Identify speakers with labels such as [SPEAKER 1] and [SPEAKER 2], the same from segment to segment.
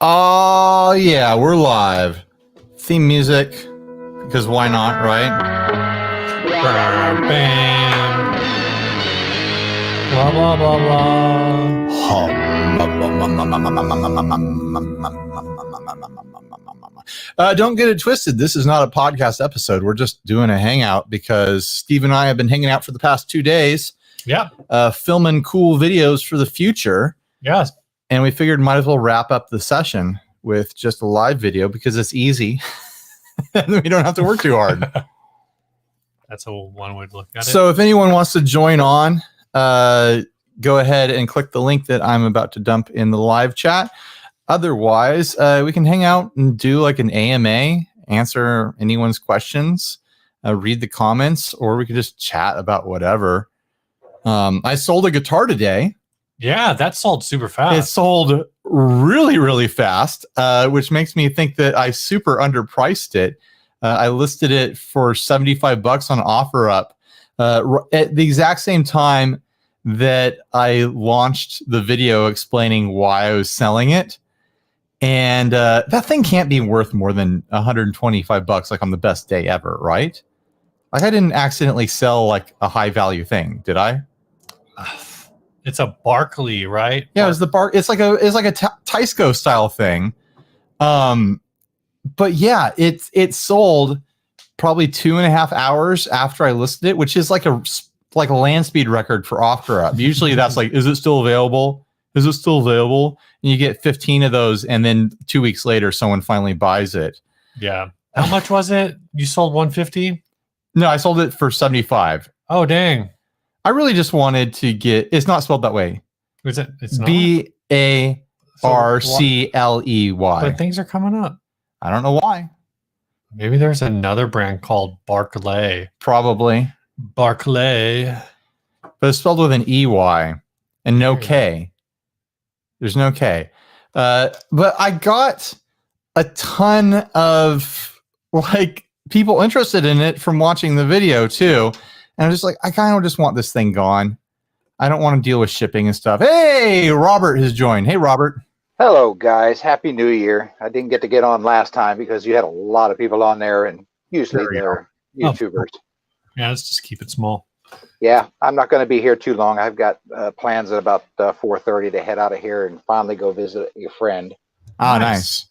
[SPEAKER 1] Oh, yeah, we're live. Theme music, because why not, right?
[SPEAKER 2] Bam. Blah, blah, blah,
[SPEAKER 1] blah. Don't get it twisted. This is not a podcast episode. We're just doing a hangout because Steve and I have been hanging out for the past 2 days.
[SPEAKER 2] Yeah.
[SPEAKER 1] Filming cool videos for the future.
[SPEAKER 2] Yes.
[SPEAKER 1] And we figured might as well wrap up the session with just a live video because it's easy. And we don't have to work too hard.
[SPEAKER 2] That's one way to look at it.
[SPEAKER 1] So if anyone wants to join on, go ahead and click the link that I'm about to dump in the live chat. Otherwise, we can hang out and do like an AMA, answer anyone's questions, read the comments, or we could just chat about whatever. I sold a guitar today.
[SPEAKER 2] Yeah, that sold super fast.
[SPEAKER 1] It sold really, really fast, which makes me think that I super underpriced it. I listed it for $75 on OfferUp at the exact same time that I launched the video explaining why I was selling it. And that thing can't be worth more than $125 like on the best day ever, right? Like I didn't accidentally sell like a high value thing, did I?
[SPEAKER 2] It's a Barkley, right?
[SPEAKER 1] Yeah, it was the it's like a Tysco style thing. But yeah, it sold probably 2.5 hours after I listed it, which is like a land speed record for OfferUp. Usually that's like, is it still available? Is it still available? And you get 15 of those, and then 2 weeks later, someone finally buys it.
[SPEAKER 2] Yeah. How much was it? You sold 150?
[SPEAKER 1] No, I sold it for 75.
[SPEAKER 2] Oh, dang.
[SPEAKER 1] I really just wanted to get. It's not spelled that way.
[SPEAKER 2] Is it? It's not.
[SPEAKER 1] BARCLEY.
[SPEAKER 2] But things are coming up.
[SPEAKER 1] I don't know why.
[SPEAKER 2] Maybe there's another brand called Barkley.
[SPEAKER 1] Probably.
[SPEAKER 2] Barkley.
[SPEAKER 1] But it's spelled with an EY and no K. There's no K. But I got a ton of like people interested in it from watching the video too. And I'm just like, I kind of just want this thing gone. I don't want to deal with shipping and stuff. Hey, Robert has joined. Hey, Robert.
[SPEAKER 3] Hello, guys. Happy New Year. I didn't get on last time because you had a lot of people on there, and usually they're YouTubers.
[SPEAKER 2] Yeah, let's just keep it small.
[SPEAKER 3] Yeah, I'm not going to be here too long. I've got plans at about 4:30 to head out of here and finally go visit your friend.
[SPEAKER 1] Oh, nice.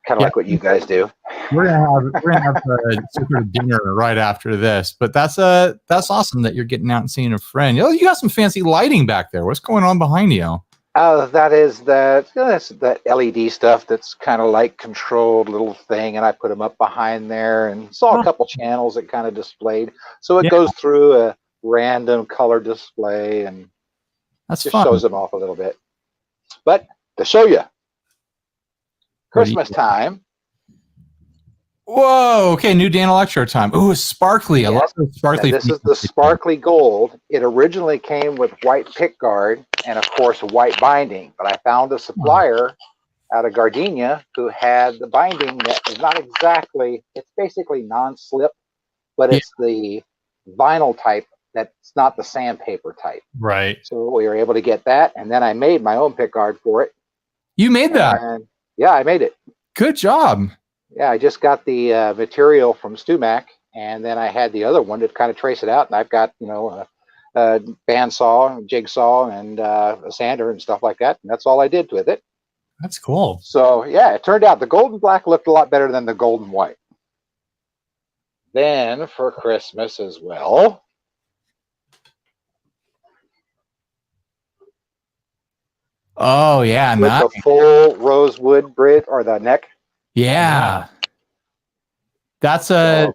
[SPEAKER 3] Kind of like what you guys do.
[SPEAKER 1] We're gonna have a sort of dinner right after this, but that's awesome that you're getting out and seeing a friend. Oh, you got some fancy lighting back there. What's going on behind you?
[SPEAKER 3] That's that LED stuff that's kind of like controlled little thing, and I put them up behind there and saw a couple channels that kind of displayed. So it goes through a random color display and
[SPEAKER 1] that's
[SPEAKER 3] just
[SPEAKER 1] fun.
[SPEAKER 3] Shows them off a little bit. But to show you, Christmas time.
[SPEAKER 1] Whoa, okay, new Dan Electro time. Ooh, sparkly.
[SPEAKER 3] Yes.
[SPEAKER 1] I love those sparkly.
[SPEAKER 3] This is the sparkly gold. It originally came with white pick guard and, of course, white binding. But I found a supplier out of Gardenia who had the binding that is not exactly, it's basically non-slip, but it's the vinyl type that's not the sandpaper type.
[SPEAKER 2] Right.
[SPEAKER 3] So we were able to get that, and then I made my own pick guard for it.
[SPEAKER 1] You made that?
[SPEAKER 3] And yeah, I made it.
[SPEAKER 1] Good job.
[SPEAKER 3] Yeah, I just got the material from StuMac, and then I had the other one to kind of trace it out. And I've got, a bandsaw, jigsaw, and a sander and stuff like that. And that's all I did with it.
[SPEAKER 2] That's cool.
[SPEAKER 3] So, yeah, it turned out the golden black looked a lot better than the golden white. Then for Christmas as well,
[SPEAKER 1] Oh, yeah.
[SPEAKER 3] with
[SPEAKER 1] Nice.
[SPEAKER 3] the full rosewood bridge or the neck.
[SPEAKER 1] Yeah. That's one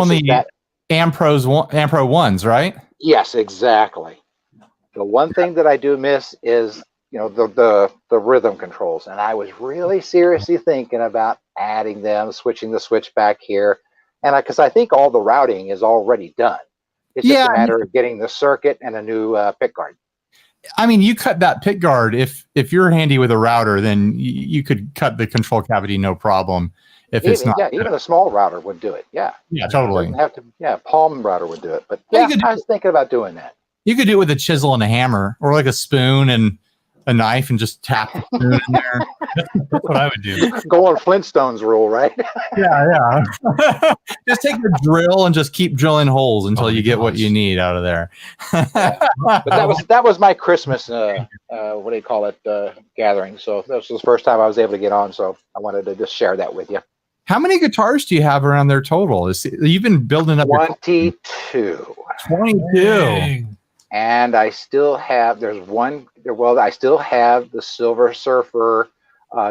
[SPEAKER 1] of the Ampro ones, right?
[SPEAKER 3] Yes, exactly. The one thing that I do miss is, the rhythm controls. And I was really seriously thinking about adding them, switching the switch back here. And because I think all the routing is already done. It's just a matter of getting the circuit and a new pick guard.
[SPEAKER 1] I mean, you cut that pick guard. If you're handy with a router, then you could cut the control cavity, no problem. If it's not,
[SPEAKER 3] even a small router would do it. Yeah,
[SPEAKER 1] totally.
[SPEAKER 3] Doesn't have to, palm router would do it. But I was thinking about doing that.
[SPEAKER 1] You could do it with a chisel and a hammer, or like a spoon and a knife and just tap the spoon in there.
[SPEAKER 2] That's what I would do.
[SPEAKER 3] Go on Flintstones rule, right?
[SPEAKER 1] Yeah. Just take the drill and just keep drilling holes until you get what
[SPEAKER 2] gosh.
[SPEAKER 1] you need out of there.
[SPEAKER 3] But that was my Christmas what do you call it gathering. So this was the first time I was able to get on. So I wanted to just share that with you.
[SPEAKER 1] How many guitars do you have around there total? You've been building up
[SPEAKER 3] 22.
[SPEAKER 1] 22.
[SPEAKER 2] Dang.
[SPEAKER 3] And I still have, I still have the Silver Surfer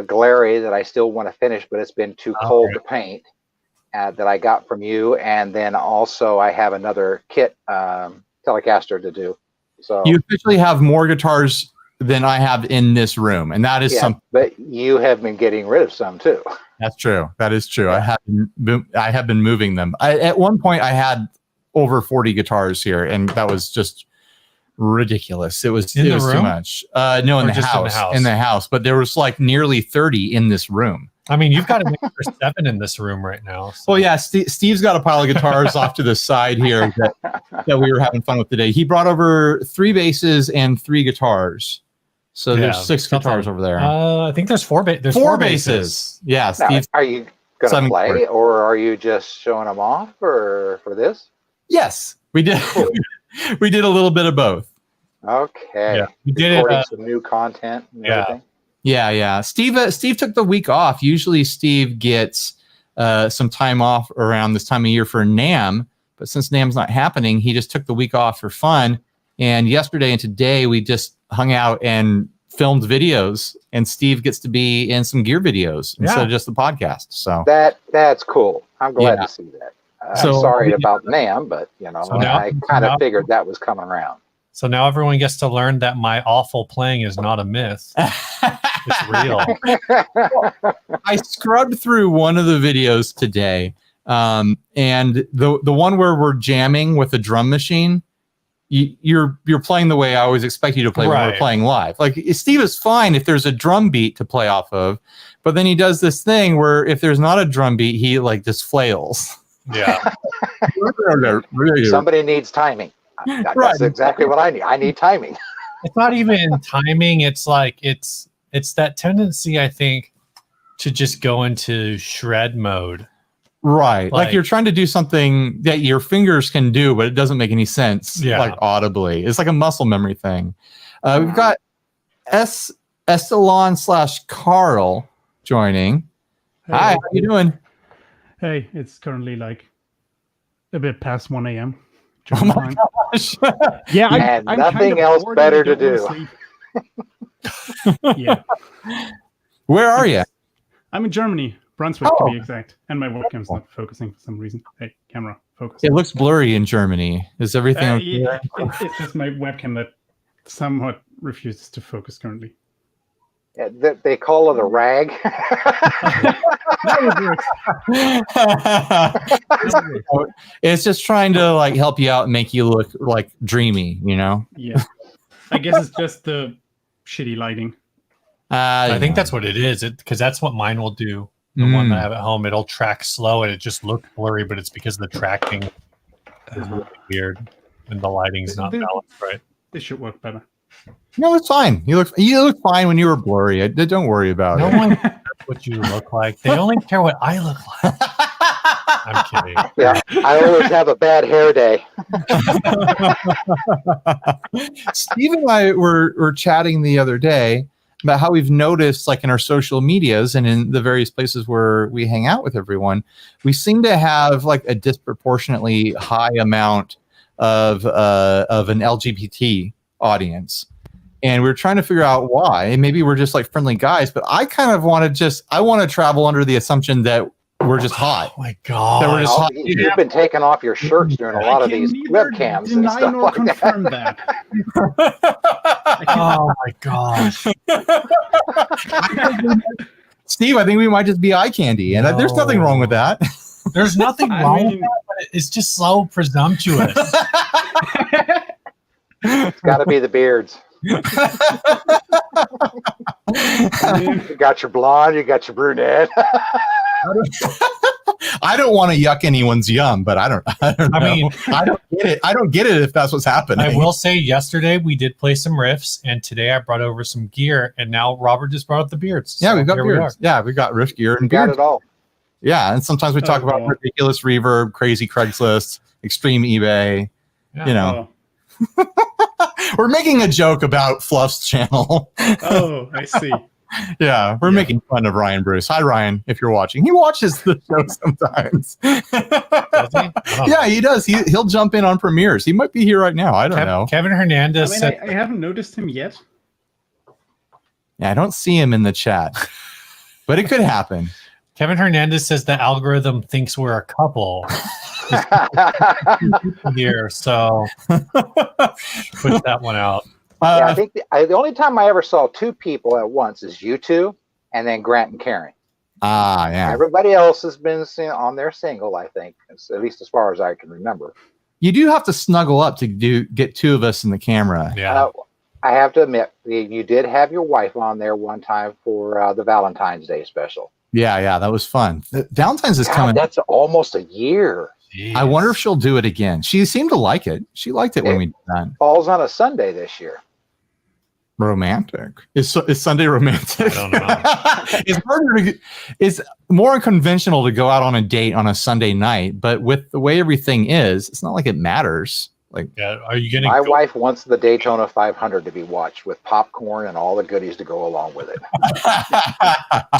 [SPEAKER 3] Culinary that I still want to finish, but it's been too cold to paint that I got from you. And then also I have another kit Telecaster to do. So
[SPEAKER 1] you officially have more guitars than I have in this room. And that is something.
[SPEAKER 3] But you have been getting rid of some too.
[SPEAKER 1] That's true. That is true. I have been moving them. At one point I had over 40 guitars here, and that was just ridiculous. It was too much. No, in the house. In the house. But there was like nearly 30 in this room.
[SPEAKER 2] I mean, you've got an extra 7 in this room right now. So.
[SPEAKER 1] Well, yeah, Steve's got a pile of guitars off to the side here that we were having fun with today. He brought over 3 basses and 3 guitars. So there's 6 guitars over there.
[SPEAKER 2] I think there's 4 basses.
[SPEAKER 1] 4 basses. Yeah,
[SPEAKER 3] Steve. Are you going to play, or are you just showing them off for this?
[SPEAKER 1] Yes, we did. We did a little bit of both.
[SPEAKER 3] Okay.
[SPEAKER 2] Yeah, we did
[SPEAKER 3] recording some new content and everything.
[SPEAKER 1] Yeah. Steve took the week off. Usually Steve gets some time off around this time of year for NAMM, but since NAMM's not happening, he just took the week off for fun. And yesterday and today we just hung out and filmed videos, and Steve gets to be in some gear videos instead of just the podcast. So
[SPEAKER 3] that's cool. I'm glad to see that. I'm sorry about NAMM, but I kind of figured that was coming around.
[SPEAKER 2] So now everyone gets to learn that my awful playing is not a myth. It's real.
[SPEAKER 1] I scrubbed through one of the videos today, and the one where we're jamming with a drum machine, you're playing the way I always expect you to play when we're playing live. Like Steve is fine if there's a drum beat to play off of, but then he does this thing where if there's not a drum beat, he like just flails.
[SPEAKER 2] Yeah.
[SPEAKER 3] Somebody needs timing. That's exactly what I need. I need timing.
[SPEAKER 2] It's not even timing. It's like it's that tendency, I think, to just go into shred mode.
[SPEAKER 1] Right. Like you're trying to do something that your fingers can do, but it doesn't make any sense. Like audibly. It's like a muscle memory thing. We've got Estelon/Carl joining.
[SPEAKER 4] Hey,
[SPEAKER 1] hi, how you doing?
[SPEAKER 4] Hey, it's currently like a bit past 1 a.m.
[SPEAKER 1] Oh my gosh.
[SPEAKER 4] Yeah,
[SPEAKER 3] I'm nothing kind of else better to do.
[SPEAKER 4] Yeah.
[SPEAKER 1] Where are you?
[SPEAKER 4] I'm in Germany, Brunswick to be exact. And my webcam's not focusing for some reason. Hey, camera, focus.
[SPEAKER 1] It looks blurry in Germany. Is everything okay?
[SPEAKER 4] Yeah, it's just my webcam that somewhat refuses to focus currently.
[SPEAKER 3] Yeah, they call it a rag.
[SPEAKER 1] It's just trying to like help you out and make you look like dreamy,
[SPEAKER 4] Yeah, I guess it's just the shitty lighting.
[SPEAKER 2] I think that's what it is. Because that's what mine will do. The one that I have at home, it'll track slow and it just looks blurry, but it's because the tracking is really weird and the lighting's not balanced right.
[SPEAKER 4] This should work better.
[SPEAKER 1] No, it's fine. You look fine when you were blurry. Don't worry about it.
[SPEAKER 2] No one cares what you look like. They only care what I look like. I'm kidding.
[SPEAKER 3] Yeah, I always have a bad hair day.
[SPEAKER 1] Steve and I were chatting the other day about how we've noticed, like in our social medias and in the various places where we hang out with everyone, we seem to have like a disproportionately high amount of an LGBT audience, and we're trying to figure out why. And maybe we're just like friendly guys, but I kind of want to travel under the assumption that we're just hot.
[SPEAKER 2] Oh my god!
[SPEAKER 1] That we're just hot.
[SPEAKER 3] You've been taking off your shirts during a lot of these webcams and stuff like
[SPEAKER 4] confirm
[SPEAKER 3] that.
[SPEAKER 2] Oh my gosh!
[SPEAKER 1] Steve, I think we might just be eye candy, and there's nothing wrong with that.
[SPEAKER 2] There's nothing wrong with that, but it's just so presumptuous.
[SPEAKER 3] It's got to be the beards. You got your blonde, you got your brunette.
[SPEAKER 1] I don't want to yuck anyone's yum, but I don't know. I mean, I don't get it. I don't get it if that's what's happening.
[SPEAKER 2] I will say yesterday we did play some riffs, and today I brought over some gear, and now Robert just brought up the beards.
[SPEAKER 1] Yeah,
[SPEAKER 2] so
[SPEAKER 1] we've got
[SPEAKER 2] here
[SPEAKER 1] beards. Yeah, we've got riff gear and
[SPEAKER 3] Got
[SPEAKER 1] beards.
[SPEAKER 3] it all.
[SPEAKER 1] Yeah, and sometimes we talk about ridiculous reverb, crazy Craigslist, extreme eBay.
[SPEAKER 2] Yeah.
[SPEAKER 1] You know, we're making a joke about Fluff's channel.
[SPEAKER 4] Oh, I see.
[SPEAKER 1] Yeah, we're making fun of Ryan Bruce. Hi, Ryan, if you're watching. He watches the show sometimes.
[SPEAKER 2] Does he? Oh.
[SPEAKER 1] Yeah, he does. He'll jump in on premieres. He might be here right now. I don't know.
[SPEAKER 2] Kevin Hernandez said,
[SPEAKER 4] I haven't noticed him yet.
[SPEAKER 1] Yeah, I don't see him in the chat, but it could happen.
[SPEAKER 2] Kevin Hernandez says the algorithm thinks we're a couple here, so push that one out.
[SPEAKER 3] Yeah, I think the only time I ever saw two people at once is you two, and then Grant and Karen.
[SPEAKER 1] Yeah.
[SPEAKER 3] Everybody else has been on their single, I think, at least as far as I can remember.
[SPEAKER 1] You do have to snuggle up to get two of us in the camera.
[SPEAKER 2] Yeah.
[SPEAKER 3] I have to admit, you did have your wife on there one time for the Valentine's Day special.
[SPEAKER 1] Yeah, that was fun. Valentine's is coming.
[SPEAKER 3] That's almost a year.
[SPEAKER 2] Jeez.
[SPEAKER 1] I wonder if she'll do it again. She seemed to like it. She liked it when we did that.
[SPEAKER 3] Falls on a Sunday this year.
[SPEAKER 1] Romantic. Is Sunday romantic?
[SPEAKER 2] I don't know.
[SPEAKER 1] It's more unconventional to go out on a date on a Sunday night, but with the way everything is, it's not like it matters. Like,
[SPEAKER 2] Yeah, are you gonna?
[SPEAKER 3] My wife wants the Daytona 500 to be watched with popcorn and all the goodies to go along with it.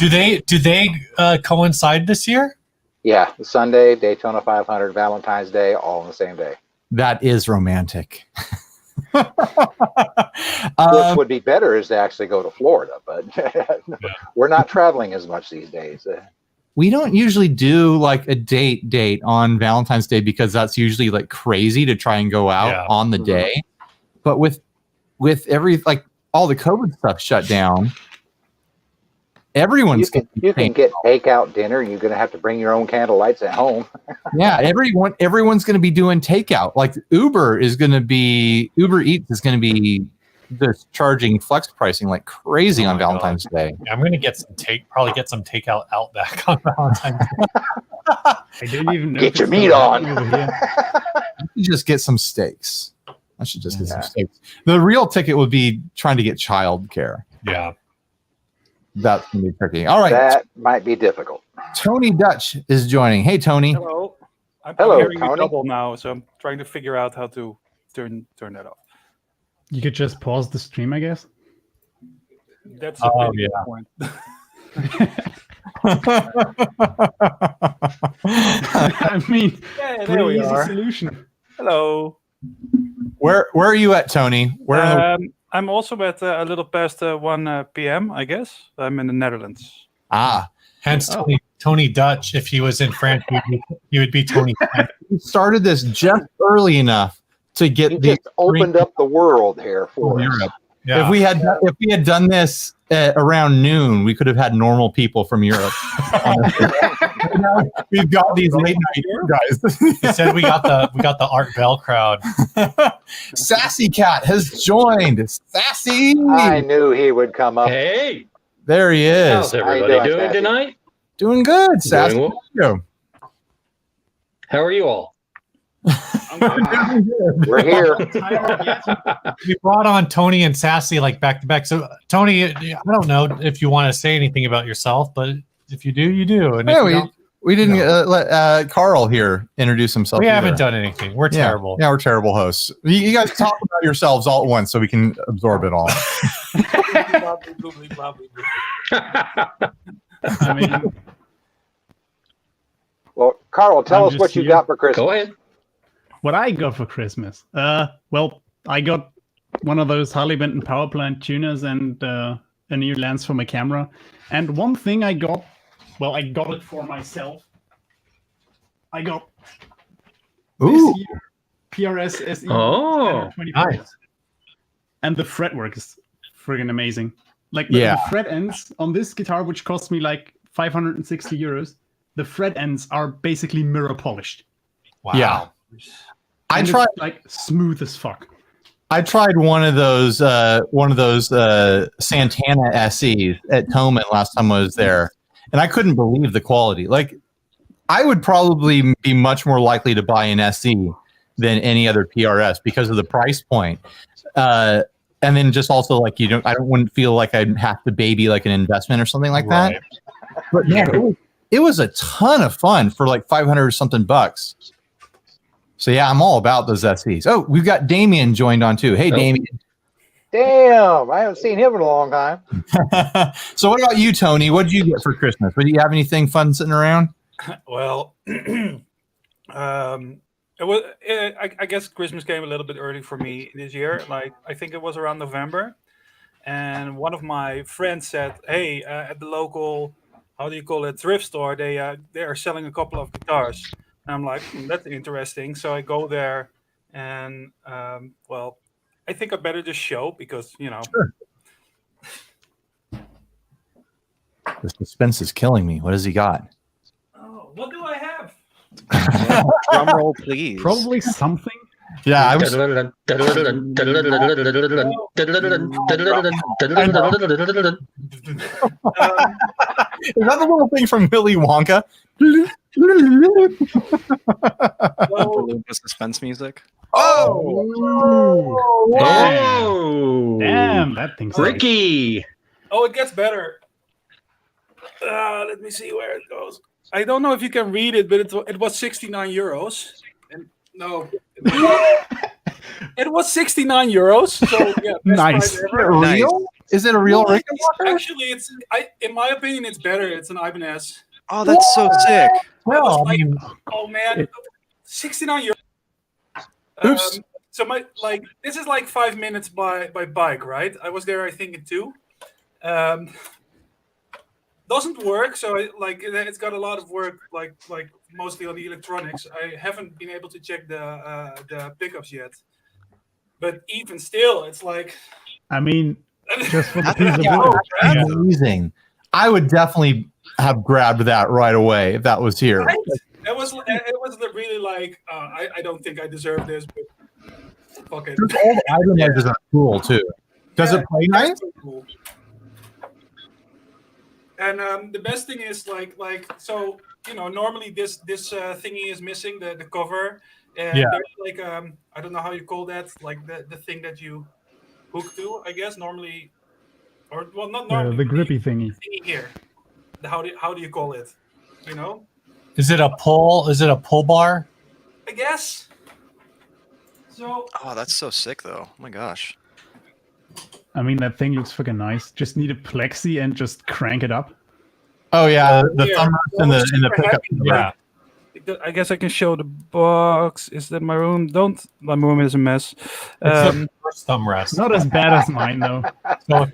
[SPEAKER 2] Do they coincide this year?
[SPEAKER 3] Yeah, Sunday, Daytona 500, Valentine's Day, all on the same day.
[SPEAKER 1] that is romantic.
[SPEAKER 3] Which would be better is to actually go to Florida, but we're not traveling as much these days.
[SPEAKER 1] We don't usually do like a date on Valentine's Day because that's usually like crazy to try and go out on the day. But with every like all the COVID stuff shut down, everyone's
[SPEAKER 3] you can get takeout dinner. You're going to have to bring your own candle lights at home.
[SPEAKER 1] Yeah, everyone's going to be doing takeout. Like Uber Eats is going to be just charging flex pricing like crazy on Valentine's Day.
[SPEAKER 2] Yeah, I'm going to probably get some takeout Outback on Valentine's Day.
[SPEAKER 4] I didn't even know
[SPEAKER 3] get your meat on.
[SPEAKER 1] You just get some steaks. I should just get some steaks. The real ticket would be trying to get childcare.
[SPEAKER 2] Yeah.
[SPEAKER 1] That's going to be tricky. All right.
[SPEAKER 3] That might be difficult.
[SPEAKER 1] Tony Dutch is joining. Hey, Tony.
[SPEAKER 5] Hello. I'm hearing you double now, so I'm trying to figure out how to turn that off.
[SPEAKER 4] You could just pause the stream, I guess.
[SPEAKER 5] That's a big point.
[SPEAKER 4] I mean,
[SPEAKER 5] there we
[SPEAKER 4] easy
[SPEAKER 5] are.
[SPEAKER 4] Solution.
[SPEAKER 5] Hello.
[SPEAKER 1] Where are you at, Tony? Where?
[SPEAKER 5] I'm also at a little past 1 p.m., I guess. I'm in the Netherlands.
[SPEAKER 2] Hence Tony Dutch. If he was in France, he would be Tony.
[SPEAKER 1] We started this just early enough to get
[SPEAKER 3] just opened up the world here for
[SPEAKER 1] Europe.
[SPEAKER 2] Yeah.
[SPEAKER 1] If we had done this around noon, we could have had normal people from Europe. Now we've got these late night guys.
[SPEAKER 2] He said we got the Art Bell crowd.
[SPEAKER 1] Sassy Cat has joined. Sassy.
[SPEAKER 3] I knew he would come up.
[SPEAKER 6] Hey,
[SPEAKER 1] there he is.
[SPEAKER 6] how's everybody doing
[SPEAKER 3] Sassy?
[SPEAKER 6] tonight?
[SPEAKER 1] Doing good, Sassy.
[SPEAKER 6] Doing well. How are you all?
[SPEAKER 3] We're here.
[SPEAKER 2] We brought on Tony and Sassy like back to back. So Tony, I don't know if you want to say anything about yourself, but if you do, you do. And
[SPEAKER 1] we didn't let Carl here introduce himself.
[SPEAKER 2] We
[SPEAKER 1] either.
[SPEAKER 2] haven't done anything. We're terrible.
[SPEAKER 1] Yeah, we're terrible hosts. You guys talk about yourselves all at once so we can absorb it all.
[SPEAKER 4] I mean,
[SPEAKER 3] Well, Carl, tell us
[SPEAKER 4] just
[SPEAKER 3] what you
[SPEAKER 4] here.
[SPEAKER 3] got for Christmas.
[SPEAKER 6] Go ahead.
[SPEAKER 4] what I got for Christmas? Well, I got one of those Harley Benton power plant tuners and a new lens for my camera. And one thing I got, well, I got it for myself. I got
[SPEAKER 1] Ooh.
[SPEAKER 4] this here, PRS SE.
[SPEAKER 6] Oh,
[SPEAKER 4] 24.
[SPEAKER 2] nice.
[SPEAKER 4] And the fretwork is friggin' amazing. Like
[SPEAKER 1] Yeah.
[SPEAKER 4] the fret ends on this guitar, which cost me like 560 euros, the fret ends are basically mirror polished.
[SPEAKER 2] Wow.
[SPEAKER 1] Yeah.
[SPEAKER 4] And
[SPEAKER 1] I tried
[SPEAKER 4] it's, like smooth as fuck.
[SPEAKER 1] one of those Santana SEs at Toman last time I was there, and I couldn't believe the quality. Like, I would probably be much more likely to buy an SE than any other PRS because of the price point. And then just also like I wouldn't feel like I'd have to baby like an investment or something like that. But man, it was a ton of fun for like 500 or something bucks. So yeah, I'm all about those SEs. Oh, we've got Damien joined on too. Hey, Damien.
[SPEAKER 3] Damn, I haven't seen him in a long time.
[SPEAKER 1] So what about you, Tony? What did you get for Christmas? Do you have anything fun sitting around?
[SPEAKER 5] Well, it was. I guess Christmas came a little bit early for me this year. Like I think it was around November, and one of my friends said, "Hey, at the local, how do you call it, thrift store, they are selling a couple of guitars." And I'm like, that's interesting. So I go there, and well, I think I better just show because
[SPEAKER 1] Sure. The suspense is killing me. What has he got?
[SPEAKER 5] Oh, what do I have?
[SPEAKER 7] Drum roll, please.
[SPEAKER 4] Probably something.
[SPEAKER 1] Yeah,
[SPEAKER 6] Is
[SPEAKER 1] that the little thing from Willy Wonka?
[SPEAKER 7] Oompa suspense music.
[SPEAKER 4] Damn, that thing's nice.
[SPEAKER 6] Ricky.
[SPEAKER 5] Oh, it gets better. Let me see where it goes. I don't know if you can read it, but it was 69 euros. And no, it was 69 euros. So yeah,
[SPEAKER 4] Nice.
[SPEAKER 1] Is it real? Is it a real Rickenbacker?
[SPEAKER 5] Actually, in my opinion, it's better. It's an Ibanez.
[SPEAKER 7] Oh, that's so sick.
[SPEAKER 1] Well,
[SPEAKER 5] I was like, oh man, 69 euros.
[SPEAKER 1] Oops.
[SPEAKER 5] So this is like 5 minutes by bike, right? I was there, I think, in 2. Doesn't work, so it's got a lot of work, like mostly on the electronics. I haven't been able to check the pickups yet, but even still, it's like.
[SPEAKER 4] I mean, just for the piece of
[SPEAKER 1] Yeah,
[SPEAKER 4] wood.
[SPEAKER 1] that's amazing. I would definitely have grabbed that right away if that was here.
[SPEAKER 5] Right? It was really like I don't think I deserve this, but fuck it.
[SPEAKER 1] Those old Ibanez's are cool too. Does it play nice?
[SPEAKER 5] Cool. And the best thing is so normally this thingy is missing the cover, and there's like I don't know how you call that, like the thing that you hook to, I guess normally, or well not normally
[SPEAKER 4] The grippy thingy.
[SPEAKER 5] thingy here. How do you call it?
[SPEAKER 2] Is it a pull? Is it a pull bar?
[SPEAKER 5] I guess. So.
[SPEAKER 7] Oh, that's so sick, though. Oh my gosh.
[SPEAKER 4] I mean, that thing looks fucking nice. Just need a plexi and just crank it up.
[SPEAKER 1] Oh yeah, the thumb rest in the pickup.
[SPEAKER 2] Yeah.
[SPEAKER 5] I guess I can show the box. Is that my room? My room is a mess.
[SPEAKER 2] It's the first thumb rest.
[SPEAKER 4] Not as bad as mine though.
[SPEAKER 2] So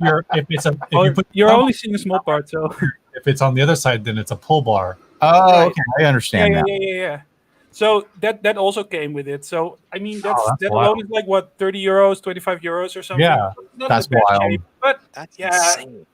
[SPEAKER 5] you're only seeing a small part. So
[SPEAKER 2] if it's on the other side, then it's a pull bar.
[SPEAKER 1] Oh, okay, I understand now.
[SPEAKER 5] Yeah. So that also came with it. So I mean, that
[SPEAKER 2] wild.
[SPEAKER 5] alone is like what, 30 euros, 25 euros or something.
[SPEAKER 2] Yeah,
[SPEAKER 5] Not
[SPEAKER 1] that's
[SPEAKER 5] in bad
[SPEAKER 1] wild.
[SPEAKER 5] shape, but
[SPEAKER 7] That's
[SPEAKER 5] yeah.
[SPEAKER 7] insane.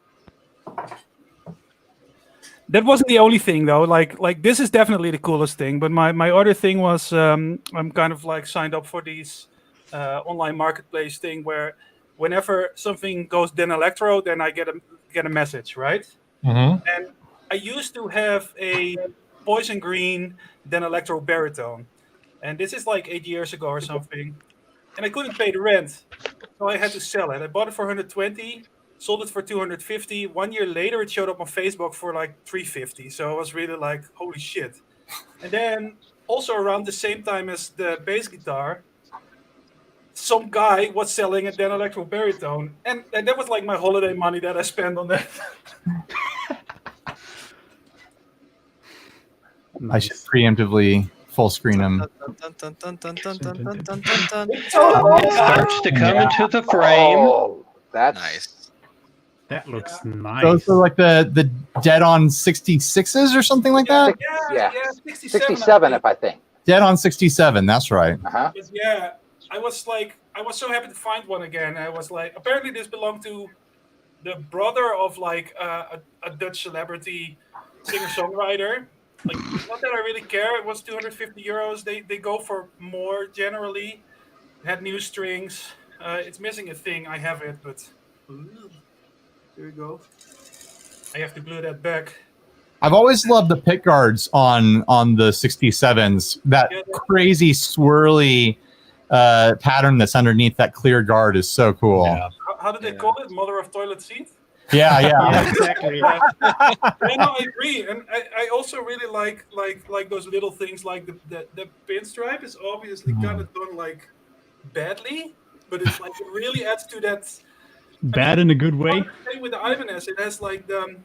[SPEAKER 5] That wasn't the only thing though. Like this is definitely the coolest thing. But my other thing was I'm kind of like signed up for these online marketplace thing where whenever something goes Den Electro, then I get a message, right?
[SPEAKER 2] Mm-hmm.
[SPEAKER 5] And I used to have a Poison Green Den Electro baritone, and this is like 8 years ago or something. And I couldn't pay the rent, so I had to sell it. I bought it for 120. Sold it for 250. 1 year later, it showed up on Facebook for like 350. So I was really like, holy shit. And then also around the same time as the bass guitar, some guy was selling a Den Electro baritone. And that was like my holiday money that I spent on that.
[SPEAKER 1] I should preemptively full screen them.
[SPEAKER 6] Starts to come into the frame.
[SPEAKER 3] Oh, that's
[SPEAKER 7] Nice.
[SPEAKER 4] That looks nice.
[SPEAKER 1] Those are like the Dead on 66s or something like that?
[SPEAKER 3] Yeah.
[SPEAKER 5] 67.
[SPEAKER 3] 67, if I think.
[SPEAKER 1] Dead on 67, that's right.
[SPEAKER 3] Uh-huh.
[SPEAKER 5] Yeah, I was so happy to find one again. I was like, apparently this belonged to the brother of like a Dutch celebrity singer-songwriter. Like, not that I really care. It was 250 euros. They go for more generally. It had new strings. It's missing a thing. I have it, but there you go. I have to glue that back.
[SPEAKER 1] I've always loved the pick guards on the 67s. That crazy swirly pattern that's underneath that clear guard is so cool.
[SPEAKER 2] Yeah.
[SPEAKER 5] How did they call it? Mother of toilet seat?
[SPEAKER 4] Yeah, exactly.
[SPEAKER 5] Yeah, no, I agree, and I also really like those little things like the pinstripe is obviously kind of done like badly, but it's like it really adds to that.
[SPEAKER 4] Bad in a good way.
[SPEAKER 5] Same with the Ibanez, it has like the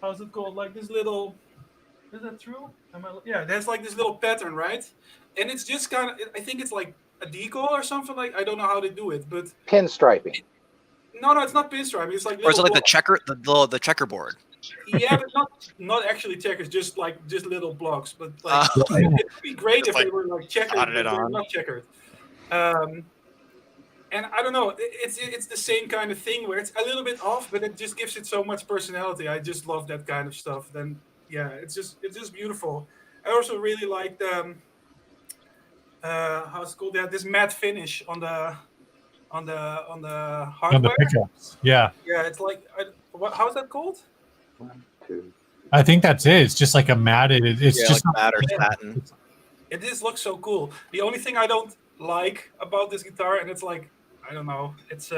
[SPEAKER 5] how's it called? Like this little. Is that true? Yeah, it has like this little pattern, right? And it's just kind of. I think it's like a decal or something like. I don't know how they do it, but
[SPEAKER 3] Pinstriping.
[SPEAKER 5] No, it's not pinstriping. It's like
[SPEAKER 7] Or is it like
[SPEAKER 5] little
[SPEAKER 7] the checkerboard?
[SPEAKER 5] Yeah, but not actually checkers, just little blocks. But like, it'd be great if
[SPEAKER 7] like
[SPEAKER 5] they were like checkered, but they're not checkered. And I don't know, it's the same kind of thing where it's a little bit off, but it just gives it so much personality. I just love that kind of stuff. Then yeah, it's just beautiful. I also really like the how's it called? Yeah, this matte finish on the hardware.
[SPEAKER 2] On the pickups. Yeah.
[SPEAKER 5] Yeah, it's like how's that called?
[SPEAKER 3] 1, 2.
[SPEAKER 2] I think that's it. It's just like a matted. It's just
[SPEAKER 7] like matte or satin.
[SPEAKER 5] It just looks so cool. The only thing I don't like about this guitar, and it's like I don't know, it's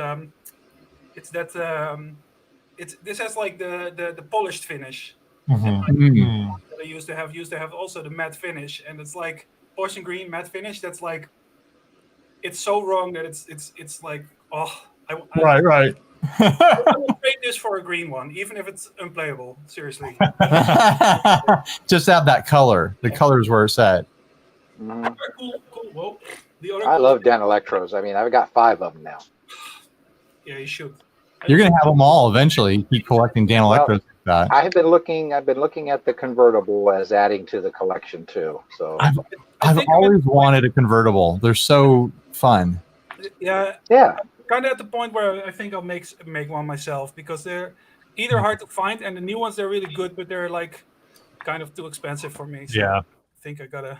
[SPEAKER 5] this has like the polished finish.
[SPEAKER 2] Mm-hmm.
[SPEAKER 5] That I used to have also the matte finish, and it's like Poison Green matte finish. That's like it's so wrong that it's like
[SPEAKER 1] Right.
[SPEAKER 5] I would trade this for a green one, even if it's unplayable. Seriously.
[SPEAKER 1] Just have that color. The color's where it's at.
[SPEAKER 3] Mhm.
[SPEAKER 5] Cool. Well,
[SPEAKER 3] I love Dan Electros. I mean, I've got 5 of them now.
[SPEAKER 5] Yeah, you should.
[SPEAKER 1] You're gonna have them all eventually. You keep collecting Dan Electros like that.
[SPEAKER 3] I've been looking at the convertible as adding to the collection too. So
[SPEAKER 1] I've always wanted a convertible. They're so fun.
[SPEAKER 5] Yeah. Kind of at the point where I think I'll make one myself, because they're either hard to find, and the new ones they're really good, but they're like kind of too expensive for me. So
[SPEAKER 2] Yeah.
[SPEAKER 5] I think I gotta.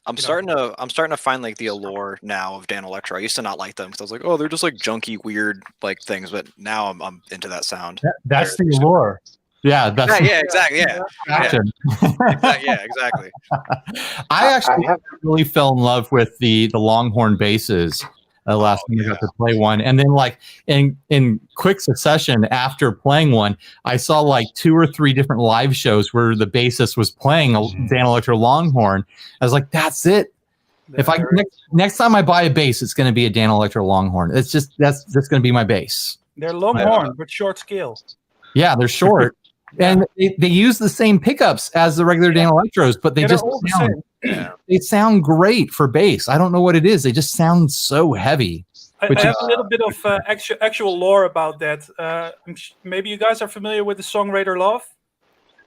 [SPEAKER 7] I'm starting to find like the allure now of Dan Electro. I used to not like them because I was like, oh, they're just like junky, weird like things. But now I'm into that sound.
[SPEAKER 1] That's the allure. Yeah, that's
[SPEAKER 7] exactly. Yeah, exactly.
[SPEAKER 1] I actually really fell in love with the Longhorn basses. Last time I got to play one, and then like in quick succession after playing one, I saw like 2 or 3 different live shows where the bassist was playing a Dan Electro Longhorn. I was like, that's it. If I next time I buy a bass, it's going to be a Dan Electro Longhorn. It's just that's going to be my bass.
[SPEAKER 5] They're Longhorn, but short scale.
[SPEAKER 1] Yeah, they're short, and they use the same pickups as the regular Dan Electros, but they just sound. They sound great for bass. I don't know what it is. They just sound so heavy.
[SPEAKER 5] I have a little bit of actual lore about that. Maybe you guys are familiar with the song Raider Love?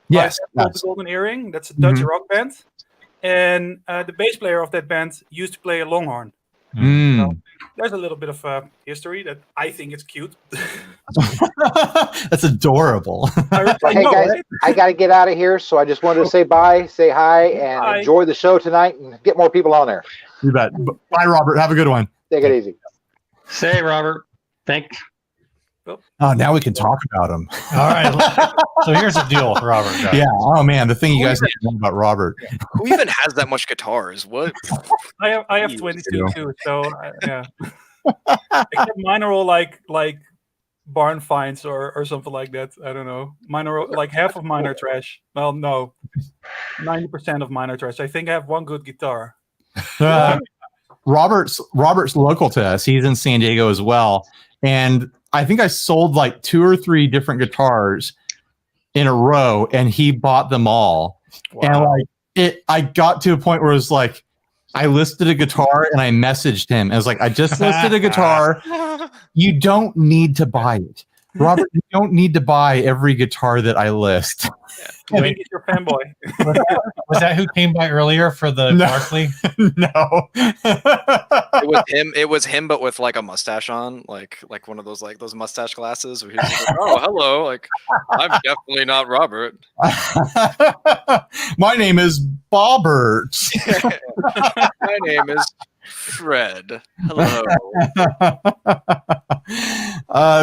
[SPEAKER 1] Yes.
[SPEAKER 5] The Golden Earring. That's a Dutch rock band. And the bass player of that band used to play a Longhorn. So there's a little bit of history that I think is cute.
[SPEAKER 1] That's adorable.
[SPEAKER 3] Hey guys, I got to get out of here, so I just wanted to say bye, say hi, and enjoy the show tonight, and get more people on there.
[SPEAKER 1] You bet. Bye, Robert. Have a good one.
[SPEAKER 3] Take it easy.
[SPEAKER 6] Say, Robert. Thanks.
[SPEAKER 1] Oh, now we can talk about him.
[SPEAKER 2] All right. So here's the deal, Robert.
[SPEAKER 1] Yeah. Oh man, the thing you guys need to know about Robert.
[SPEAKER 7] Who even has that much guitars? What?
[SPEAKER 5] I have 22 too, so yeah. Except mine are all like barn finds or something like that. I don't know. Mine are like half of mine are trash. Well, no, 90% of mine are trash. I think I have one good guitar.
[SPEAKER 1] Robert's local to us. He's in San Diego as well, and I think I sold like 2 or 3 different guitars in a row, and he bought them all. Wow. And I got to a point where it was like, I listed a guitar and I messaged him. I was like, I just listed a guitar. You don't need to buy it. Robert, you don't need to buy every guitar that I list.
[SPEAKER 5] I think he's your fanboy.
[SPEAKER 2] Was that who came by earlier for the Barkley?
[SPEAKER 1] No.
[SPEAKER 7] It was him, but with like a mustache on, like one of those those mustache glasses. Where he was like, oh, hello! Like, I'm definitely not Robert.
[SPEAKER 1] My name is Bobbert.
[SPEAKER 7] My name is Fred. Hello.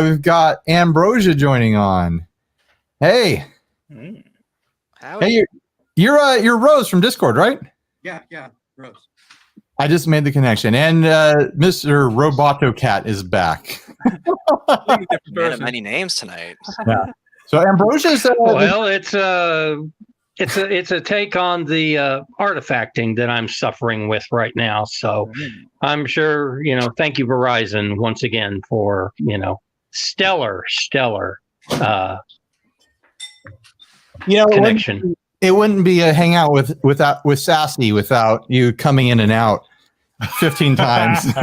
[SPEAKER 1] We've got Ambrosia joining on. Hey.
[SPEAKER 7] Howdy.
[SPEAKER 1] Hey, you're Rose from Discord, right?
[SPEAKER 8] Yeah, Rose.
[SPEAKER 1] I just made the connection, and Mr. Roboto Cat is back.
[SPEAKER 7] Man of many names tonight.
[SPEAKER 1] Yeah. So Ambrosia's.
[SPEAKER 9] Well, it's a take on the artifacting that I'm suffering with right now. So I'm sure Thank you, Verizon, once again for stellar connection.
[SPEAKER 1] It wouldn't be a hangout with Sassy without you coming in and out 15 times.
[SPEAKER 9] What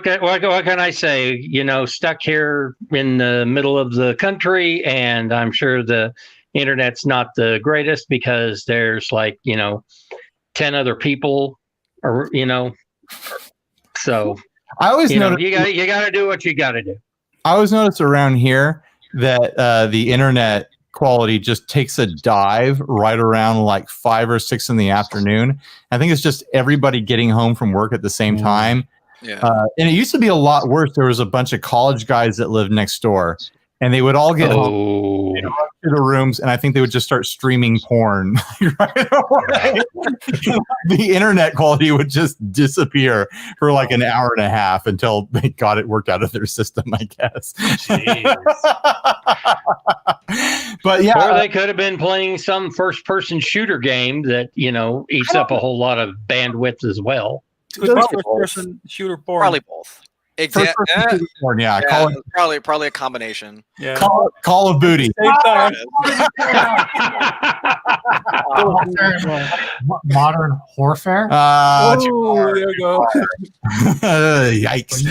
[SPEAKER 9] can I say? Stuck here in the middle of the country, and I'm sure the internet's not the greatest because there's 10 other people, or So
[SPEAKER 1] I always notice
[SPEAKER 9] you got to do what you got to do.
[SPEAKER 1] I always notice around here that the internet quality just takes a dive right around like 5 or 6 in the afternoon. I think it's just everybody getting home from work at the same time.
[SPEAKER 7] Yeah.
[SPEAKER 1] And it used to be a lot worse. There was a bunch of college guys that lived next door, and they would all get home to the rooms, and I think they would just start streaming porn right away. The internet quality would just disappear for like an hour and a half until they got it worked out of their system, I guess. But yeah,
[SPEAKER 9] or they could have been playing some first-person shooter game that eats up a whole lot of bandwidth as well.
[SPEAKER 5] Could be first-person shooter porn.
[SPEAKER 7] Probably both. Exactly.
[SPEAKER 1] Porn, yeah.
[SPEAKER 7] Probably a combination.
[SPEAKER 5] Yeah.
[SPEAKER 1] Call of Booty.
[SPEAKER 2] Modern warfare.
[SPEAKER 5] Oh, there you go.
[SPEAKER 1] Yikes!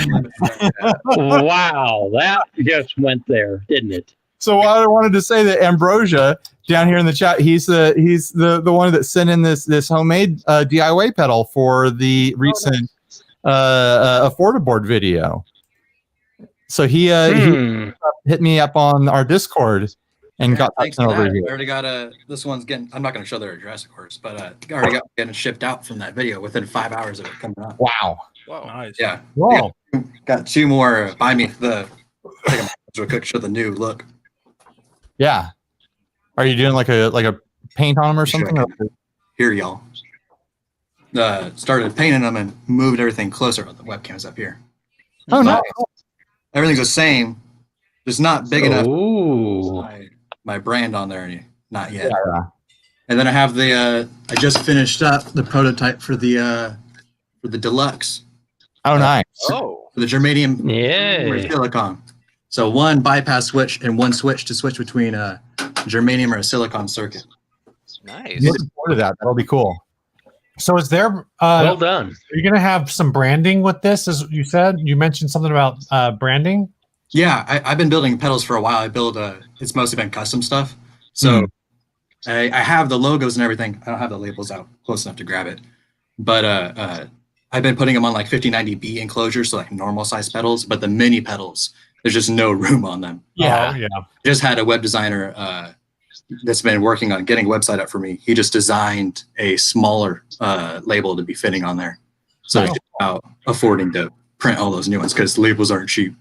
[SPEAKER 9] Wow, that just went there, didn't it?
[SPEAKER 1] So I wanted to say that Ambrosia down here in the chat, he's the one that sent in this homemade DIY pedal for the recent Affordaboard video. So he hit me up on our Discord and got that sent over here.
[SPEAKER 8] I already got this one's getting. I'm not going to show their address, of course, but I already got getting shipped out from that video within 5 hours of it coming out.
[SPEAKER 1] Wow!
[SPEAKER 7] Whoa.
[SPEAKER 5] Nice.
[SPEAKER 8] Yeah.
[SPEAKER 1] Whoa!
[SPEAKER 8] Got 2 more. Buy me the. Take a real quick. Show the new look.
[SPEAKER 1] Yeah. Are you doing like a paint on them or something?
[SPEAKER 8] Here, y'all. Started painting them and moved everything closer. The webcam's up here.
[SPEAKER 1] Oh, nice.
[SPEAKER 8] Everything's the same. Just not big enough.
[SPEAKER 9] Ooh.
[SPEAKER 8] My brand on there. Not yet.
[SPEAKER 1] Yeah.
[SPEAKER 8] And then I have the. I just finished up the prototype for the deluxe.
[SPEAKER 1] Oh, nice.
[SPEAKER 7] Oh.
[SPEAKER 8] For the germanium.
[SPEAKER 9] Yeah.
[SPEAKER 8] Silicon. So 1 bypass switch and 1 switch to switch between a germanium or a silicon circuit.
[SPEAKER 7] Nice.
[SPEAKER 1] Looking forward to that. That'll be cool.
[SPEAKER 2] So is there
[SPEAKER 9] Well done.
[SPEAKER 2] Are you going to have some branding with this, as you said? You mentioned something about branding.
[SPEAKER 8] Yeah, I've been building pedals for a while. I build it's mostly been custom stuff. So I have the logos and everything. I don't have the labels out close enough to grab it. But I've been putting them on like 5090B enclosures, so like normal size pedals, but the mini pedals, there's just no room on them.
[SPEAKER 2] Yeah. Oh, yeah.
[SPEAKER 8] Just had a web designer that's been working on getting a website up for me. He just designed a smaller label to be fitting on there. So it's just about affording to print all those new ones because labels aren't cheap.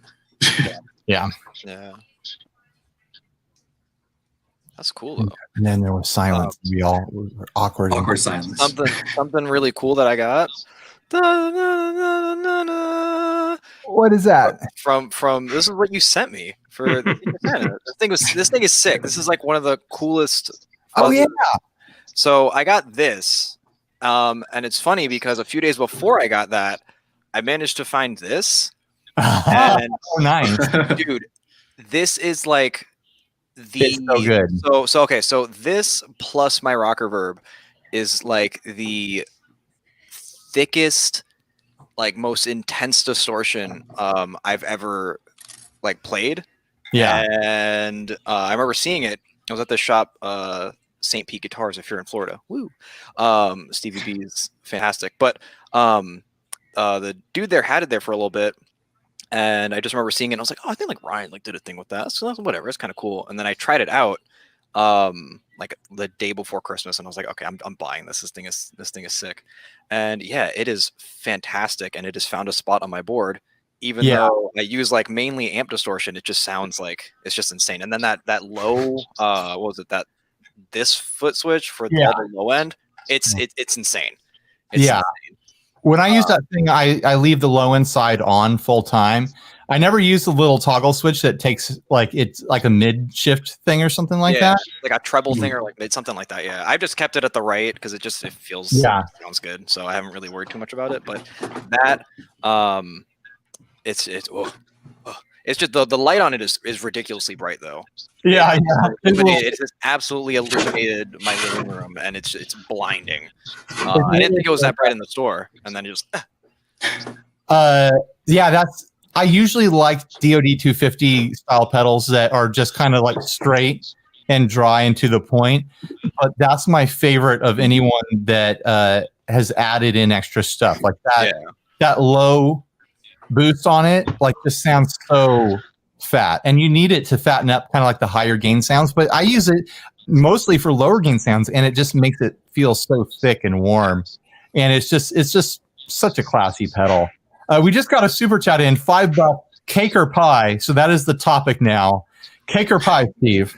[SPEAKER 1] Yeah.
[SPEAKER 7] That's cool though.
[SPEAKER 1] And then there was silence. We all were awkward.
[SPEAKER 8] Awkward silence.
[SPEAKER 7] Something really cool that I got.
[SPEAKER 1] What is that?
[SPEAKER 7] From this is what you sent me for this thing is sick. This is like one of the coolest.
[SPEAKER 1] Oh yeah.
[SPEAKER 7] So I got this, and it's funny because a few days before I got that, I managed to find this. And
[SPEAKER 1] nice,
[SPEAKER 7] dude. This is like
[SPEAKER 1] it's so good.
[SPEAKER 7] Okay. So this plus my rocker verb is like the thickest, like most intense distortion I've ever like played.
[SPEAKER 1] Yeah.
[SPEAKER 7] And I remember seeing it. I was at the shop, St. Pete Guitars, if you're in Florida. Woo. Stevie B is fantastic. But the dude there had it there for a little bit. And I just remember seeing it and I was like, oh, I think like Ryan like did a thing with that. So that's whatever. It's kind of cool. And then I tried it out like the day before Christmas and I was like, okay, I'm buying this. This thing is sick. And yeah, it is fantastic. And it has found a spot on my board even though I use like mainly amp distortion, it just sounds like it's just insane. And then that low, what was it? This foot switch for all the low end, it's insane. It's insane.
[SPEAKER 1] When I use that thing, I leave the low end side on full time. I never use the little toggle switch that takes it's like a mid shift thing or something like that.
[SPEAKER 7] Like a treble thing or like mid something like that. Yeah, I've just kept it at the right because it feels sounds good. So I haven't really worried too much about it. But that it's just the light on it is ridiculously bright though. It has absolutely illuminated my living room, and it's blinding. I didn't think it was that bright in the store, and then it just.
[SPEAKER 1] I usually like DoD 250 style pedals that are just kind of like straight and dry and to the point. But that's my favorite of anyone that has added in extra stuff like that. Yeah. That low boost on it just sounds so fat, and you need it to fatten up kind of like the higher gain sounds. But I use it mostly for lower gain sounds, and it just makes it feel so thick and warm. And it's just such a classy pedal. We just got a super chat in $5. Cake or pie? So that is the topic now. Cake or pie, Steve?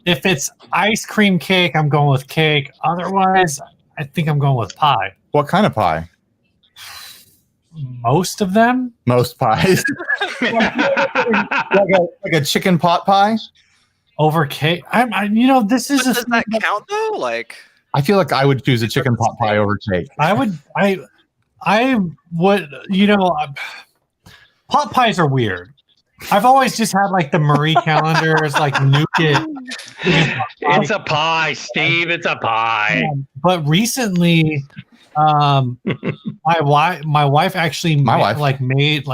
[SPEAKER 2] If it's ice cream cake, I'm going with cake. Otherwise, I think I'm going with pie.
[SPEAKER 1] What kind of pie?
[SPEAKER 2] Most of them.
[SPEAKER 1] Most pies. like a chicken pot pie
[SPEAKER 2] over cake. This is.
[SPEAKER 7] Does that count though? Like,
[SPEAKER 1] I feel like I would choose a chicken pot pie over cake.
[SPEAKER 2] I would. Pot pies are weird. I've always just had like the Marie calendars, like nuke it.
[SPEAKER 9] It's a pie, Steve. It's a pie.
[SPEAKER 2] But recently, my wife actually made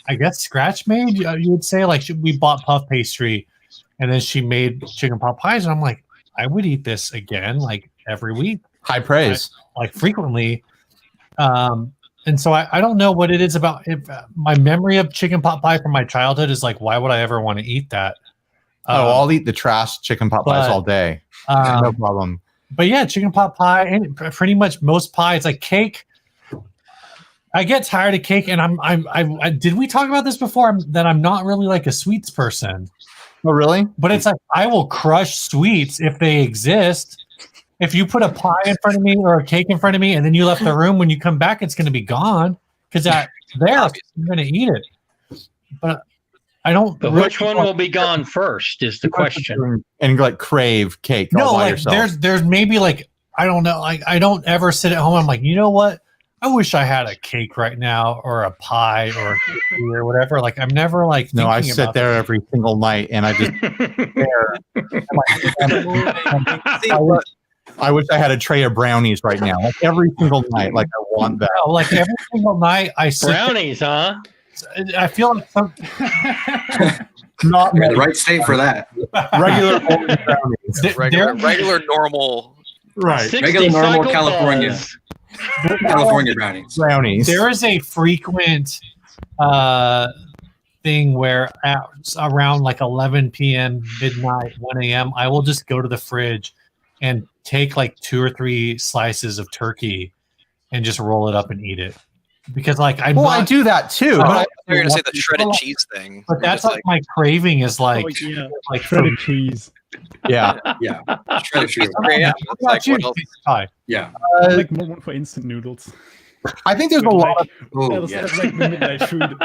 [SPEAKER 2] I guess scratch made. You would say we bought puff pastry, and then she made chicken pot pies, and I'm like, I would eat this again every week.
[SPEAKER 1] High praise,
[SPEAKER 2] frequently. And so I don't know what it is about my memory of chicken pot pie from my childhood is why would I ever want to eat that?
[SPEAKER 1] I'll eat the trash chicken pot pies all day. No problem.
[SPEAKER 2] But yeah, chicken pot pie and pretty much most pies, like cake. I get tired of cake, and I did we talk about this before? That I'm not really a sweets person.
[SPEAKER 1] Oh, really?
[SPEAKER 2] But it's I will crush sweets if they exist. If you put a pie in front of me or a cake in front of me, and then you left the room, when you come back, it's going to be gone because I'm going to eat it. But I don't.
[SPEAKER 9] But which one will be gone first is the question.
[SPEAKER 1] And crave cake.
[SPEAKER 2] No, there's maybe I don't know. I don't ever sit at home. I'm like, you know what? I wish I had a cake right now, or a pie, or a cookie, or whatever. I'm never
[SPEAKER 1] No, I sit there every single night, and I just stare. I wish I had a tray of brownies right now. Every single night, I want that.
[SPEAKER 2] Every single night, I sit
[SPEAKER 9] brownies, huh?
[SPEAKER 2] I feel
[SPEAKER 1] not
[SPEAKER 8] the right state for that.
[SPEAKER 1] Regular brownies.
[SPEAKER 7] Regular normal.
[SPEAKER 1] Right.
[SPEAKER 8] Regular normal California brownies.
[SPEAKER 2] There is a frequent thing where around 11 p.m., midnight, 1 a.m., I will just go to the fridge and take 2 or 3 slices of turkey and just roll it up and eat it. Because I do that too.
[SPEAKER 7] But you're gonna say the shredded cheese thing.
[SPEAKER 2] But that's my craving is
[SPEAKER 4] shredded cheese.
[SPEAKER 1] Yeah.
[SPEAKER 8] Shredded cheese.
[SPEAKER 2] Pie.
[SPEAKER 8] Yeah.
[SPEAKER 4] More one for instant noodles.
[SPEAKER 1] I think there's a lot of
[SPEAKER 4] the midnight food.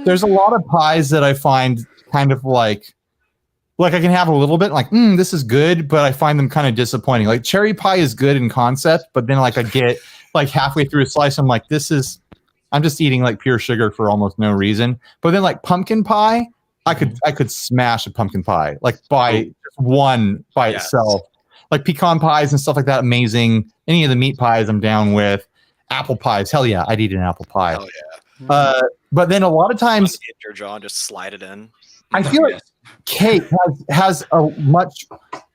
[SPEAKER 1] There's a lot of pies that I find kind of I can have a little bit this is good, but I find them kind of disappointing. Cherry pie is good in concept, but then I get halfway through a slice, I'm I'm just eating pure sugar for almost no reason. But then pumpkin pie, I could smash a pumpkin pie by just one by itself. Pecan pies and stuff like that, amazing. Any of the meat pies I'm down with. Apple pies, hell yeah, I'd eat an apple pie.
[SPEAKER 7] Hell yeah.
[SPEAKER 1] But then a lot of times
[SPEAKER 7] hit your jaw and just slide it in.
[SPEAKER 1] I feel cake has a much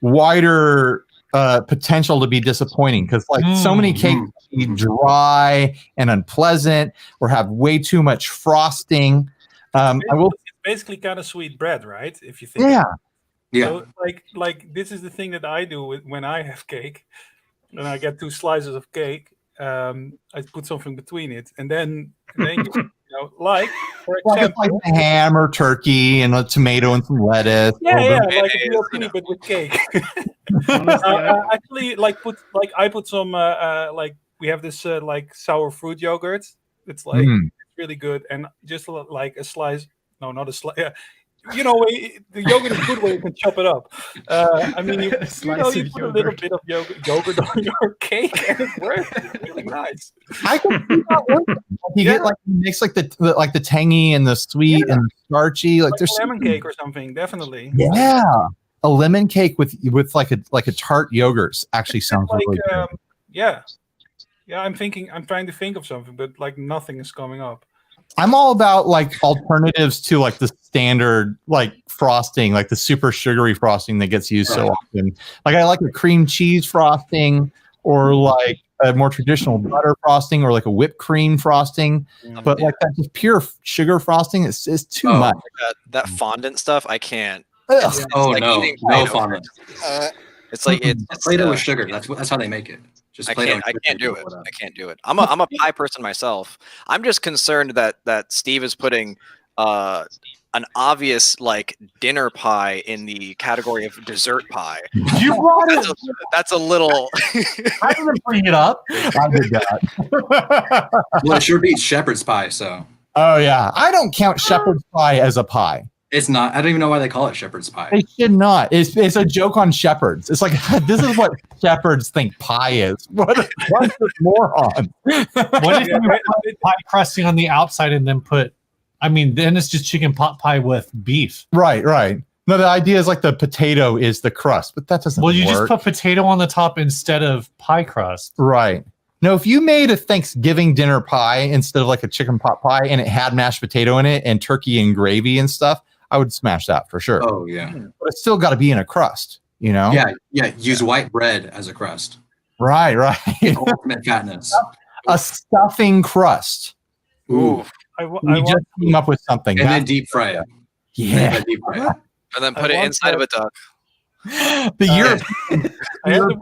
[SPEAKER 1] wider potential to be disappointing because so many cakes be dry and unpleasant or have way too much frosting.
[SPEAKER 5] It's basically kind of sweet bread, right? If you think.
[SPEAKER 8] Yeah.
[SPEAKER 5] So this is the thing that I do when I have cake, and I get 2 slices of cake, I put something between it, and then you know, like for
[SPEAKER 1] Like it's
[SPEAKER 5] example,
[SPEAKER 1] like ham or turkey and a tomato and some lettuce.
[SPEAKER 5] yeah,
[SPEAKER 7] bit of
[SPEAKER 5] like a
[SPEAKER 7] mayonnaise,
[SPEAKER 5] BLT but with cake.
[SPEAKER 4] Honestly,
[SPEAKER 5] Actually, I put some like we have this like sour fruit yogurt. It's like
[SPEAKER 1] Mm.
[SPEAKER 5] really good, and just like a slice. No, not a slice. Yeah. You know, the yogurt is good when you can chop it up. I mean, you put a little bit of yogurt on your cake, and it works. It's really nice.
[SPEAKER 1] I can see that working. Like you get like you mix like the tangy and the sweet and the starchy. Like
[SPEAKER 5] Like
[SPEAKER 1] there's
[SPEAKER 5] a lemon cake or something, definitely.
[SPEAKER 1] Yeah, a lemon cake with like a tart yogurt actually sounds
[SPEAKER 5] Like,
[SPEAKER 1] really good.
[SPEAKER 5] yeah. I'm trying to think of something, but like nothing is coming up.
[SPEAKER 1] I'm all about like alternatives to like the standard like frosting, like the super sugary frosting that gets used so often. Like I like a cream cheese frosting or like a more traditional butter frosting or like a whipped cream frosting. But like that just pure sugar frosting is too much.
[SPEAKER 7] That fondant stuff, I can't.
[SPEAKER 1] Ugh.
[SPEAKER 8] Oh
[SPEAKER 7] like
[SPEAKER 8] no,
[SPEAKER 7] eating
[SPEAKER 8] no
[SPEAKER 7] Play-Doh.
[SPEAKER 8] fondant.
[SPEAKER 7] It's like it's
[SPEAKER 8] Play-Doh with sugar. That's how they make it. Just
[SPEAKER 7] I
[SPEAKER 8] Play-Doh
[SPEAKER 7] can't
[SPEAKER 8] and
[SPEAKER 7] do
[SPEAKER 8] sugar.
[SPEAKER 7] it. I can't do it. I'm a pie person myself. I'm just concerned that Steve is putting an obvious like dinner pie in the category of dessert pie.
[SPEAKER 1] You brought it.
[SPEAKER 7] That's a little.
[SPEAKER 1] I didn't bring it up. I did that.
[SPEAKER 8] Well, it sure beats shepherd's pie, so.
[SPEAKER 1] Oh yeah, I don't count shepherd's pie as a pie.
[SPEAKER 8] It's not. I don't even know why they call it shepherd's pie.
[SPEAKER 1] They should not. It's a joke on shepherds. It's like this is what shepherds think pie is. What a moron!
[SPEAKER 2] What if you put pie crusting on the outside and then put? I mean, then it's just chicken pot pie with beef.
[SPEAKER 1] Right. No, the idea is like the potato is the crust, but that doesn't.
[SPEAKER 2] Well, you
[SPEAKER 1] work.
[SPEAKER 2] just put potato on the top instead of pie crust.
[SPEAKER 1] Right. No, if you made a Thanksgiving dinner pie instead of like a chicken pot pie and it had mashed potato in it and turkey and gravy and stuff, I would smash that for sure.
[SPEAKER 8] Oh yeah.
[SPEAKER 1] But it's still got to be in a crust, you know?
[SPEAKER 8] Yeah. Use white bread as a crust.
[SPEAKER 1] Right.
[SPEAKER 8] Ultimate fatness.
[SPEAKER 1] A stuffing crust.
[SPEAKER 8] Ooh.
[SPEAKER 1] We just came up with something.
[SPEAKER 8] And then deep fry it.
[SPEAKER 1] Yeah.
[SPEAKER 8] Deep fry it.
[SPEAKER 7] And then put it inside of a duck.
[SPEAKER 1] The Europeans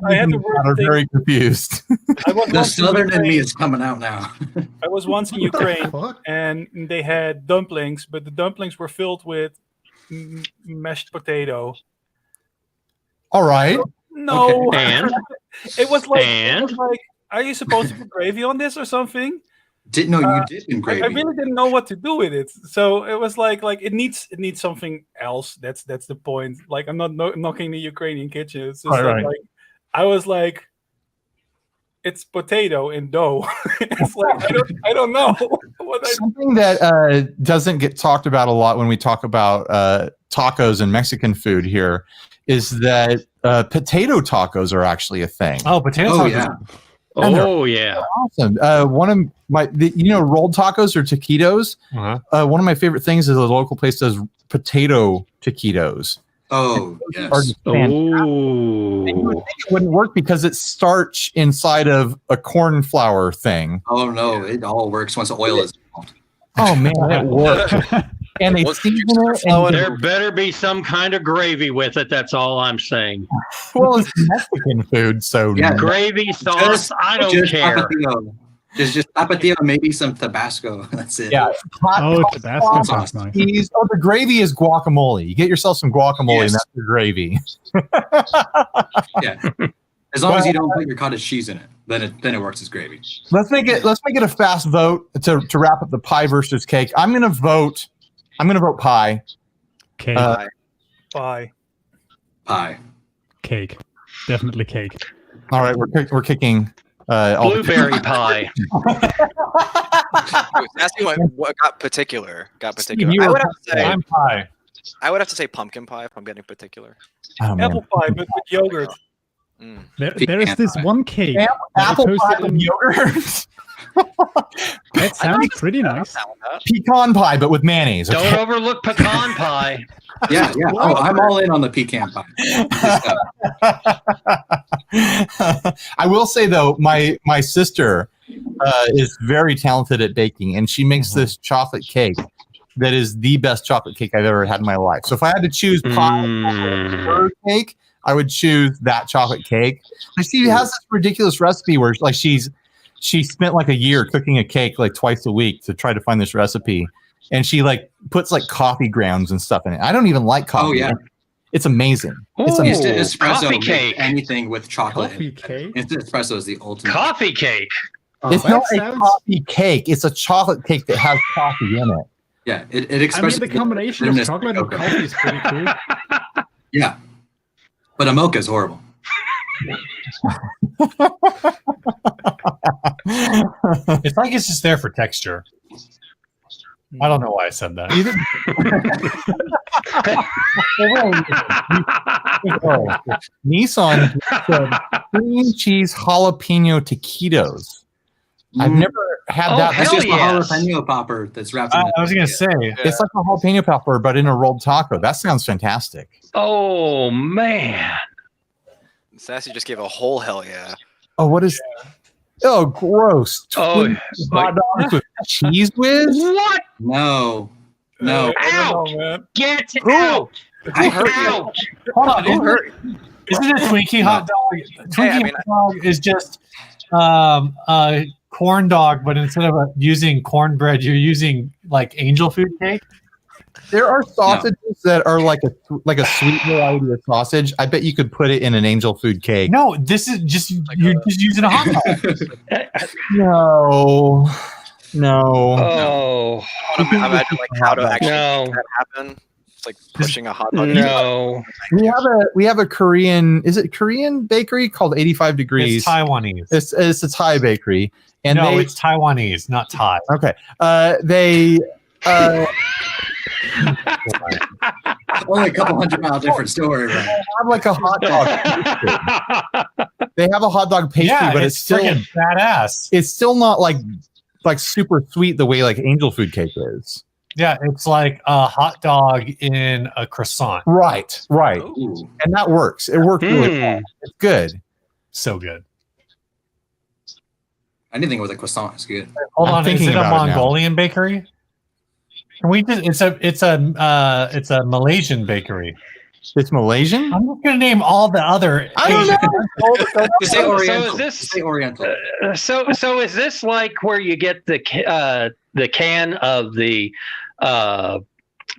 [SPEAKER 5] I had to work
[SPEAKER 1] are very confused.
[SPEAKER 8] The southern in me is coming out now.
[SPEAKER 5] I was once in Ukraine and they had dumplings, but the dumplings were filled with mashed potato.
[SPEAKER 1] All right.
[SPEAKER 5] No,
[SPEAKER 9] Okay. And?
[SPEAKER 5] it was like, are you supposed to put gravy on this or something?
[SPEAKER 8] Didn't know you did in gravy.
[SPEAKER 5] I really didn't know what to do with it, so it was like it needs something else. That's the point. Like I'm not knocking the Ukrainian kitchen. It's just
[SPEAKER 1] Right.
[SPEAKER 5] like I was like, it's potato and dough. It's like I don't know what
[SPEAKER 1] Something that doesn't get talked about a lot when we talk about tacos and Mexican food here is that potato tacos are actually a thing.
[SPEAKER 2] Oh, potato
[SPEAKER 8] Oh
[SPEAKER 2] tacos.
[SPEAKER 8] yeah.
[SPEAKER 9] Oh yeah.
[SPEAKER 1] Awesome. One of my, rolled tacos or taquitos.
[SPEAKER 2] Uh-huh.
[SPEAKER 1] One of my favorite things is a local place does potato taquitos.
[SPEAKER 8] Oh
[SPEAKER 1] Are
[SPEAKER 8] yes.
[SPEAKER 1] just fantastic. And you would think it wouldn't work because it's starch inside of a corn flour thing.
[SPEAKER 8] Oh no, it all works once the oil is involved.
[SPEAKER 1] Oh man, it works. And they
[SPEAKER 7] Once the
[SPEAKER 1] season
[SPEAKER 7] juices are
[SPEAKER 1] it.
[SPEAKER 7] flowing,
[SPEAKER 9] There better be some kind of gravy with it. That's all I'm saying.
[SPEAKER 1] Well, it's Mexican food, so
[SPEAKER 8] Yeah.
[SPEAKER 9] Gravy, sauce, I don't
[SPEAKER 8] Just
[SPEAKER 9] care.
[SPEAKER 8] tapatio. Just tapatio, maybe some Tabasco. That's it.
[SPEAKER 1] yeah. Hot
[SPEAKER 4] Tabasco
[SPEAKER 1] sauce,
[SPEAKER 4] sounds nice.
[SPEAKER 1] cheese. Oh, the gravy is guacamole. You get yourself some guacamole,
[SPEAKER 8] Yes.
[SPEAKER 1] and that's your gravy.
[SPEAKER 8] Yeah. As long as you don't put your cottage cheese in it, then it works as gravy.
[SPEAKER 1] Let's make it a fast vote to wrap up the pie versus cake. I'm gonna vote pie.
[SPEAKER 4] Cake.
[SPEAKER 5] Pie.
[SPEAKER 8] Pie.
[SPEAKER 4] Cake. Definitely cake.
[SPEAKER 1] All right, we're kicking all the
[SPEAKER 9] Blueberry pie.
[SPEAKER 7] Sassy what got particular.
[SPEAKER 1] Steve, you
[SPEAKER 7] I
[SPEAKER 1] were
[SPEAKER 7] would have to say
[SPEAKER 2] I'm pie.
[SPEAKER 7] I would have to say pumpkin pie if I'm getting particular.
[SPEAKER 1] Oh, man.
[SPEAKER 5] Apple pie, but with yogurt.
[SPEAKER 4] There is this one cake. that I
[SPEAKER 1] Apple pie
[SPEAKER 4] posted
[SPEAKER 1] with
[SPEAKER 4] in-
[SPEAKER 1] yogurt.
[SPEAKER 4] That sounds pretty nice.
[SPEAKER 1] Pecan pie, but with mayonnaise.
[SPEAKER 9] Don't
[SPEAKER 1] Okay?
[SPEAKER 9] overlook pecan pie.
[SPEAKER 8] Yeah. Oh, I'm all in on the pecan pie.
[SPEAKER 1] I will say though, my sister is very talented at baking, and she makes this chocolate cake that is the best chocolate cake I've ever had in my life. So if I had to choose pie or cake, I would choose that chocolate cake. Like she has this ridiculous recipe where like she's she spent like a year cooking a cake like twice a week to try to find this recipe, and she like puts like coffee grounds and stuff in it. I don't even like coffee.
[SPEAKER 8] Oh yeah,
[SPEAKER 1] it's amazing. It's
[SPEAKER 9] Ooh,
[SPEAKER 1] amazing.
[SPEAKER 8] Instant espresso
[SPEAKER 9] coffee
[SPEAKER 8] makes
[SPEAKER 9] cake.
[SPEAKER 8] anything with chocolate.
[SPEAKER 4] Coffee cake?
[SPEAKER 8] Instant espresso is the ultimate.
[SPEAKER 9] Coffee cake.
[SPEAKER 1] It's
[SPEAKER 4] That
[SPEAKER 1] not a
[SPEAKER 4] sounds-
[SPEAKER 1] coffee cake. It's a chocolate cake that has coffee in it.
[SPEAKER 8] Yeah, it
[SPEAKER 4] I
[SPEAKER 8] expresses
[SPEAKER 4] mean, the combination of
[SPEAKER 8] bitterness
[SPEAKER 4] chocolate and
[SPEAKER 8] cocoa.
[SPEAKER 4] coffee is pretty cool.
[SPEAKER 8] Yeah, but a mocha is horrible.
[SPEAKER 2] It's like it's just there for texture. I don't know why I said that.
[SPEAKER 1] Nissan said cream cheese jalapeno taquitos. I've never had
[SPEAKER 9] Oh,
[SPEAKER 1] that.
[SPEAKER 8] It's
[SPEAKER 9] hell
[SPEAKER 8] just
[SPEAKER 9] yes.
[SPEAKER 8] a jalapeno popper that's wrapped in.
[SPEAKER 2] I was gonna say,
[SPEAKER 1] It's like a jalapeno popper, but in a rolled taco. That sounds fantastic.
[SPEAKER 9] Oh man.
[SPEAKER 7] Sassy just gave a whole hell yeah.
[SPEAKER 1] Oh, what is? Oh, gross!
[SPEAKER 9] Oh,
[SPEAKER 1] Hot dogs with cheese whiz.
[SPEAKER 9] what?
[SPEAKER 8] No, no.
[SPEAKER 9] Out!
[SPEAKER 5] man.
[SPEAKER 9] Get
[SPEAKER 1] Who?
[SPEAKER 9] out!
[SPEAKER 8] I hurt you.
[SPEAKER 9] Out!
[SPEAKER 2] hold on, isn't a Twinkie hot dog? Twinkie hot dog is just corn dog, but instead of using cornbread, you're using like angel food cake.
[SPEAKER 1] There are sausages that are like a sweet variety of sausage. I bet you could put it in an angel food cake.
[SPEAKER 2] No, this is just you're just using a hot dog.
[SPEAKER 1] No.
[SPEAKER 9] Oh
[SPEAKER 7] I imagine like how to actually
[SPEAKER 9] no.
[SPEAKER 7] make that happen. It's like pushing a hot dog.
[SPEAKER 9] No.
[SPEAKER 1] We have a Korean. Is it Korean bakery called 85 Degrees?
[SPEAKER 2] It's Taiwanese.
[SPEAKER 1] It's a Thai bakery, and
[SPEAKER 2] no,
[SPEAKER 1] they
[SPEAKER 2] it's Taiwanese, not Thai.
[SPEAKER 1] okay. They
[SPEAKER 8] Only a couple 100-mile difference. Don't worry about it.
[SPEAKER 1] have like a hot dog. They have a hot dog pastry,
[SPEAKER 2] Yeah,
[SPEAKER 1] but
[SPEAKER 2] it's
[SPEAKER 1] still
[SPEAKER 2] freaking badass.
[SPEAKER 1] it's still not like super sweet the way like angel food cake is.
[SPEAKER 2] Yeah, it's like a hot dog in a croissant.
[SPEAKER 1] Right.
[SPEAKER 8] Ooh.
[SPEAKER 1] And that works. It works really well. It's good.
[SPEAKER 2] So good.
[SPEAKER 8] Anything with a croissant is good.
[SPEAKER 2] Hold
[SPEAKER 1] I'm
[SPEAKER 2] on, is
[SPEAKER 1] thinking
[SPEAKER 2] it a
[SPEAKER 1] about it now.
[SPEAKER 2] Mongolian bakery? Can we just? It's a Malaysian bakery.
[SPEAKER 1] It's Malaysian?
[SPEAKER 2] I'm just gonna name all the other.
[SPEAKER 1] I don't know.
[SPEAKER 8] Just say
[SPEAKER 9] So
[SPEAKER 8] Oriental.
[SPEAKER 9] is this-
[SPEAKER 8] Just say Oriental.
[SPEAKER 9] So is this like where you get the can of the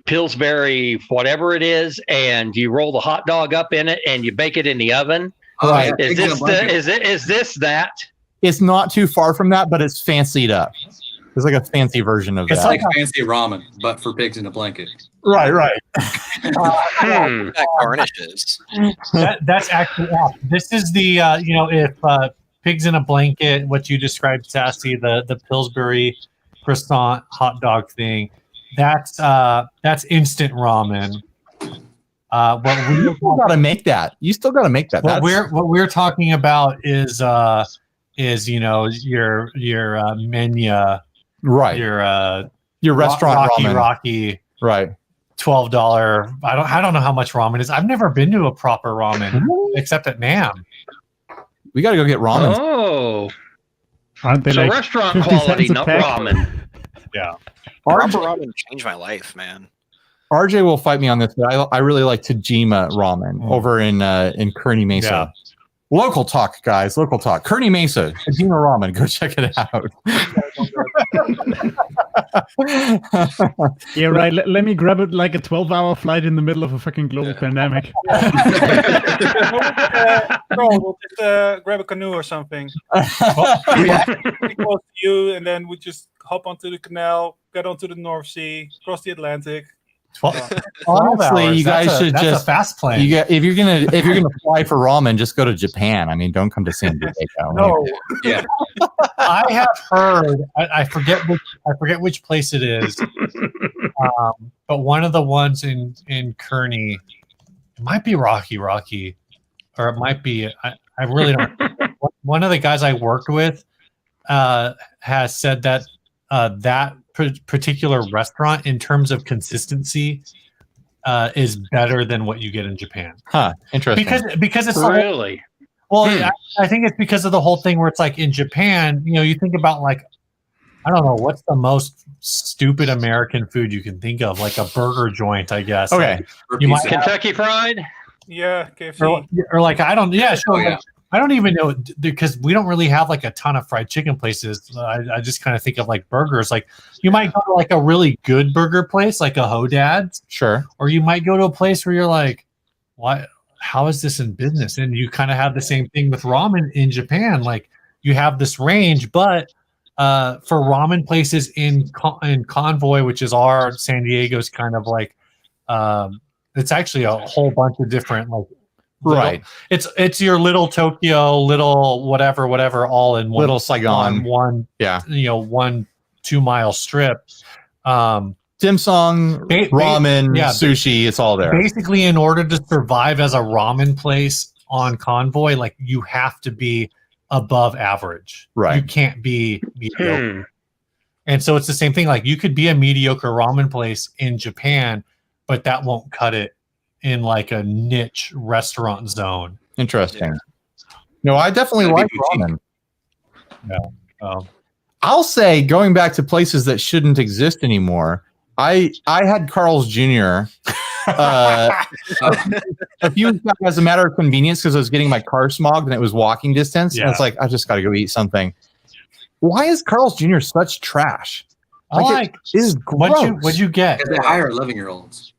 [SPEAKER 9] Pillsbury whatever it is, and you roll the hot dog up in it and you bake it in the oven?
[SPEAKER 8] Oh,
[SPEAKER 1] Right.
[SPEAKER 8] yeah,
[SPEAKER 9] Is
[SPEAKER 8] pigs in a
[SPEAKER 9] this
[SPEAKER 8] blanket.
[SPEAKER 9] is this that?
[SPEAKER 1] It's not too far from that, but it's fancied up. It's like a fancy version of
[SPEAKER 2] It's
[SPEAKER 1] that.
[SPEAKER 8] like fancy ramen, but for pigs in a blanket.
[SPEAKER 1] right.
[SPEAKER 9] Hmm.
[SPEAKER 7] That garnishes.
[SPEAKER 2] That's actually this is the if pigs in a blanket, what you described, Sassy, the Pillsbury croissant hot dog thing. That's instant ramen. What
[SPEAKER 1] You still gotta make that.
[SPEAKER 2] what we're talking about is your menu,
[SPEAKER 1] right. Your restaurant ramen.
[SPEAKER 2] Rocky
[SPEAKER 1] Right.
[SPEAKER 2] $12. I don't know how much ramen is. I've never been to a proper ramen except at Nam.
[SPEAKER 1] We gotta go get ramen.
[SPEAKER 9] Oh,
[SPEAKER 4] Aren't they
[SPEAKER 9] so
[SPEAKER 4] like
[SPEAKER 9] restaurant
[SPEAKER 4] 50
[SPEAKER 9] quality,
[SPEAKER 4] cents a
[SPEAKER 9] not
[SPEAKER 4] pack?
[SPEAKER 9] ramen.
[SPEAKER 2] Yeah.
[SPEAKER 7] Proper ramen changed my life, man.
[SPEAKER 1] RJ will fight me on this, but I really like Tajima ramen over in Kearney Mesa.
[SPEAKER 2] Yeah.
[SPEAKER 1] Local talk, guys. Local talk. Kearney Mesa, Tajima ramen. Go check it out.
[SPEAKER 4] Yeah, right. Let me grab it like a 12-hour flight in the middle of a fucking global pandemic.
[SPEAKER 5] We'll just grab a canoe or something. Pretty close to you, and then we just hop onto the canal, get onto the North Sea, cross the Atlantic.
[SPEAKER 2] 12
[SPEAKER 1] Honestly,
[SPEAKER 2] hours.
[SPEAKER 1] you guys should
[SPEAKER 2] that's
[SPEAKER 1] just
[SPEAKER 2] a fast plane.
[SPEAKER 1] if you're gonna fly for ramen, just go to Japan. I mean, don't come to San Diego.
[SPEAKER 2] No,
[SPEAKER 8] Yeah.
[SPEAKER 2] I have heard. I forget which place it is, but one of the ones in Kearney, it might be Rocky, or it might be. I really don't. One of the guys I worked with has said that that particular restaurant, in terms of consistency, is better than what you get in Japan.
[SPEAKER 1] Huh? Interesting.
[SPEAKER 2] Because it's the whole-
[SPEAKER 9] Really?
[SPEAKER 2] well, I think it's because of the whole thing where it's like in Japan, you think about like, I don't know, what's the most stupid American food you can think of, like a burger joint, I guess.
[SPEAKER 1] Okay.
[SPEAKER 2] You might
[SPEAKER 9] Kentucky Fried?
[SPEAKER 5] Yeah, KFC.
[SPEAKER 2] or like I don't. Yeah, sure.
[SPEAKER 8] Oh, yeah.
[SPEAKER 2] I don't even know because we don't really have like a ton of fried chicken places. I just kind of think of like burgers. Like you might go to like a really good burger place, like a Hodad's,
[SPEAKER 1] Sure.
[SPEAKER 2] or you might go to a place where you're like, "What? How is this in business?" And you kind of have the same thing with ramen in Japan. Like you have this range, but for ramen places in Convoy, which is our San Diego's kind of like, it's actually a whole bunch of different like.
[SPEAKER 1] Right.
[SPEAKER 2] It's your little Tokyo, little whatever, all in one.
[SPEAKER 1] Little Saigon.
[SPEAKER 2] One, 1-2 mile strip.
[SPEAKER 1] Dim sum, ramen, sushi, it's all there.
[SPEAKER 2] Basically, in order to survive as a ramen place on Convoy, like you have to be above average.
[SPEAKER 1] Right.
[SPEAKER 2] You can't be mediocre. And so it's the same thing. Like you could be a mediocre ramen place in Japan, but that won't cut it in like a niche restaurant zone.
[SPEAKER 1] Interesting. No, I definitely like ramen.
[SPEAKER 2] Yeah.
[SPEAKER 1] I'll say, going back to places that shouldn't exist anymore, I had Carl's Jr. A few weeks back as a matter of convenience because I was getting my car smogged and it was walking distance.
[SPEAKER 2] Yeah.
[SPEAKER 1] And it's like, I just got to go eat something. Why is Carl's Jr. such trash? It is gross.
[SPEAKER 2] What'd you get?
[SPEAKER 8] Because they hire 11-year-olds.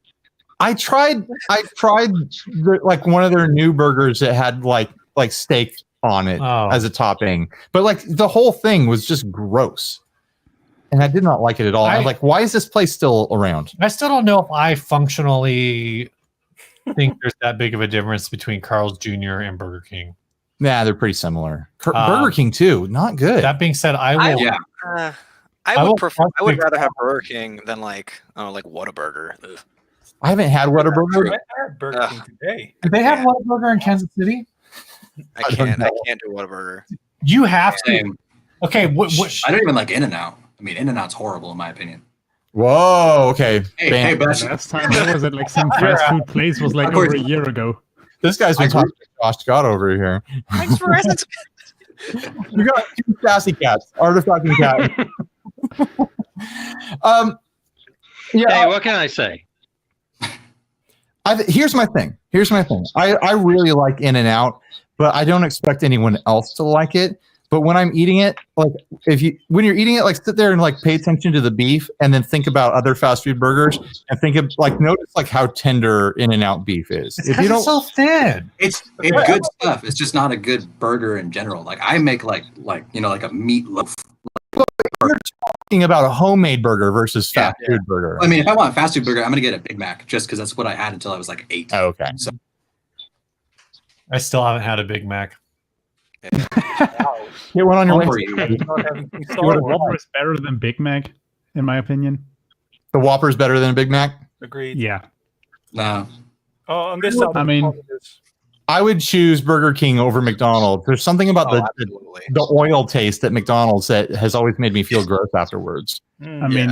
[SPEAKER 1] I tried like one of their new burgers that had like steak on it as a topping, but like the whole thing was just gross, and I did not like it at all. I'm like, why is this place still around?
[SPEAKER 2] I still don't know if I functionally think there's that big of a difference between Carl's Jr. and Burger King.
[SPEAKER 1] Nah, they're pretty similar. Burger King too, not good.
[SPEAKER 2] That being said, I
[SPEAKER 7] would rather have Burger King than like Whataburger. Ugh.
[SPEAKER 1] I haven't had Whataburger.
[SPEAKER 5] I had Burger King today.
[SPEAKER 2] Do they have Whataburger in Kansas City?
[SPEAKER 7] I can't do Whataburger.
[SPEAKER 2] You have to. Okay,
[SPEAKER 8] I don't even like In-N-Out. I mean, In-N-Out's horrible in my opinion.
[SPEAKER 1] Whoa. Okay.
[SPEAKER 8] Hey, but
[SPEAKER 4] last time I was at like some fast food place was like over a year ago.
[SPEAKER 1] This guy's been talking to Josh Scott over here.
[SPEAKER 7] Thanks for asking.
[SPEAKER 1] We got 2 Sassy Cats, artifacting cat.
[SPEAKER 9] Hey, what can I say?
[SPEAKER 1] Here's my thing. I really like In-N-Out, but I don't expect anyone else to like it. But when I'm eating it, like when you're eating it, like sit there and like pay attention to the beef, and then think about other fast food burgers, and think of like notice like how tender In-N-Out beef is.
[SPEAKER 2] If you don't, it's so thin.
[SPEAKER 8] It's good stuff. It's just not a good burger in general. Like I make like a meatloaf.
[SPEAKER 1] You're talking about a homemade burger versus fast food burger.
[SPEAKER 8] I mean, if I want a fast food burger, I'm gonna get a Big Mac just because that's what I had until I was like 8.
[SPEAKER 1] Oh, okay.
[SPEAKER 8] So
[SPEAKER 2] I still haven't had a Big Mac.
[SPEAKER 1] Get one on your way.
[SPEAKER 4] The Whopper is better than Big Mac, in my opinion.
[SPEAKER 1] The Whopper is better than a Big Mac?
[SPEAKER 5] Agreed.
[SPEAKER 4] Yeah.
[SPEAKER 8] No.
[SPEAKER 5] Oh, on this side.
[SPEAKER 4] I mean,
[SPEAKER 1] I would choose Burger King over McDonald's. There's something about the oil taste at McDonald's that has always made me feel gross afterwards.
[SPEAKER 4] I mean,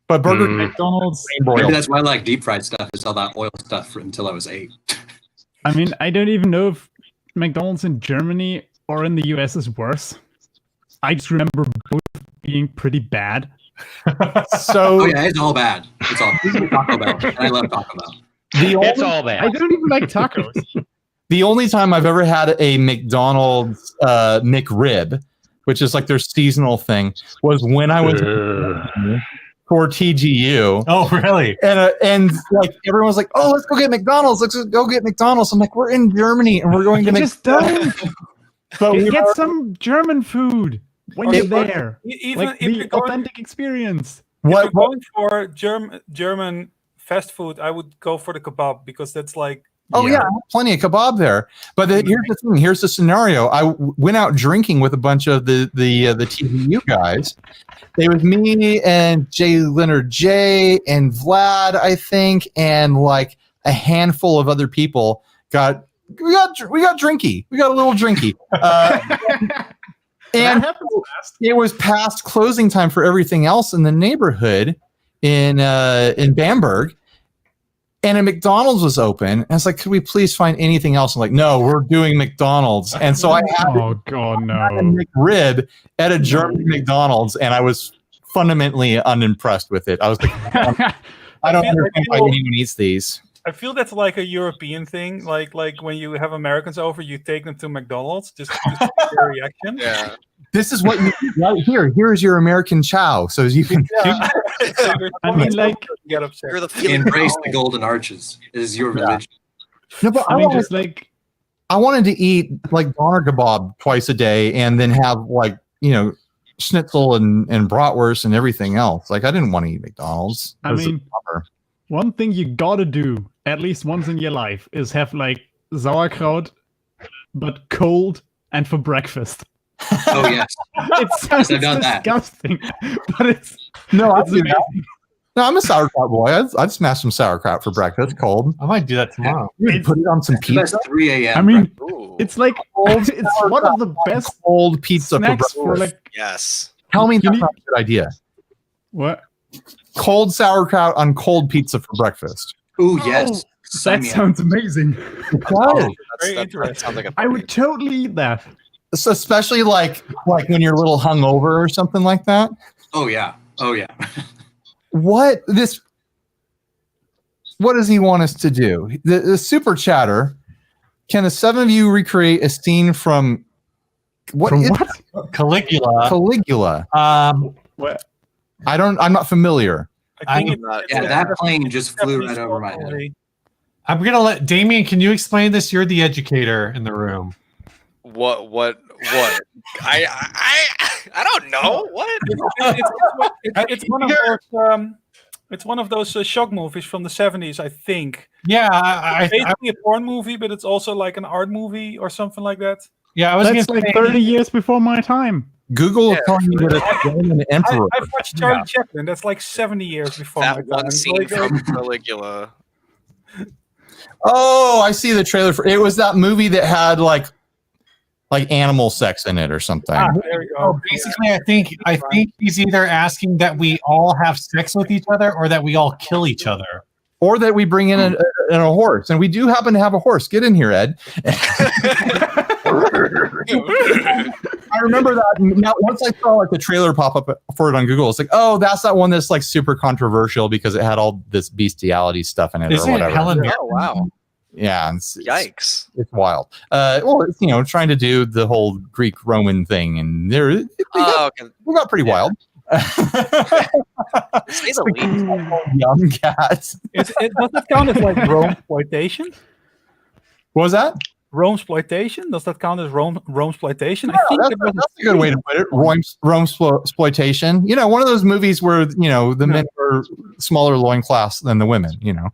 [SPEAKER 1] but Burger King,
[SPEAKER 4] McDonald's.
[SPEAKER 8] Maybe that's why I like deep fried stuff. Is all that oil stuff until I was 8.
[SPEAKER 4] I mean, I don't even know if McDonald's in Germany or in the US is worse. I just remember both being pretty bad.
[SPEAKER 1] So
[SPEAKER 8] yeah, it's all bad. It's all Taco Bell. And I love Taco Bell.
[SPEAKER 9] It's all bad.
[SPEAKER 4] I don't even like tacos.
[SPEAKER 1] The only time I've ever had a McDonald's McRib, which is like their seasonal thing, was when I was for TGU.
[SPEAKER 2] Oh, really?
[SPEAKER 1] And like everyone was like, "Oh, let's go get McDonald's. Let's go get McDonald's." I'm like, "We're in Germany and we're going to
[SPEAKER 4] just don't.
[SPEAKER 1] But
[SPEAKER 4] get some German food when you're there.
[SPEAKER 5] Even
[SPEAKER 4] like
[SPEAKER 5] if
[SPEAKER 4] the
[SPEAKER 5] you're going,
[SPEAKER 4] authentic experience.
[SPEAKER 5] If you're going for German fast food, I would go for the kebab because that's like.
[SPEAKER 1] Oh yeah, I have plenty of kebab there. But here's the thing. Here's the scenario. I went out drinking with a bunch of the TVU guys. It was me and Jay Leonard J and Vlad, I think, and like a handful of other people we got drinky. We got a little drinky. And it was past closing time for everything else in the neighborhood in Bamberg. And a McDonald's was open. And I was like, could we please find anything else? I'm like, no, we're doing McDonald's. And so I had a McRib at a German McDonald's, and I was fundamentally unimpressed with it. I was like, I don't understand why anyone eats these.
[SPEAKER 5] I feel that's like a European thing. Like when you have Americans over, you take them to McDonald's just to see their reaction.
[SPEAKER 7] Yeah.
[SPEAKER 1] This is what you right here. Here's your American chow. So you can.
[SPEAKER 5] Yeah.
[SPEAKER 4] I mean, like,
[SPEAKER 5] get upset.
[SPEAKER 7] You're the feeling.
[SPEAKER 8] Embrace the golden arches. It is your religion.
[SPEAKER 1] No, but
[SPEAKER 4] I mean, just like,
[SPEAKER 1] I wanted to eat like doner kebab twice a day, and then have like schnitzel and bratwurst and everything else. Like I didn't want to eat McDonald's.
[SPEAKER 4] I mean, one thing you gotta do at least once in your life is have like sauerkraut, but cold and for breakfast.
[SPEAKER 8] Oh yes.
[SPEAKER 4] It sounds
[SPEAKER 8] I've done that.
[SPEAKER 4] disgusting, but it's
[SPEAKER 1] no,
[SPEAKER 4] it's amazing.
[SPEAKER 1] No, I'm a sauerkraut boy. I'd smash some sauerkraut for breakfast, cold.
[SPEAKER 2] I might do that tomorrow.
[SPEAKER 1] You'd put it on some
[SPEAKER 8] That's
[SPEAKER 1] pizza.
[SPEAKER 8] 3 a.m.
[SPEAKER 4] I mean,
[SPEAKER 7] Ooh.
[SPEAKER 4] it's like it's one of the best
[SPEAKER 1] Cold pizza for
[SPEAKER 4] snacks
[SPEAKER 1] breakfast.
[SPEAKER 4] for like
[SPEAKER 7] Yes.
[SPEAKER 1] Tell me
[SPEAKER 4] you
[SPEAKER 1] that's
[SPEAKER 4] need-
[SPEAKER 1] not a good idea.
[SPEAKER 4] what?
[SPEAKER 1] Cold sauerkraut on cold pizza for breakfast.
[SPEAKER 8] Ooh, yes. Sign
[SPEAKER 4] That
[SPEAKER 8] me up.
[SPEAKER 4] sounds amazing.
[SPEAKER 5] Very
[SPEAKER 7] That
[SPEAKER 5] interesting.
[SPEAKER 7] sounds like a
[SPEAKER 4] I would totally eat that.
[SPEAKER 1] So especially like when you're a little hungover or something like that.
[SPEAKER 8] Oh yeah. Oh yeah.
[SPEAKER 1] What does he want us to do? The super chatter. Can the 7 of you recreate a scene from
[SPEAKER 4] From what?
[SPEAKER 2] Caligula.
[SPEAKER 1] Caligula?
[SPEAKER 4] What?
[SPEAKER 1] I'm not familiar.
[SPEAKER 5] I think
[SPEAKER 2] I'm
[SPEAKER 5] it's-
[SPEAKER 8] Yeah,
[SPEAKER 5] it's
[SPEAKER 8] that
[SPEAKER 5] a
[SPEAKER 8] plane just flew right
[SPEAKER 5] Japanese
[SPEAKER 8] over my head.
[SPEAKER 5] story.
[SPEAKER 2] I'm gonna let Damien. Can you explain this? You're the educator in the room.
[SPEAKER 7] What? I don't know. What?
[SPEAKER 5] It's one of those. It's one of those shock movies from the 70s, I think.
[SPEAKER 2] Yeah,
[SPEAKER 5] It's basically a porn movie, but it's also like an art movie or something like that.
[SPEAKER 2] I was
[SPEAKER 4] That's
[SPEAKER 2] gonna
[SPEAKER 4] like
[SPEAKER 2] say,
[SPEAKER 4] 30 years before my time.
[SPEAKER 1] Google is telling me that it's Roman emperor.
[SPEAKER 5] I've watched Charlie Chaplin. That's like 70 years before
[SPEAKER 7] That
[SPEAKER 5] my
[SPEAKER 7] one
[SPEAKER 5] time.
[SPEAKER 7] scene from Caligula.
[SPEAKER 1] Oh, I see the trailer for it. Was that movie that had like animal sex in it or something?
[SPEAKER 5] There you go.
[SPEAKER 2] Basically, I think he's either asking that we all have sex with each other or that we all kill each other.
[SPEAKER 1] Or that we bring in a horse, and we do happen to have a horse. Get in here, Ed. I remember that. Now, once I saw like the trailer pop up for it on Google, it's like, oh, that's that one that's like super controversial because it had all this bestiality stuff in it
[SPEAKER 2] Isn't
[SPEAKER 1] or
[SPEAKER 2] it
[SPEAKER 1] whatever.
[SPEAKER 2] Helen Mirren?
[SPEAKER 7] Oh wow!
[SPEAKER 1] Yeah, it's
[SPEAKER 7] Yikes!
[SPEAKER 1] it's wild. Well, it's trying to do the whole Greek Roman thing, and they got pretty wild.
[SPEAKER 7] Say the least.
[SPEAKER 1] Young cats.
[SPEAKER 5] Does that count as like Rome exploitation?
[SPEAKER 1] What was that?
[SPEAKER 5] Rome exploitation? Does that count as Rome exploitation?
[SPEAKER 1] Yeah, that's a good way to put it. Rome exploitation. One of those movies where the men are smaller loincloths than the women.
[SPEAKER 5] Yeah.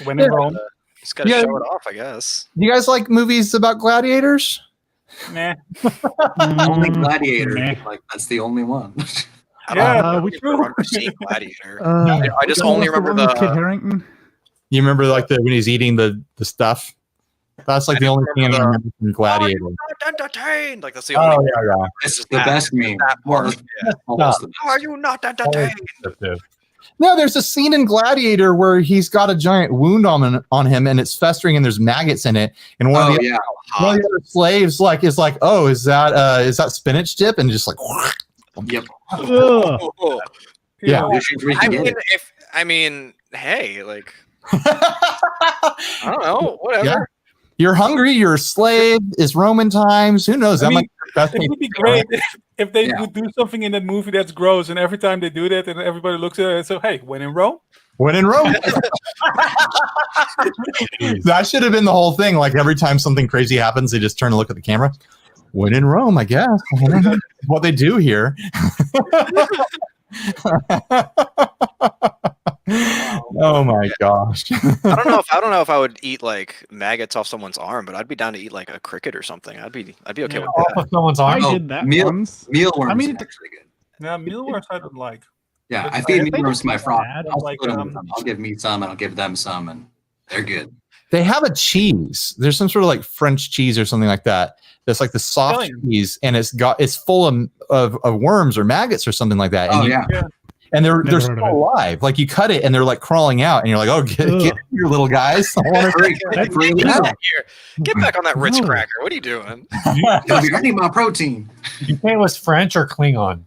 [SPEAKER 5] When in Rome.
[SPEAKER 7] Just gotta show it off, I guess.
[SPEAKER 1] Do you guys like movies about gladiators?
[SPEAKER 5] Nah.
[SPEAKER 8] Only Gladiator.
[SPEAKER 4] Meh.
[SPEAKER 8] Like that's the only one.
[SPEAKER 5] Yeah.
[SPEAKER 7] I don't
[SPEAKER 4] which
[SPEAKER 7] even remember seeing Gladiator.
[SPEAKER 1] Uh,
[SPEAKER 7] I just only remember
[SPEAKER 4] Kit
[SPEAKER 7] the.
[SPEAKER 4] Harington.
[SPEAKER 1] You remember like when he's eating the stuff? That's like the only thing I
[SPEAKER 7] remember
[SPEAKER 1] remember from Gladiator.
[SPEAKER 7] Not entertained. Like that's the
[SPEAKER 1] Oh
[SPEAKER 7] only.
[SPEAKER 1] yeah.
[SPEAKER 8] This is the best meme. Or almost the best.
[SPEAKER 7] How are you not entertained?
[SPEAKER 1] No, there's a scene in Gladiator where he's got a giant wound on him, and it's festering, and there's maggots in it. And one of the other slaves is like, oh, is that spinach dip? And just like,
[SPEAKER 8] Yep.
[SPEAKER 4] Ugh.
[SPEAKER 7] Oh,
[SPEAKER 1] yeah.
[SPEAKER 7] I mean, hey, like, I don't know, whatever.
[SPEAKER 1] Yeah. You're hungry. You're a slave. It's Roman times. Who knows?
[SPEAKER 5] I
[SPEAKER 1] That
[SPEAKER 5] mean,
[SPEAKER 1] might be the best
[SPEAKER 5] It
[SPEAKER 1] thing.
[SPEAKER 5] would be great if they would do something in that movie that's gross, and every time they do that, and everybody looks at it and so, hey, when in Rome?
[SPEAKER 1] When in Rome. That should have been the whole thing. Like every time something crazy happens, they just turn and look at the camera. When in Rome, I guess. What they do here. Oh my gosh.
[SPEAKER 7] I don't know if I would eat like maggots off someone's arm, but I'd be down to eat like a cricket or something. I'd be okay with that.
[SPEAKER 2] Off of someone's arm.
[SPEAKER 4] I did that once.
[SPEAKER 8] Mealworms
[SPEAKER 4] I mean,
[SPEAKER 8] are actually good.
[SPEAKER 5] Yeah, mealworms I don't like.
[SPEAKER 8] Yeah,
[SPEAKER 5] But
[SPEAKER 8] I feed
[SPEAKER 5] I think
[SPEAKER 8] mealworms to my frog.
[SPEAKER 4] bad.
[SPEAKER 8] I'll
[SPEAKER 5] Like,
[SPEAKER 8] split them with them. I'll give me some and I'll give them some, and they're good.
[SPEAKER 1] They have a cheese. There's some sort of like French cheese or something like that. That's like the soft
[SPEAKER 5] Italian.
[SPEAKER 1] cheese, and it's full of worms or maggots or something like that. And
[SPEAKER 8] Oh
[SPEAKER 1] you-
[SPEAKER 8] yeah.
[SPEAKER 1] and they're
[SPEAKER 4] Never
[SPEAKER 1] still
[SPEAKER 4] heard of it.
[SPEAKER 1] alive. Like you cut it and they're like crawling out, and you're like, oh, get
[SPEAKER 4] Ugh.
[SPEAKER 1] here, little guys. I wanna-
[SPEAKER 7] Get back here. Get back on that Ritz cracker. What are you doing?
[SPEAKER 8] I need my protein.
[SPEAKER 2] You say it was French or Klingon?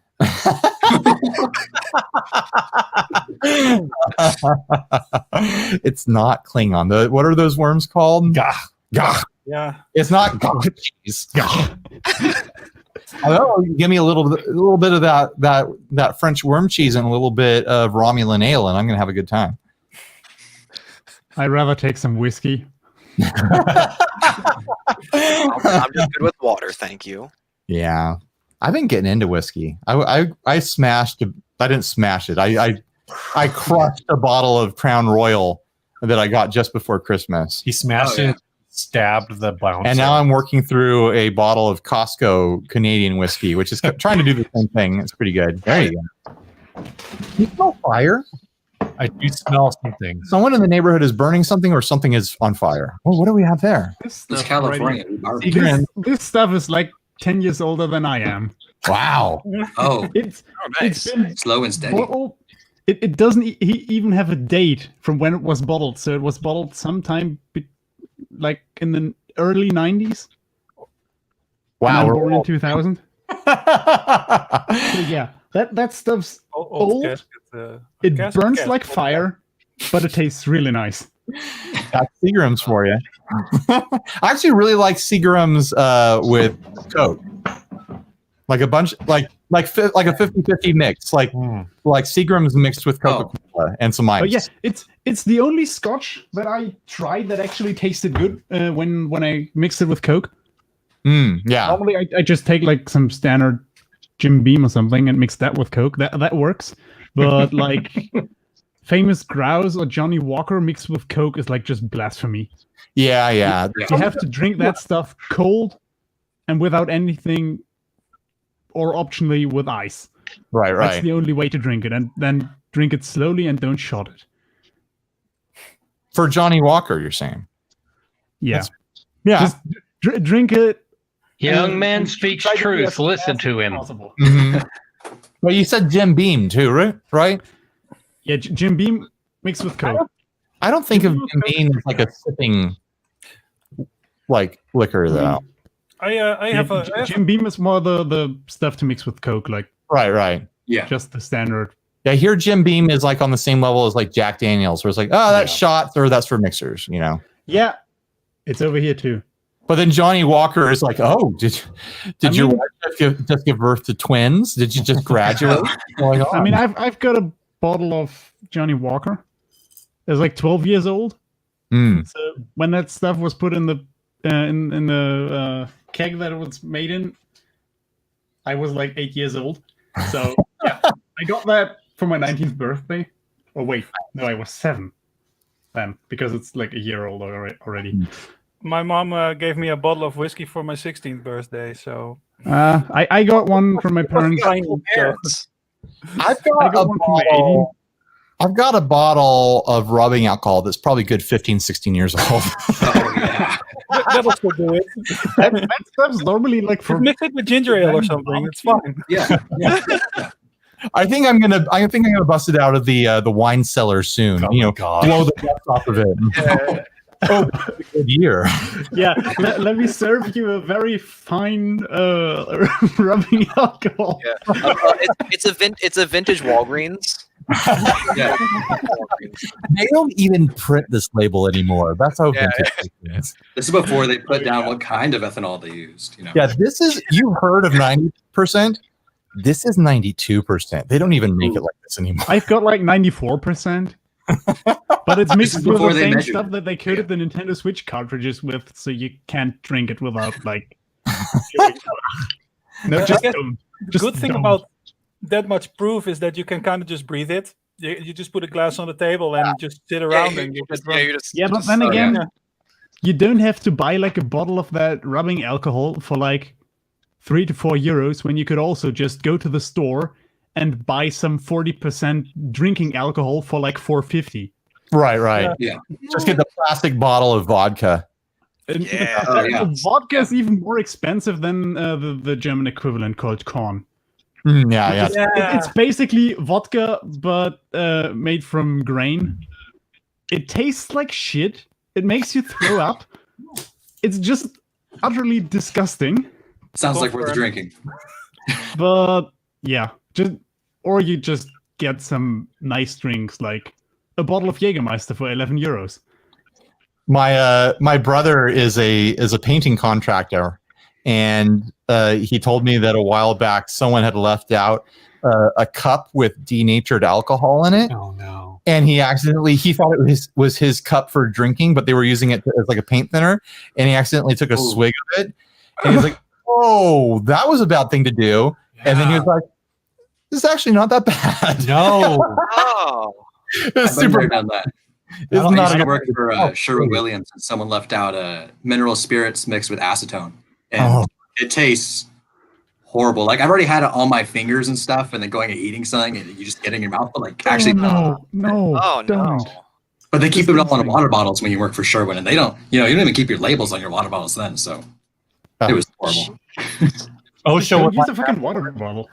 [SPEAKER 1] It's not Klingon. What are those worms called? Gah. Gah.
[SPEAKER 5] Yeah.
[SPEAKER 1] It's not gah cheese. Gah. Oh, give me a little bit of that French worm cheese and a little bit of Romulan ale, and I'm gonna have a good time.
[SPEAKER 4] I'd rather take some whiskey.
[SPEAKER 7] I'm just good with water, thank you.
[SPEAKER 1] Yeah, I've been getting into whiskey. I smashed. I didn't smash it. I crushed a bottle of Crown Royal that I got just before Christmas.
[SPEAKER 2] He smashed it, stabbed the bouncer.
[SPEAKER 1] And now I'm working through a bottle of Costco Canadian whiskey, which is trying to do the same thing. It's pretty good. There you go. You smell fire?
[SPEAKER 2] I do smell something.
[SPEAKER 1] Someone in the neighborhood is burning something, or something is on fire. Well, what do we have there?
[SPEAKER 8] It's California.
[SPEAKER 4] This stuff is like 10 years older than I am.
[SPEAKER 1] Wow.
[SPEAKER 8] Oh,
[SPEAKER 4] It's been
[SPEAKER 8] slow and steady.
[SPEAKER 4] bottled. It doesn't even have a date from when it was bottled. So it was bottled sometime like in the early 90s.
[SPEAKER 1] Wow.
[SPEAKER 4] Born in 2000. So yeah, that stuff's old. It burns like fire, but it tastes really nice.
[SPEAKER 1] That's Seagram's for you. I actually really like Seagram's with Coke. Like a bunch, like a 50-50 mix, like Seagram's mixed with Coca-Cola and some ice.
[SPEAKER 4] Oh yeah, it's the only Scotch that I tried that actually tasted good when I mixed it with Coke.
[SPEAKER 1] Yeah.
[SPEAKER 4] Normally I just take like some standard Jim Beam or something and mix that with Coke. That works. But like Famous Grouse or Johnny Walker mixed with Coke is like just blasphemy.
[SPEAKER 1] Yeah.
[SPEAKER 4] You have to drink that stuff cold and without anything, or optionally with ice.
[SPEAKER 1] Right.
[SPEAKER 4] That's the only way to drink it, and then drink it slowly and don't shot it.
[SPEAKER 1] For Johnny Walker, you're saying?
[SPEAKER 4] Yeah.
[SPEAKER 1] Just
[SPEAKER 4] drink it.
[SPEAKER 9] Young man speaks truth. Listen to him.
[SPEAKER 1] Mm-hmm. Well, you said Jim Beam too, right?
[SPEAKER 4] Yeah, Jim Beam mixed with Coke.
[SPEAKER 1] I don't think of Jim Beam as like a sipping like liquor though.
[SPEAKER 5] I have
[SPEAKER 4] Jim Beam is more the stuff to mix with Coke, like
[SPEAKER 1] right.
[SPEAKER 8] Yeah,
[SPEAKER 4] just the standard.
[SPEAKER 1] Yeah, here Jim Beam is like on the same level as like Jack Daniels, where it's like, oh, that's shots or that's for mixers, you know.
[SPEAKER 4] Yeah, it's over here too.
[SPEAKER 1] But then Johnny Walker is like, oh, did your wife just give birth to twins? Did you just graduate? What's going on?
[SPEAKER 4] I mean, I've got a bottle of Johnny Walker. It's like 12 years old. So when that stuff was put in the keg that it was made in, I was like 8 years old. So yeah, I got that for my 19th birthday. Oh wait, no, I was 7 then, because it's like a year old already.
[SPEAKER 5] My mom gave me a bottle of whiskey for my 16th birthday. So
[SPEAKER 4] I got one from my parents.
[SPEAKER 1] I've got a bottle of rubbing alcohol that's probably good 15, 16 years old.
[SPEAKER 8] Oh yeah.
[SPEAKER 5] That'll still do it.
[SPEAKER 4] That stuff's normally like for
[SPEAKER 5] mix it with ginger ale or something. It's fine.
[SPEAKER 8] Yeah.
[SPEAKER 1] I think I'm gonna bust it out of the wine cellar soon. Blow the dust off of it. Oh, good year.
[SPEAKER 4] Yeah, let me serve you a very fine rubbing alcohol.
[SPEAKER 7] Yeah. It's a vintage Walgreens.
[SPEAKER 8] Yeah.
[SPEAKER 1] They don't even print this label anymore. That's how vintage it is.
[SPEAKER 8] This is before they put down what kind of ethanol they used.
[SPEAKER 1] Yeah, this is, you've heard of 90%. This is 92%. They don't even make it like this anymore.
[SPEAKER 4] I've got like 94%. But it's mixed with the same
[SPEAKER 8] measured.
[SPEAKER 4] stuff that they coated the Nintendo Switch cartridges with, so you can't drink it without like. No, just
[SPEAKER 5] good thing about that much proof is that you can kind of just breathe it. You just put a glass on the table and just sit around and you get drunk.
[SPEAKER 4] But then again, you don't have to buy like a bottle of that rubbing alcohol for like €3 to €4 when you could also just go to the store and buy some 40% drinking alcohol for like $4.50.
[SPEAKER 1] Right.
[SPEAKER 8] Yeah.
[SPEAKER 1] Just get the plastic bottle of vodka.
[SPEAKER 4] Vodka is even more expensive than the German equivalent called Korn.
[SPEAKER 1] Yeah.
[SPEAKER 4] It's basically vodka, but made from grain. It tastes like shit. It makes you throw up. It's just utterly disgusting.
[SPEAKER 8] Sounds like worth drinking.
[SPEAKER 4] But yeah, or you just get some nice drinks like a bottle of Jägermeister for 11 euros.
[SPEAKER 1] My brother is a painting contractor, and he told me that a while back someone had left out a cup with denatured alcohol in it.
[SPEAKER 2] Oh no!
[SPEAKER 1] And he thought it was his cup for drinking, but they were using it as like a paint thinner, and he accidentally took a swig of it, and he's like, "Oh, that was a bad thing to do." Yeah. And then he was like, "This is actually not that bad."
[SPEAKER 2] No.
[SPEAKER 7] Oh.
[SPEAKER 1] It's super
[SPEAKER 8] done that.
[SPEAKER 1] It's
[SPEAKER 8] I
[SPEAKER 1] not
[SPEAKER 8] used
[SPEAKER 1] a
[SPEAKER 8] to
[SPEAKER 1] good
[SPEAKER 8] work for Sherwin-Williams, and someone left out mineral spirits mixed with acetone, and it tastes horrible. Like I've already had it on my fingers and stuff, and then going and eating something, and you just get it in your mouth. But like, actually,
[SPEAKER 4] no,
[SPEAKER 7] Oh
[SPEAKER 4] don't.
[SPEAKER 7] no!
[SPEAKER 8] But they keep it all in water bottles when you work for Sherwin, and they don't. You don't even keep your labels on your water bottles then. So it was horrible.
[SPEAKER 2] OSHA
[SPEAKER 4] Don't use a fucking water bottle.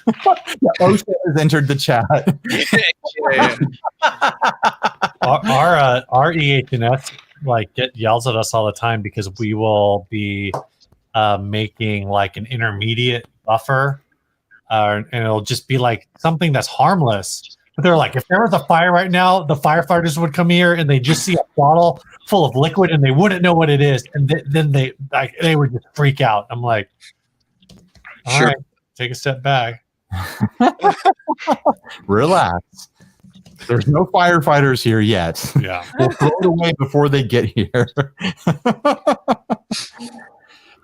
[SPEAKER 1] OSHA has entered the chat.
[SPEAKER 2] our EH&S yells at us all the time because we will be making like an intermediate buffer, and it'll just be like something that's harmless. But they're like, if there was a fire right now, the firefighters would come here and they just see a bottle full of liquid and they wouldn't know what it is, and then they would just freak out. I'm like, all right, take a step back.
[SPEAKER 1] Relax. There's no firefighters here yet.
[SPEAKER 2] Yeah.
[SPEAKER 1] We'll throw it away before they get here.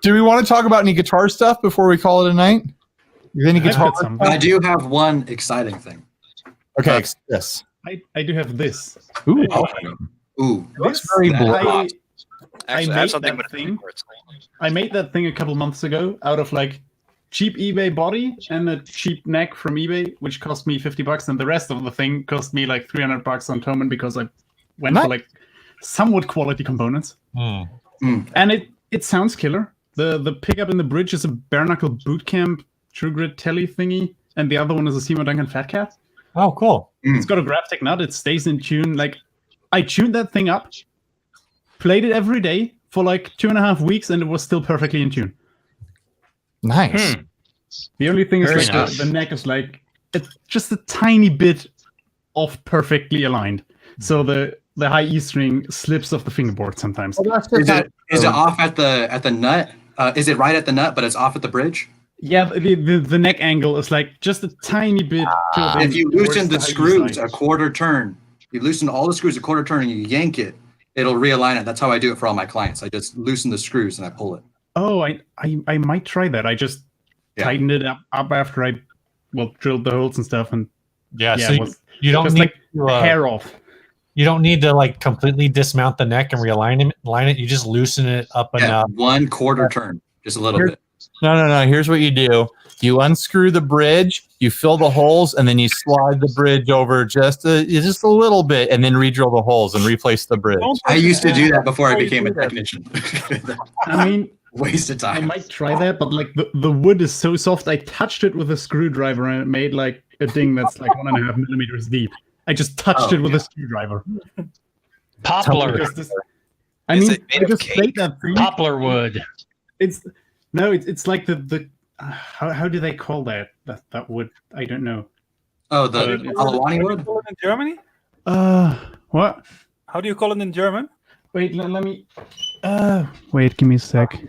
[SPEAKER 1] Do we want to talk about any guitar stuff before we call it a night? Any guitar?
[SPEAKER 8] I do have one exciting thing.
[SPEAKER 1] Okay, yes.
[SPEAKER 4] I do have this.
[SPEAKER 1] Ooh.
[SPEAKER 8] Ooh.
[SPEAKER 1] Looks very broad.
[SPEAKER 4] I made that thing a couple months ago out of like cheap eBay body and a cheap neck from eBay, which cost me $50, and the rest of the thing cost me like $300 on Toman because I went for like somewhat quality components. And it sounds killer. The pickup in the bridge is a bare knuckle boot camp True Grit Telly thingy, and the other one is a Seymour Duncan Fat Cat.
[SPEAKER 2] Oh, cool.
[SPEAKER 4] It's got a Graphic nut. It stays in tune. Like I tuned that thing up, played it every day for like 2.5 weeks, and it was still perfectly in tune.
[SPEAKER 1] Nice.
[SPEAKER 4] The only thing is like the neck is like it's just a tiny bit off perfectly aligned. So the high E string slips off the fingerboard sometimes.
[SPEAKER 8] Is it off at the nut? Is it right at the nut, but it's off at the bridge?
[SPEAKER 4] Yeah, the neck angle is like just a tiny bit.
[SPEAKER 8] If you loosen the screws a quarter turn, you loosen all the screws a quarter turn and you yank it, it'll realign it. That's how I do it for all my clients. I just loosen the screws and I pull it.
[SPEAKER 4] Oh, I might try that. I just tightened it up after I drilled the holes and stuff, and
[SPEAKER 2] so you don't need
[SPEAKER 4] hair off.
[SPEAKER 2] You don't need to like completely dismount the neck and realign it. You just loosen it up enough.
[SPEAKER 8] 1 quarter turn, just a little bit.
[SPEAKER 1] No. Here's what you do. You unscrew the bridge, you fill the holes, and then you slide the bridge over just a little bit, and then re-drill the holes and replace the bridge.
[SPEAKER 8] I used to do that before I became a technician.
[SPEAKER 4] I mean,
[SPEAKER 8] waste of time.
[SPEAKER 4] I might try that, but like the wood is so soft. I touched it with a screwdriver, and it made like a ding that's like 1.5 millimeters deep. I just touched it with a screwdriver.
[SPEAKER 9] Poplar.
[SPEAKER 4] I just played that thing.
[SPEAKER 9] Poplar wood.
[SPEAKER 4] It's like the how do they call that wood? I don't know.
[SPEAKER 8] Oh, the Alawani wood?
[SPEAKER 5] In Germany?
[SPEAKER 4] What?
[SPEAKER 5] How do you call it in German?
[SPEAKER 4] Wait, let me. Wait, give me a sec.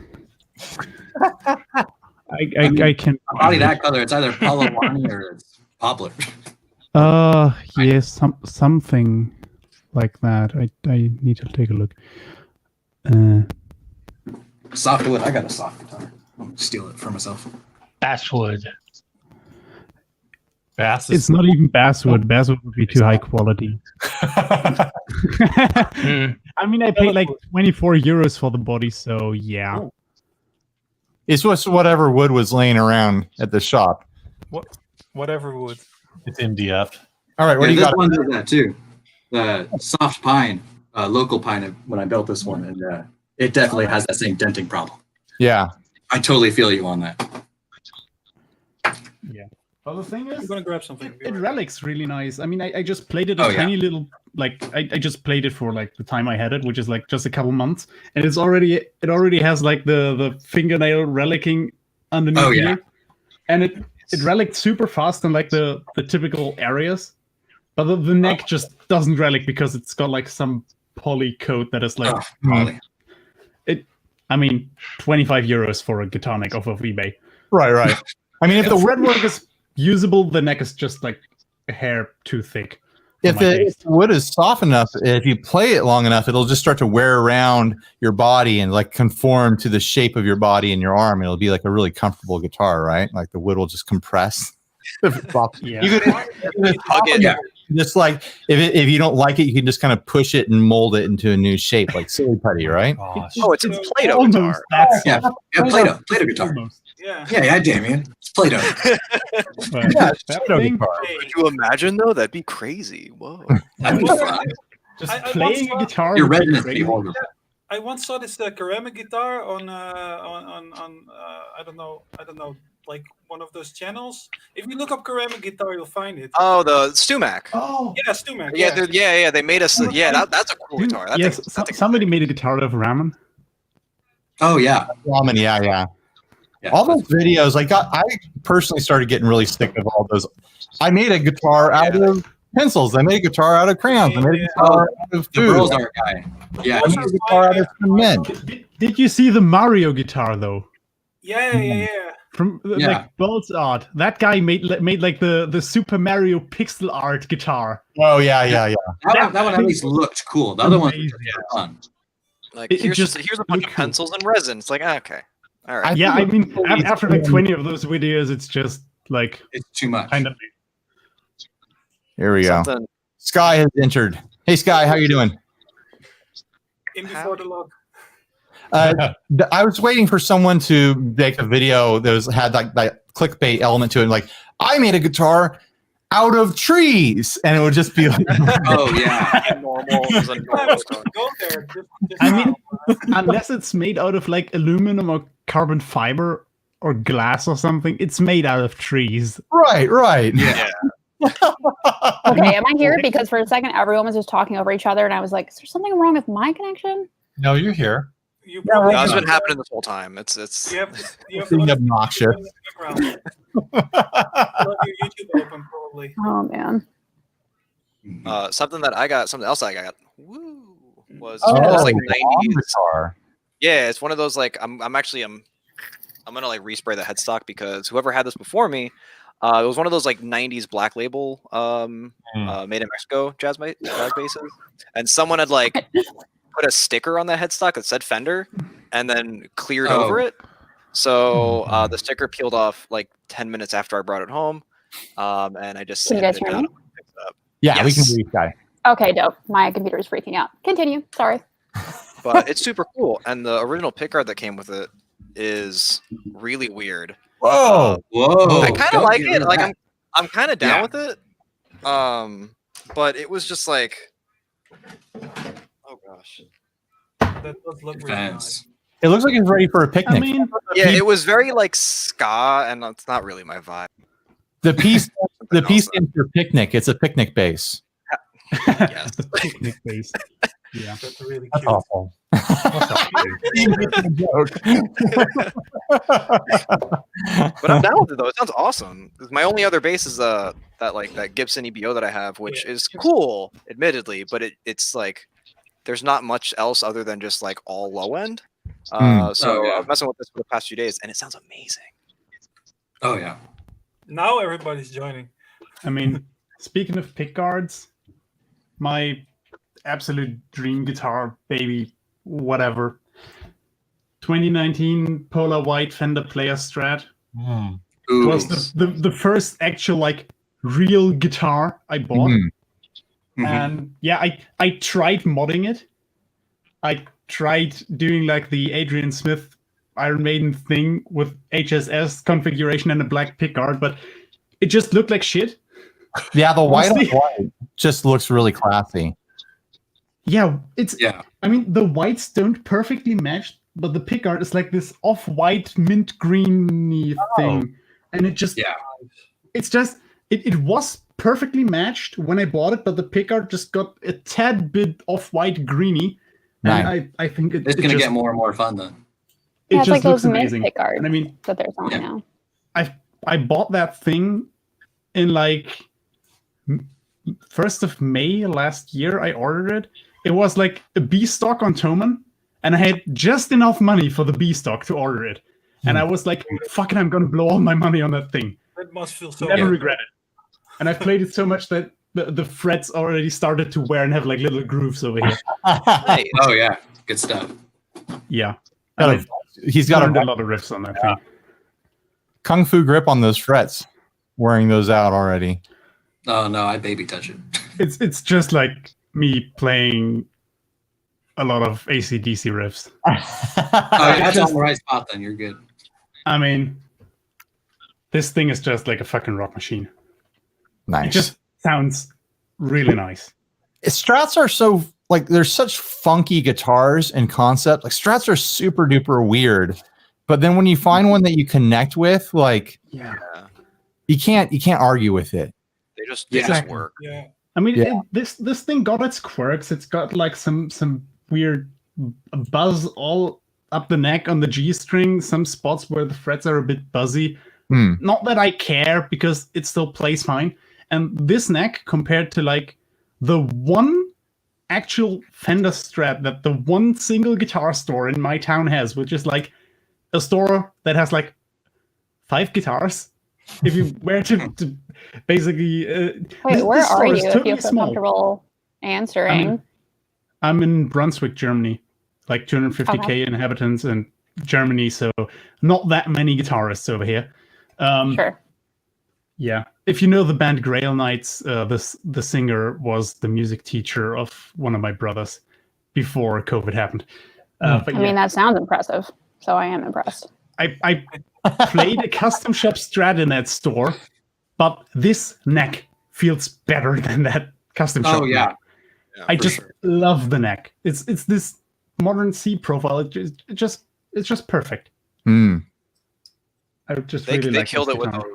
[SPEAKER 4] I can.
[SPEAKER 8] Probably that color. It's either Alawani or it's poplar.
[SPEAKER 4] Yes, something like that. I need to take a look.
[SPEAKER 8] Softwood. I got a soft guitar. I'll steal it for myself.
[SPEAKER 9] Basswood.
[SPEAKER 4] It's not even basswood. Basswood would be too high quality. I mean, I paid like 24 euros for the body, so yeah.
[SPEAKER 1] It's whatever wood was laying around at the shop.
[SPEAKER 5] Whatever wood.
[SPEAKER 2] It's MDF.
[SPEAKER 1] All right, what do you
[SPEAKER 8] this
[SPEAKER 1] got?
[SPEAKER 8] one did that too. The soft pine, local pine. When I built this one, and it definitely has that same denting problem.
[SPEAKER 1] Yeah,
[SPEAKER 8] I totally feel you on that.
[SPEAKER 4] Yeah. Well, the thing is,
[SPEAKER 5] I'm gonna grab something.
[SPEAKER 4] It relics really nice. I mean, I just played it a tiny little, like I just played it for like the time I had it, which is like just a couple months, and it already has like the fingernail relicing underneath here, and it relicked super fast in like the typical areas, but the neck just doesn't relic because it's got like some poly coat that is like
[SPEAKER 8] poly.
[SPEAKER 4] I mean, 25 euros for a guitar neck off of eBay.
[SPEAKER 1] Right. I mean, if
[SPEAKER 4] The woodwork is usable, the neck is just like a hair too thick.
[SPEAKER 1] if the wood is soft enough, if you play it long enough, it'll just start to wear around your body and like conform to the shape of your body and your arm. It'll be like a really comfortable guitar, right? Like the wood will just compress.
[SPEAKER 4] Yeah.
[SPEAKER 1] You could just like if you don't like it, you can just kind of push it and mold it into a new shape, like silly putty, right?
[SPEAKER 2] Gosh.
[SPEAKER 7] Oh, it's a Play-Doh guitar.
[SPEAKER 8] Yeah, Play-Doh guitar.
[SPEAKER 5] Yeah.
[SPEAKER 8] Yeah, Damien. It's Play-Doh.
[SPEAKER 7] Could you imagine though? That'd be crazy. Whoa.
[SPEAKER 8] That'd be fun.
[SPEAKER 4] Just
[SPEAKER 5] I
[SPEAKER 4] playing a guitar.
[SPEAKER 8] Your
[SPEAKER 4] would be
[SPEAKER 8] resonance
[SPEAKER 4] great.
[SPEAKER 8] be wonderful.
[SPEAKER 5] I once saw this ceramic guitar on I don't know, like one of those channels. If you look up ceramic guitar, you'll find it.
[SPEAKER 7] Oh, the Stumac.
[SPEAKER 4] Oh,
[SPEAKER 5] Yeah, Stumac.
[SPEAKER 7] Yeah, they made us. Yeah, that's a cool guitar. That
[SPEAKER 4] yes.
[SPEAKER 7] thing's- that thing's
[SPEAKER 4] Somebody made a guitar out of ramen.
[SPEAKER 8] Oh yeah.
[SPEAKER 1] Ramen, yeah.
[SPEAKER 8] Yeah.
[SPEAKER 1] All those videos, I personally started getting really sick of all those. I made a guitar out of pencils. I made a guitar out of crayons. I made a guitar out of
[SPEAKER 8] The
[SPEAKER 1] food.
[SPEAKER 8] Burls art guy. Yeah.
[SPEAKER 1] I made a guitar out of cement.
[SPEAKER 4] Did you see the Mario guitar though?
[SPEAKER 5] Yeah.
[SPEAKER 4] From
[SPEAKER 8] Yeah.
[SPEAKER 4] like Bolt's art, that guy made like the Super Mario pixel art guitar.
[SPEAKER 1] Oh yeah.
[SPEAKER 8] That one at least looked cool. The other one was
[SPEAKER 4] Amazing.
[SPEAKER 8] just fun.
[SPEAKER 7] Like
[SPEAKER 4] It
[SPEAKER 7] here's
[SPEAKER 4] just
[SPEAKER 7] a bunch of
[SPEAKER 4] looked cool.
[SPEAKER 7] pencils and resin. It's like okay, all right.
[SPEAKER 4] Yeah, I mean, after like 20 of those videos, it's just like
[SPEAKER 8] It's too much.
[SPEAKER 4] kind of.
[SPEAKER 1] Here we go.
[SPEAKER 7] Something.
[SPEAKER 1] Sky has entered. Hey Sky, how you doing?
[SPEAKER 5] In before the log.
[SPEAKER 1] I was waiting for someone to make a video that had like that clickbait element to it, like I made a guitar out of trees, and it would just be like,
[SPEAKER 8] Oh yeah.
[SPEAKER 7] Normal. It was a normal guitar.
[SPEAKER 5] Go there. Just
[SPEAKER 4] I mean, unless it's made out of like aluminum or carbon fiber or glass or something, it's made out of trees.
[SPEAKER 1] right.
[SPEAKER 7] Yeah.
[SPEAKER 10] Okay, am I here? Because for a second, everyone was just talking over each other, and I was like, "Is there something wrong with my connection?"
[SPEAKER 2] No, you're here.
[SPEAKER 5] you
[SPEAKER 1] Yeah,
[SPEAKER 5] probably
[SPEAKER 7] That's
[SPEAKER 1] right.
[SPEAKER 7] been happening this whole time. It's
[SPEAKER 5] You have
[SPEAKER 1] It's being obnoxious.
[SPEAKER 5] You have your YouTube open probably.
[SPEAKER 10] Oh man.
[SPEAKER 7] something else I got. Woo! Was
[SPEAKER 1] Oh,
[SPEAKER 7] one of those like
[SPEAKER 1] long
[SPEAKER 7] 90s.
[SPEAKER 1] guitar.
[SPEAKER 7] Yeah, it's one of those like I'm gonna like respray the headstock because whoever had this before me, it was one of those like 90s black label made in Mexico jazz basses, and someone had like put a sticker on the headstock that said Fender and then cleared over it. So the sticker peeled off like 10 minutes after I brought it home, and I just
[SPEAKER 10] Can you guys
[SPEAKER 7] sanded it
[SPEAKER 10] hear
[SPEAKER 7] down
[SPEAKER 10] me?
[SPEAKER 7] and picked it up.
[SPEAKER 1] Yeah, we can
[SPEAKER 7] Yes.
[SPEAKER 1] read Sky.
[SPEAKER 10] Okay, dope. My computer is freaking out. Continue. Sorry.
[SPEAKER 7] But it's super cool, and the original pickguard that came with it is really weird.
[SPEAKER 1] Whoa.
[SPEAKER 8] Whoa.
[SPEAKER 7] I kind of
[SPEAKER 8] Don't
[SPEAKER 7] like
[SPEAKER 8] get
[SPEAKER 7] it.
[SPEAKER 8] rid of
[SPEAKER 7] Like
[SPEAKER 8] that.
[SPEAKER 7] I'm kind of down
[SPEAKER 8] Yeah.
[SPEAKER 7] with it. But it was just like, oh gosh.
[SPEAKER 5] That does look really nice.
[SPEAKER 8] Defense.
[SPEAKER 1] It looks like it's ready for a
[SPEAKER 4] I
[SPEAKER 1] picnic.
[SPEAKER 4] mean,
[SPEAKER 7] Yeah, it was very like ska, and it's not really my vibe.
[SPEAKER 1] The piece
[SPEAKER 7] Something else,
[SPEAKER 1] stands for picnic. It's a picnic base.
[SPEAKER 7] yes.
[SPEAKER 4] the picnic base. Yeah.
[SPEAKER 5] That's really
[SPEAKER 1] That's
[SPEAKER 5] cute.
[SPEAKER 1] awful.
[SPEAKER 7] But I'm down with it though. It sounds awesome. 'Cause my only other bass is that Gibson EBO that I have, which is cool, admittedly, but it's like there's not much else other than just like all low end. So
[SPEAKER 8] Oh, yeah.
[SPEAKER 7] I was messing with this for the past few days, and it sounds amazing.
[SPEAKER 8] Oh yeah.
[SPEAKER 5] Now everybody's joining.
[SPEAKER 4] I mean, speaking of pick guards, my absolute dream guitar, baby, whatever. 2019 Polar White Fender Player Strat
[SPEAKER 2] Hmm.
[SPEAKER 8] Ooh.
[SPEAKER 4] was the first actual like real guitar I bought.
[SPEAKER 1] Mhm.
[SPEAKER 8] Mhm.
[SPEAKER 4] And yeah, I tried modding it. I tried doing like the Adrian Smith Iron Maiden thing with HSS configuration and a black pickguard, but it just looked like shit.
[SPEAKER 1] Yeah, the white on
[SPEAKER 4] Honestly.
[SPEAKER 1] white just looks really classy.
[SPEAKER 4] Yeah, it's
[SPEAKER 8] Yeah.
[SPEAKER 4] I mean the whites don't perfectly match, but the pickguard is like this off-white mint greeny thing. And it just
[SPEAKER 8] Yeah.
[SPEAKER 4] it's just it was perfectly matched when I bought it, but the pickguard just got a tad bit off-white greeny. And
[SPEAKER 1] Nice.
[SPEAKER 4] I think
[SPEAKER 8] It's gonna get more and more fun then.
[SPEAKER 4] it
[SPEAKER 10] Yeah, it's
[SPEAKER 4] just
[SPEAKER 10] like
[SPEAKER 4] looks
[SPEAKER 10] those mint
[SPEAKER 4] amazing.
[SPEAKER 10] pick guards
[SPEAKER 4] And I mean,
[SPEAKER 10] that there's on
[SPEAKER 8] Yeah.
[SPEAKER 10] now.
[SPEAKER 4] I bought that thing in like 1st of May last year. I ordered it. It was like a B stock on Toman, and I had just enough money for the B stock to order it. And I was like, fuck it, I'm gonna blow all my money on that thing.
[SPEAKER 5] That must feel so
[SPEAKER 4] Never
[SPEAKER 5] good.
[SPEAKER 4] regret it. And I've played it so much that the frets already started to wear and have like little grooves over here.
[SPEAKER 7] Nice.
[SPEAKER 8] Oh yeah, good stuff.
[SPEAKER 4] Yeah.
[SPEAKER 1] He's got
[SPEAKER 4] learned a
[SPEAKER 1] a
[SPEAKER 4] lot of riffs on that thing.
[SPEAKER 1] kung fu grip on those frets, wearing those out already.
[SPEAKER 8] Oh no, I baby touch it.
[SPEAKER 4] It's just like me playing a lot of AC/DC riffs.
[SPEAKER 8] Oh, that's on the right spot. Then you're good.
[SPEAKER 4] I mean, this thing is just like a fucking rock machine.
[SPEAKER 1] Nice.
[SPEAKER 4] It just sounds really nice.
[SPEAKER 1] Strats are so like they're such funky guitars and concept. Like Strats are super duper weird, but then when you find one that you connect with, like
[SPEAKER 4] Yeah.
[SPEAKER 1] you can't argue with it.
[SPEAKER 7] They just
[SPEAKER 4] Exactly.
[SPEAKER 7] work.
[SPEAKER 5] Yeah.
[SPEAKER 4] I mean,
[SPEAKER 1] Yeah.
[SPEAKER 4] this thing got its quirks. It's got like some weird buzz all up the neck on the G string. Some spots where the frets are a bit buzzy. Not that I care because it still plays fine. And this neck compared to like the one actual Fender Strat that the one single guitar store in my town has, which is like a store that has like 5 guitars. If you were to basically
[SPEAKER 10] Wait, where are you?
[SPEAKER 4] is
[SPEAKER 10] If
[SPEAKER 4] totally
[SPEAKER 10] you feel
[SPEAKER 4] small.
[SPEAKER 10] comfortable answering.
[SPEAKER 4] I'm in Brunswick, Germany, like 250k
[SPEAKER 10] Okay.
[SPEAKER 4] inhabitants in Germany, so not that many guitarists over here.
[SPEAKER 10] Sure.
[SPEAKER 4] Yeah, if you know the band Grail Knights, the singer was the music teacher of one of my brothers before COVID happened. But
[SPEAKER 10] I mean, that sounds impressive. So I am impressed.
[SPEAKER 4] I played a custom shop Strat in that store, but this neck feels better than that custom shop.
[SPEAKER 8] Oh yeah.
[SPEAKER 4] neck. I just love the neck. It's this modern C profile. It's just perfect. I just
[SPEAKER 7] They,
[SPEAKER 4] really
[SPEAKER 7] they
[SPEAKER 4] like
[SPEAKER 7] killed
[SPEAKER 4] this
[SPEAKER 7] it with
[SPEAKER 4] guitar.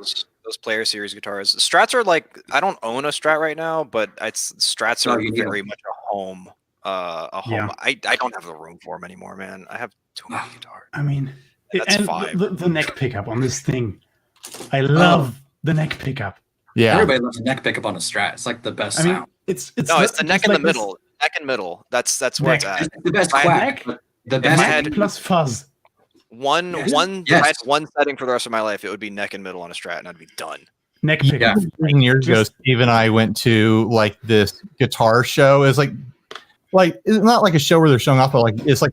[SPEAKER 7] those player series guitars. Strats are like I don't own a Strat right now, but Strats
[SPEAKER 8] No,
[SPEAKER 7] are
[SPEAKER 8] you need
[SPEAKER 7] very much a home.
[SPEAKER 4] Yeah.
[SPEAKER 7] I don't have the room for them anymore, man. I have too many guitars.
[SPEAKER 4] I mean,
[SPEAKER 7] That's
[SPEAKER 4] and
[SPEAKER 7] 5.
[SPEAKER 4] the neck pickup on this thing. I love the neck pickup.
[SPEAKER 1] Yeah.
[SPEAKER 8] Everybody loves a neck pickup on a Strat. It's like the best
[SPEAKER 4] I mean,
[SPEAKER 8] sound.
[SPEAKER 4] it's
[SPEAKER 7] No, it's the neck
[SPEAKER 4] just
[SPEAKER 7] in the
[SPEAKER 4] like this
[SPEAKER 7] middle. Neck and middle. That's where it's
[SPEAKER 4] Neck.
[SPEAKER 7] at.
[SPEAKER 8] It's the best
[SPEAKER 7] I
[SPEAKER 8] quack.
[SPEAKER 4] neck-
[SPEAKER 8] The
[SPEAKER 7] If
[SPEAKER 8] best
[SPEAKER 7] I had-
[SPEAKER 4] plus fuzz.
[SPEAKER 7] One
[SPEAKER 8] Yes.
[SPEAKER 7] one
[SPEAKER 8] Yes.
[SPEAKER 7] if I had one setting for the rest of my life, it would be neck and middle on a Strat, and I'd be done.
[SPEAKER 4] Neck pickup.
[SPEAKER 1] Years ago, Steve and I went to like this guitar show. It's like it's not like a show where they're showing off, but like it's like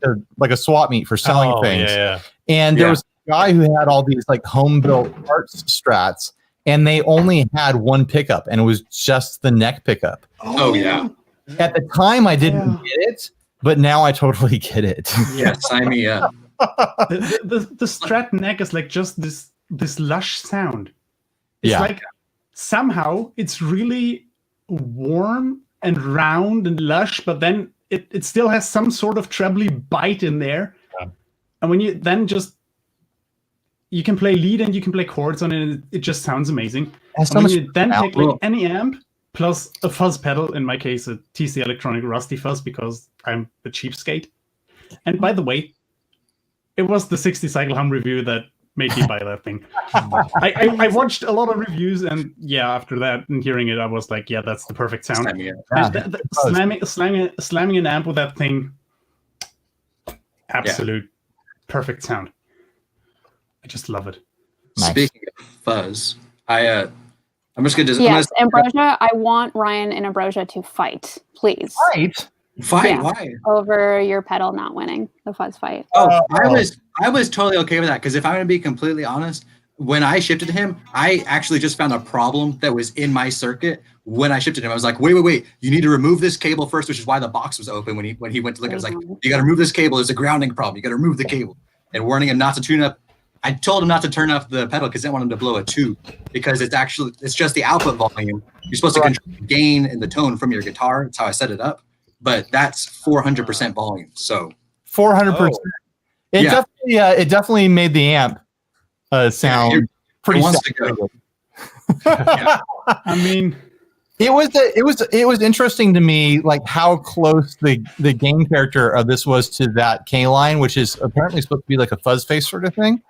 [SPEAKER 1] a swap meet for selling things.
[SPEAKER 2] Yeah.
[SPEAKER 1] And there was a guy who had all these like home built parts Strats, and they only had one pickup, and it was just the neck pickup.
[SPEAKER 8] Oh yeah.
[SPEAKER 1] At the time, I didn't get it, but now I totally get it.
[SPEAKER 8] Yes, sign me up.
[SPEAKER 4] The Strat neck is like just this lush sound. It's
[SPEAKER 1] Yeah.
[SPEAKER 4] like somehow it's really warm and round and lush, but then it still has some sort of trebly bite in there.
[SPEAKER 2] Yeah.
[SPEAKER 4] And when you then you can play lead and you can play chords on it, and it just sounds amazing.
[SPEAKER 1] Has so
[SPEAKER 4] And when
[SPEAKER 1] much
[SPEAKER 4] you then
[SPEAKER 1] out-
[SPEAKER 4] take like any amp plus a fuzz pedal, in my case a TC Electronic Rusty Fuzz because I'm a cheapskate. And by the way, it was the 60 cycle hum review that made me buy that thing. I watched a lot of reviews, and yeah, after that and hearing it, I was like, yeah, that's the perfect sound.
[SPEAKER 8] Sign me up.
[SPEAKER 4] And slamming an amp with that thing, absolute perfect sound. I just love it.
[SPEAKER 1] Nice.
[SPEAKER 8] Speaking of fuzz, I'm just gonna
[SPEAKER 10] Yes, Ambrosia. I want Ryan and Ambrosia to fight, please,
[SPEAKER 1] Right.
[SPEAKER 8] fight.
[SPEAKER 10] Yeah.
[SPEAKER 8] Why?
[SPEAKER 10] over your pedal not winning the fuzz fight.
[SPEAKER 8] Oh, I was totally okay with that because if I'm gonna be completely honest, when I shifted to him, I actually just found a problem that was in my circuit. When I shifted him, I was like, wait, you need to remove this cable first, which is why the box was open when he went to look. I was like, you got to remove this cable. There's a grounding problem. You got to remove the cable. And warning him not to tune up. I told him not to turn off the pedal because I didn't want him to blow a tube because it's just the output volume. You're supposed to control the gain and the tone from your guitar. That's how I set it up. But that's 400% volume. So
[SPEAKER 1] 400%. It definitely made the amp sound pretty.
[SPEAKER 8] It wants to go.
[SPEAKER 4] I mean,
[SPEAKER 1] it was interesting to me, like how close the gain character of this was to that K line, which is apparently supposed to be like a fuzz face sort of thing.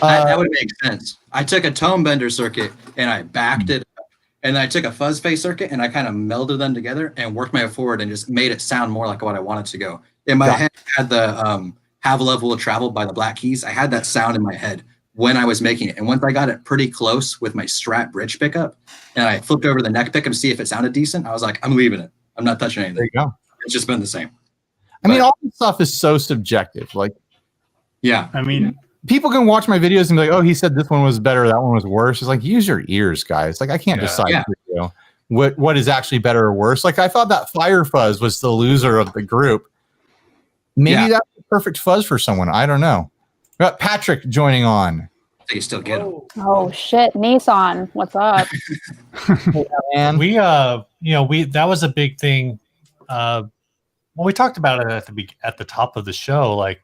[SPEAKER 8] That would make sense. I took a tone bender circuit and I backed it up, and I took a fuzz face circuit and I kind of melded them together and worked my way forward and just made it sound more like what I wanted to go. In my head, I had the Have a Level of Travel by the Black Keys. I had that sound in my head when I was making it. And once I got it pretty close with my Strat bridge pickup and I flipped over the neck pickup to see if it sounded decent, I was like, I'm leaving it. I'm not touching anything.
[SPEAKER 1] There you go.
[SPEAKER 8] It's just been the same.
[SPEAKER 1] I mean, all this stuff is so subjective. Like,
[SPEAKER 8] yeah.
[SPEAKER 4] I mean,
[SPEAKER 1] people can watch my videos and be like, oh, he said this one was better, that one was worse. It's like, use your ears, guys. Like, I can't decide for you what is actually better or worse. Like, I thought that Fire Fuzz was the loser of the group. Maybe that's the perfect fuzz for someone. I don't know. We got Patrick joining on.
[SPEAKER 8] You still get them.
[SPEAKER 10] Oh shit, Nissan, what's up?
[SPEAKER 1] And
[SPEAKER 2] we that was a big thing. Well, we talked about it at the top of the show. Like,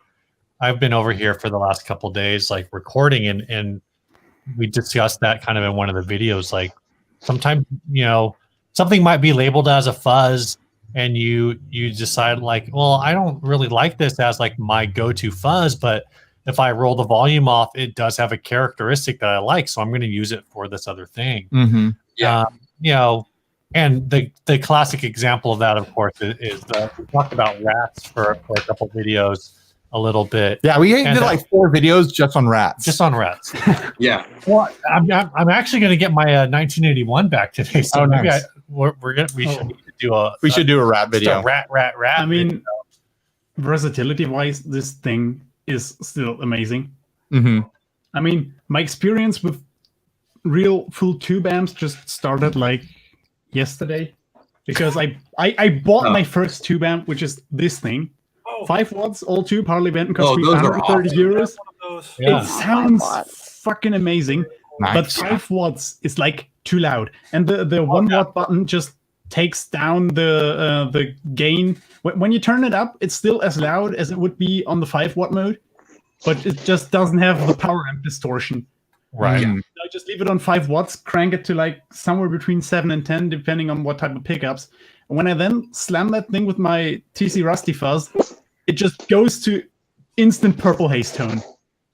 [SPEAKER 2] I've been over here for the last couple of days, like recording, and we discussed that kind of in one of the videos. Like, sometimes something might be labeled as a fuzz, and you decide like, well, I don't really like this as like my go-to fuzz, but if I roll the volume off, it does have a characteristic that I like, so I'm going to use it for this other thing.
[SPEAKER 1] Mm-hmm.
[SPEAKER 2] And the classic example of that, of course, is we talked about rats for a couple videos a little bit.
[SPEAKER 1] Yeah, we did like 4 videos just on rats.
[SPEAKER 2] Just on rats.
[SPEAKER 8] Yeah.
[SPEAKER 2] Well, I'm actually going to get my 1981 back today, so maybe
[SPEAKER 1] nice.
[SPEAKER 2] we should need to do a
[SPEAKER 1] a rat video.
[SPEAKER 2] Rat.
[SPEAKER 4] I mean, versatility-wise, this thing is still amazing.
[SPEAKER 1] Mm-hmm.
[SPEAKER 4] I mean, my experience with real full tube amps just started like yesterday, because I bought my first tube amp, which is this thing. 5 watts, all tube, Harley Benton, cost me 130 euros.
[SPEAKER 2] Yeah.
[SPEAKER 4] It sounds fucking amazing,
[SPEAKER 1] Nice.
[SPEAKER 4] but 5 watts is like too loud, and the 1 watt button just takes down the gain. When you turn it up, it's still as loud as it would be on the 5 watt mode, but it just doesn't have the power amp distortion.
[SPEAKER 2] Right.
[SPEAKER 4] I just leave it on 5 watts, crank it to like somewhere between 7 and 10, depending on what type of pickups. And when I then slam that thing with my TC Rusty Fuzz, it just goes to instant purple haze tone.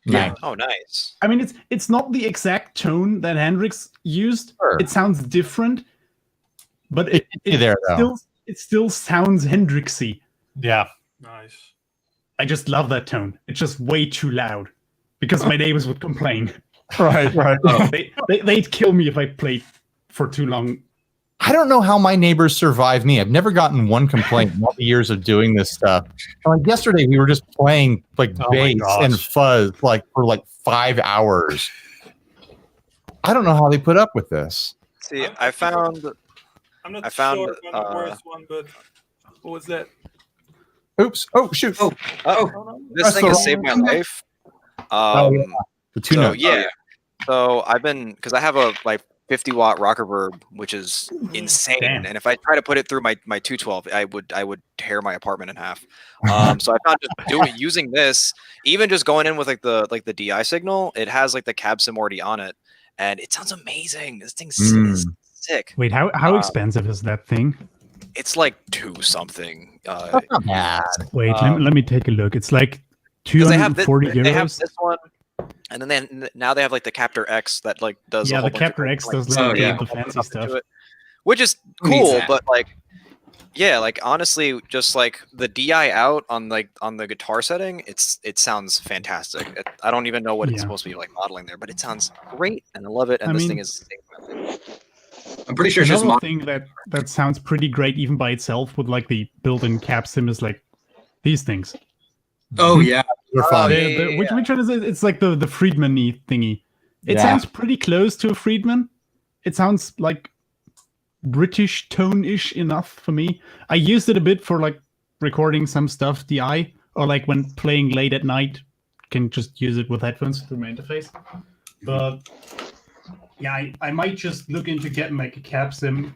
[SPEAKER 1] Yeah.
[SPEAKER 7] Oh, nice.
[SPEAKER 4] I mean, it's not the exact tone that Hendrix used.
[SPEAKER 1] Sure.
[SPEAKER 4] It sounds different, but it still sounds Hendrixy.
[SPEAKER 2] Yeah.
[SPEAKER 5] Nice.
[SPEAKER 4] I just love that tone. It's just way too loud, because my neighbors would complain.
[SPEAKER 1] Right.
[SPEAKER 4] They'd kill me if I played for too long.
[SPEAKER 1] I don't know how my neighbors survive me. I've never gotten one complaint in all the years of doing this stuff. Like yesterday, we were just playing like bass and fuzz like for like 5 hours. I don't know how they put up with this.
[SPEAKER 7] See, I found
[SPEAKER 5] sure on the worst one, but what was that?
[SPEAKER 1] Oops! Oh shoot!
[SPEAKER 7] This thing has saved my life.
[SPEAKER 1] The tune-up.
[SPEAKER 7] So I've been, because I have a like 50-watt rocker verb, which is insane.
[SPEAKER 4] Damn.
[SPEAKER 7] And if I try to put it through my 212, I would tear my apartment in half. So I found using this, even just going in with like the DI signal, it has like the cab sim already on it, and it sounds amazing. This thing's sick.
[SPEAKER 4] Wait, how expensive is that thing?
[SPEAKER 7] It's like 2 something.
[SPEAKER 1] Not bad.
[SPEAKER 4] Wait, let me take a look. It's like 240 euros.
[SPEAKER 7] They have this one. And then now they have like the Captor X that like does
[SPEAKER 4] the Captor X does the fancy stuff,
[SPEAKER 7] which is cool. But like, yeah, like honestly, just like the DI out on the guitar setting, it sounds fantastic. I don't even know what it's supposed to be like modeling there, but it sounds great, and I love it. And this thing is.
[SPEAKER 8] I'm pretty sure it's just
[SPEAKER 4] another thing that sounds pretty great even by itself with like the built-in cap sim is like these things.
[SPEAKER 8] Oh yeah.
[SPEAKER 1] They're fun.
[SPEAKER 4] Which one is it? It's like the Friedman-y thingy. It sounds pretty close to a Friedman. It sounds like British tone-ish enough for me. I used it a bit for like recording some stuff DI, or like when playing late at night, can just use it with headphones through my interface. But yeah, I might just look into getting like a cab sim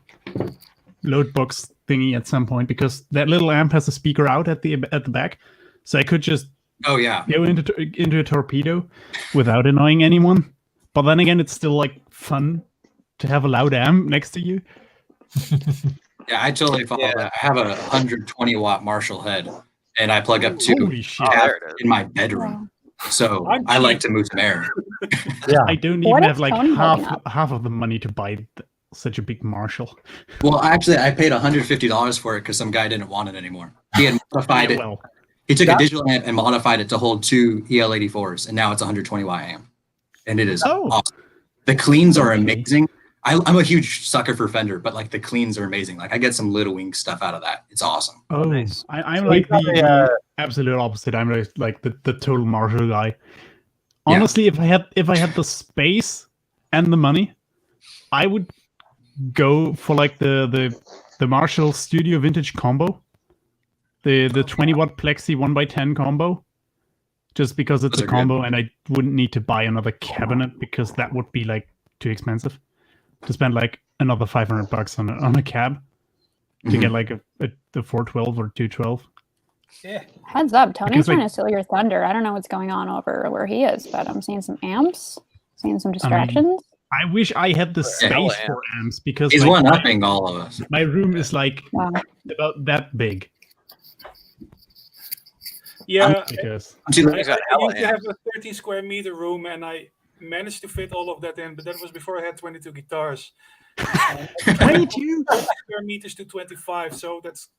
[SPEAKER 4] load box thingy at some point, because that little amp has a speaker out at the back, so I could just go into a torpedo without annoying anyone. But then again, it's still like fun to have a loud amp next to you.
[SPEAKER 8] Yeah, I totally follow that. I have a 120 watt Marshall head, and I plug up 2
[SPEAKER 4] Holy shit.
[SPEAKER 8] in my bedroom. So I like to move some air.
[SPEAKER 1] Yeah.
[SPEAKER 4] I don't
[SPEAKER 10] What
[SPEAKER 4] even
[SPEAKER 10] is
[SPEAKER 4] have like
[SPEAKER 10] Tony holding up?
[SPEAKER 4] half of the money to buy such a big Marshall.
[SPEAKER 8] Well, actually, I paid $150 for it because some guy didn't want it anymore. He had modified
[SPEAKER 4] Yeah,
[SPEAKER 8] it.
[SPEAKER 4] well,
[SPEAKER 8] He took a digital amp and modified it to hold 2 EL84s, and now it's 120 watt amp, and it is awesome. The cleans are amazing. I'm a huge sucker for Fender, but like the cleans are amazing. Like I get some Little Wing stuff out of that. It's awesome.
[SPEAKER 4] oh,
[SPEAKER 2] nice.
[SPEAKER 4] I'm
[SPEAKER 1] So
[SPEAKER 4] like
[SPEAKER 1] you got
[SPEAKER 4] the absolute opposite. I'm like the total Marshall guy. Honestly, if I had the space and the money, I would go for like the Marshall Studio Vintage combo, the 20 watt Plexi 1x10 combo, just because it's
[SPEAKER 8] Those
[SPEAKER 4] a
[SPEAKER 8] are
[SPEAKER 4] combo, and I wouldn't need to buy another cabinet because that would be like too expensive to spend like another $500 on a cab to get like the 412 or 212.
[SPEAKER 5] Yeah.
[SPEAKER 10] Heads up, Tony's
[SPEAKER 4] Because, like-
[SPEAKER 10] trying to steal your thunder. I don't know what's going on over where he is, but I'm seeing some amps, seeing some distractions.
[SPEAKER 4] I wish I had the
[SPEAKER 7] hell,
[SPEAKER 4] space for amps because
[SPEAKER 8] He's
[SPEAKER 4] like,
[SPEAKER 8] one-upping all of us.
[SPEAKER 4] my room is like
[SPEAKER 10] Wow.
[SPEAKER 4] about that big.
[SPEAKER 5] Yeah.
[SPEAKER 4] Because
[SPEAKER 8] I'm too
[SPEAKER 5] I,
[SPEAKER 7] He's
[SPEAKER 5] I
[SPEAKER 7] got hella
[SPEAKER 5] used to have
[SPEAKER 7] amps.
[SPEAKER 5] a 13 square meter room, and I managed to fit all of that in, but that was before I had 22 guitars.
[SPEAKER 4] 22.
[SPEAKER 5] Square meters to 25, so that's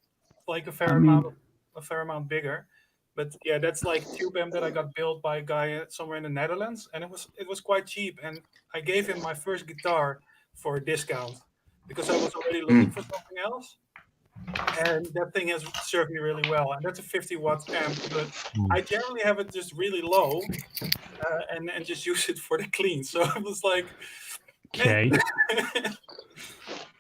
[SPEAKER 5] like a fair amount bigger. But yeah, that's like tube amp that I got built by a guy somewhere in the Netherlands, and it was quite cheap. And I gave him my first guitar for a discount because I was already looking for something else. And that thing has served me really well. And that's a 50 watt amp, but I generally have it just really low and just use it for the clean. So it was like,
[SPEAKER 4] Okay.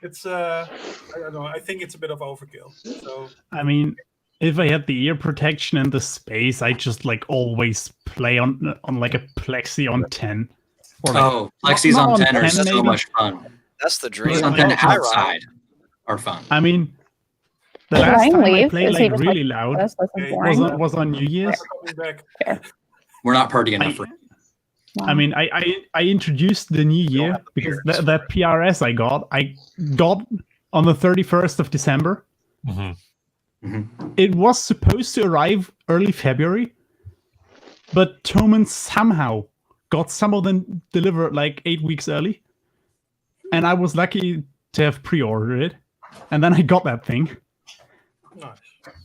[SPEAKER 5] it's I don't know. I think it's a bit of overkill. So
[SPEAKER 4] I mean, if I had the ear protection and the space, I just like always play on like a Plexi on 10. Or like,
[SPEAKER 8] Oh, Plexis
[SPEAKER 4] not
[SPEAKER 8] on 10 are
[SPEAKER 4] 10
[SPEAKER 8] so
[SPEAKER 4] maybe.
[SPEAKER 8] much fun.
[SPEAKER 7] That's the
[SPEAKER 8] Plexis
[SPEAKER 7] dream.
[SPEAKER 8] on 10
[SPEAKER 4] like,
[SPEAKER 8] outside are fun.
[SPEAKER 4] I mean, the
[SPEAKER 10] Did
[SPEAKER 4] last
[SPEAKER 10] Ryan
[SPEAKER 4] time I
[SPEAKER 10] leave?
[SPEAKER 4] played
[SPEAKER 10] Is he
[SPEAKER 4] like
[SPEAKER 10] just
[SPEAKER 4] really
[SPEAKER 10] like,
[SPEAKER 4] loud
[SPEAKER 10] This wasn't
[SPEAKER 5] Okay,
[SPEAKER 10] boring.
[SPEAKER 4] was on New Year's.
[SPEAKER 5] coming back.
[SPEAKER 8] We're not partying enough
[SPEAKER 4] I-
[SPEAKER 8] for
[SPEAKER 10] Wow.
[SPEAKER 4] I mean, I introduced the new year because that PRS I got on the 31st of December. It was supposed to arrive early February, but Toman somehow got some of them delivered like 8 weeks early. And I was lucky to have pre-ordered it. And then I got that thing.
[SPEAKER 5] Nice.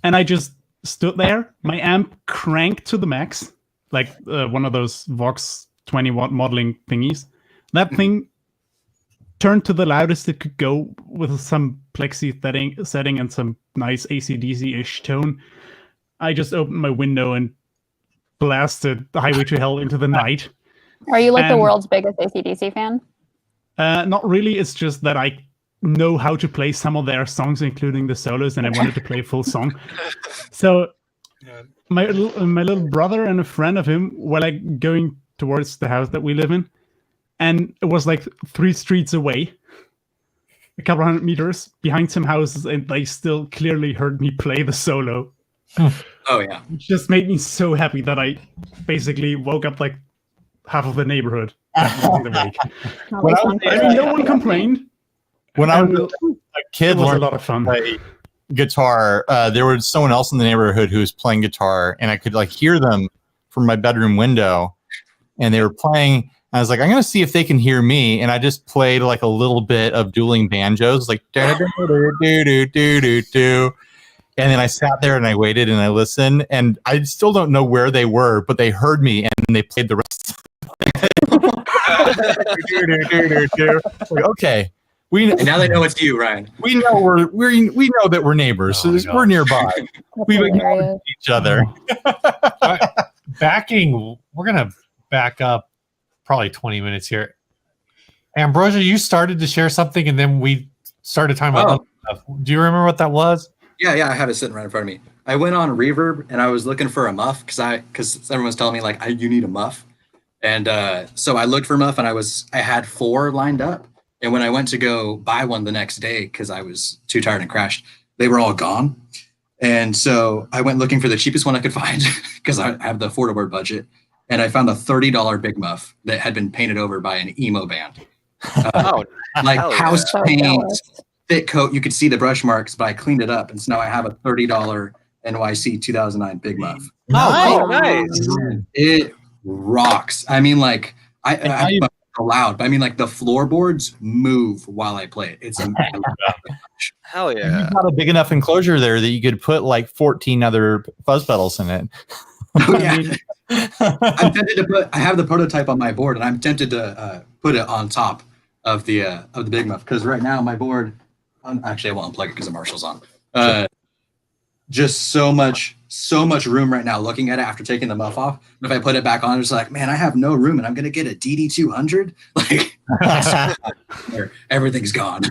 [SPEAKER 4] And I just stood there. My amp cranked to the max, like one of those Vox 20 watt modeling thingies. That thing turned to the loudest it could go with some Plexi setting and some nice AC/DC-ish tone. I just opened my window and blasted the Highway to Hell into the night.
[SPEAKER 10] Are you like the
[SPEAKER 4] and-
[SPEAKER 10] world's biggest AC/DC fan?
[SPEAKER 4] Not really. It's just that I know how to play some of their songs, including the solos, and I wanted to play a full song. So
[SPEAKER 5] Yeah.
[SPEAKER 4] my little brother and a friend of him were like going towards the house that we live in, and it was like 3 streets away, a couple hundred meters behind some houses, and they still clearly heard me play the solo.
[SPEAKER 8] Oh, yeah.
[SPEAKER 4] It just made me so happy that I basically woke up like half of the neighborhood. Awake.
[SPEAKER 10] At least one
[SPEAKER 4] I
[SPEAKER 10] person.
[SPEAKER 4] mean, no one complained.
[SPEAKER 1] When I
[SPEAKER 4] And
[SPEAKER 1] was a kid,
[SPEAKER 4] it was a
[SPEAKER 1] learning
[SPEAKER 4] lot of fun.
[SPEAKER 1] to play guitar, there was someone else in the neighborhood who was playing guitar, and I could like hear them from my bedroom window, and they were playing. I was like, I'm gonna see if they can hear me, and I just played like a little bit of dueling banjos, like do do do do do. And then I sat there and I waited and I listened, and I still don't know where they were, but they heard me and they played the rest. Like, okay,
[SPEAKER 8] And now they know it's you, Ryan.
[SPEAKER 1] we know we know that we're neighbors,
[SPEAKER 2] Oh my
[SPEAKER 1] so we're nearby.
[SPEAKER 10] That's
[SPEAKER 1] We've
[SPEAKER 10] hilarious.
[SPEAKER 1] acknowledged each other.
[SPEAKER 2] We're gonna back up probably 20 minutes here. Ambrosia, you started to share something, and then we started talking about other stuff. Do you remember what that was?
[SPEAKER 8] Yeah, I have it sitting right in front of me. I went on Reverb and I was looking for a muff because everyone's telling me like you need a muff, and so I looked for a muff and I had 4 lined up, and when I went to go buy one the next day because I was too tired and crashed, they were all gone, and so I went looking for the cheapest one I could find because I have the affordable budget, and I found a $30 big muff that had been painted over by an emo band,
[SPEAKER 7] Oh,
[SPEAKER 8] like
[SPEAKER 7] hell yeah.
[SPEAKER 8] house
[SPEAKER 10] So
[SPEAKER 8] paint.
[SPEAKER 10] jealous.
[SPEAKER 8] Thick coat, you could see the brush marks, but I cleaned it up, and so now I have a $30 NYC 2009 Big Muff.
[SPEAKER 7] Oh, nice.
[SPEAKER 8] rocks. I mean, like I'm loud, but I mean, like the floorboards move while I play it. It's
[SPEAKER 7] Hell yeah.
[SPEAKER 1] You've got a big enough enclosure there that you could put like 14 other fuzz pedals in it.
[SPEAKER 8] Oh, yeah. I'm tempted to put. I have the prototype on my board, and I'm tempted to put it on top of the big muff, because right now my board. Actually, I won't unplug it because the Marshall's on. Just so much room right now. Looking at it after taking the muff off, and if I put it back on, it's like, man, I have no room, and I'm gonna get a DD200. Like, everything's gone.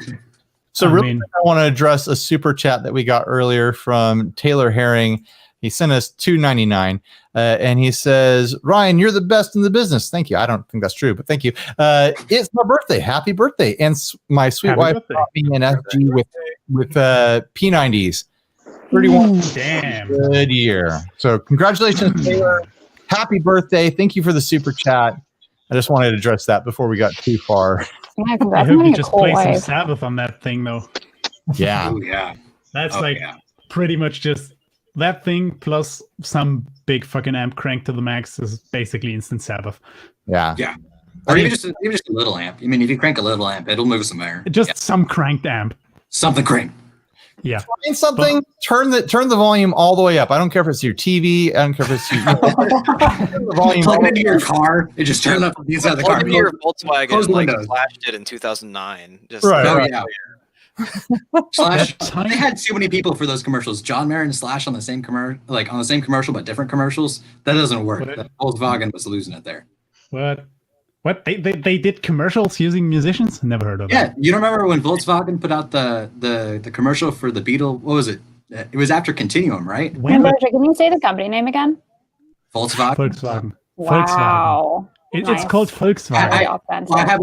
[SPEAKER 1] So I want to address a super chat that we got earlier from Taylor Herring. He sent us $2.99, and he says, "Ryan, you're the best in the business." Thank you. I don't think that's true, but thank you. It's my birthday. Happy birthday! And my sweet wife bought me an FG with P90s. 31.
[SPEAKER 4] Damn.
[SPEAKER 1] Good year. So congratulations, Taylor. Happy birthday. Thank you for the super chat. I just wanted to address that before we got too far.
[SPEAKER 10] Yeah,
[SPEAKER 4] I hope you just play some Sabbath on that thing, though.
[SPEAKER 1] Yeah.
[SPEAKER 8] Oh, yeah.
[SPEAKER 4] That's pretty much just that thing plus some big fucking amp crank to the max is basically instant Sabbath.
[SPEAKER 1] Yeah.
[SPEAKER 8] Yeah. Or even just a little amp. I mean, if you crank a little amp, it'll move some air.
[SPEAKER 4] Just some cranked amp.
[SPEAKER 8] Something cranked.
[SPEAKER 4] Yeah.
[SPEAKER 1] Find something. Turn the volume all the way up. I don't care if it's your TV. I don't care if it's your the volume.
[SPEAKER 8] Plug it into your car. It just turned up on the inside of the car.
[SPEAKER 7] Your Volkswagen
[SPEAKER 8] Close the
[SPEAKER 7] like
[SPEAKER 8] windows.
[SPEAKER 7] flashed it in 2009. Just
[SPEAKER 1] Right.
[SPEAKER 8] Yeah. Slash. They had too many people for those commercials. John Mayer and Slash on the same commercial, but different commercials. That doesn't work. Volkswagen was losing it there.
[SPEAKER 4] What? They did commercials using musicians? Never heard of that.
[SPEAKER 8] Yeah, you don't remember when Volkswagen put out the commercial for the Beetle? What was it? It was after Continuum, right?
[SPEAKER 10] Can you say the company name again?
[SPEAKER 8] Volkswagen.
[SPEAKER 10] Wow.
[SPEAKER 4] It's called Volkswagen.
[SPEAKER 8] I have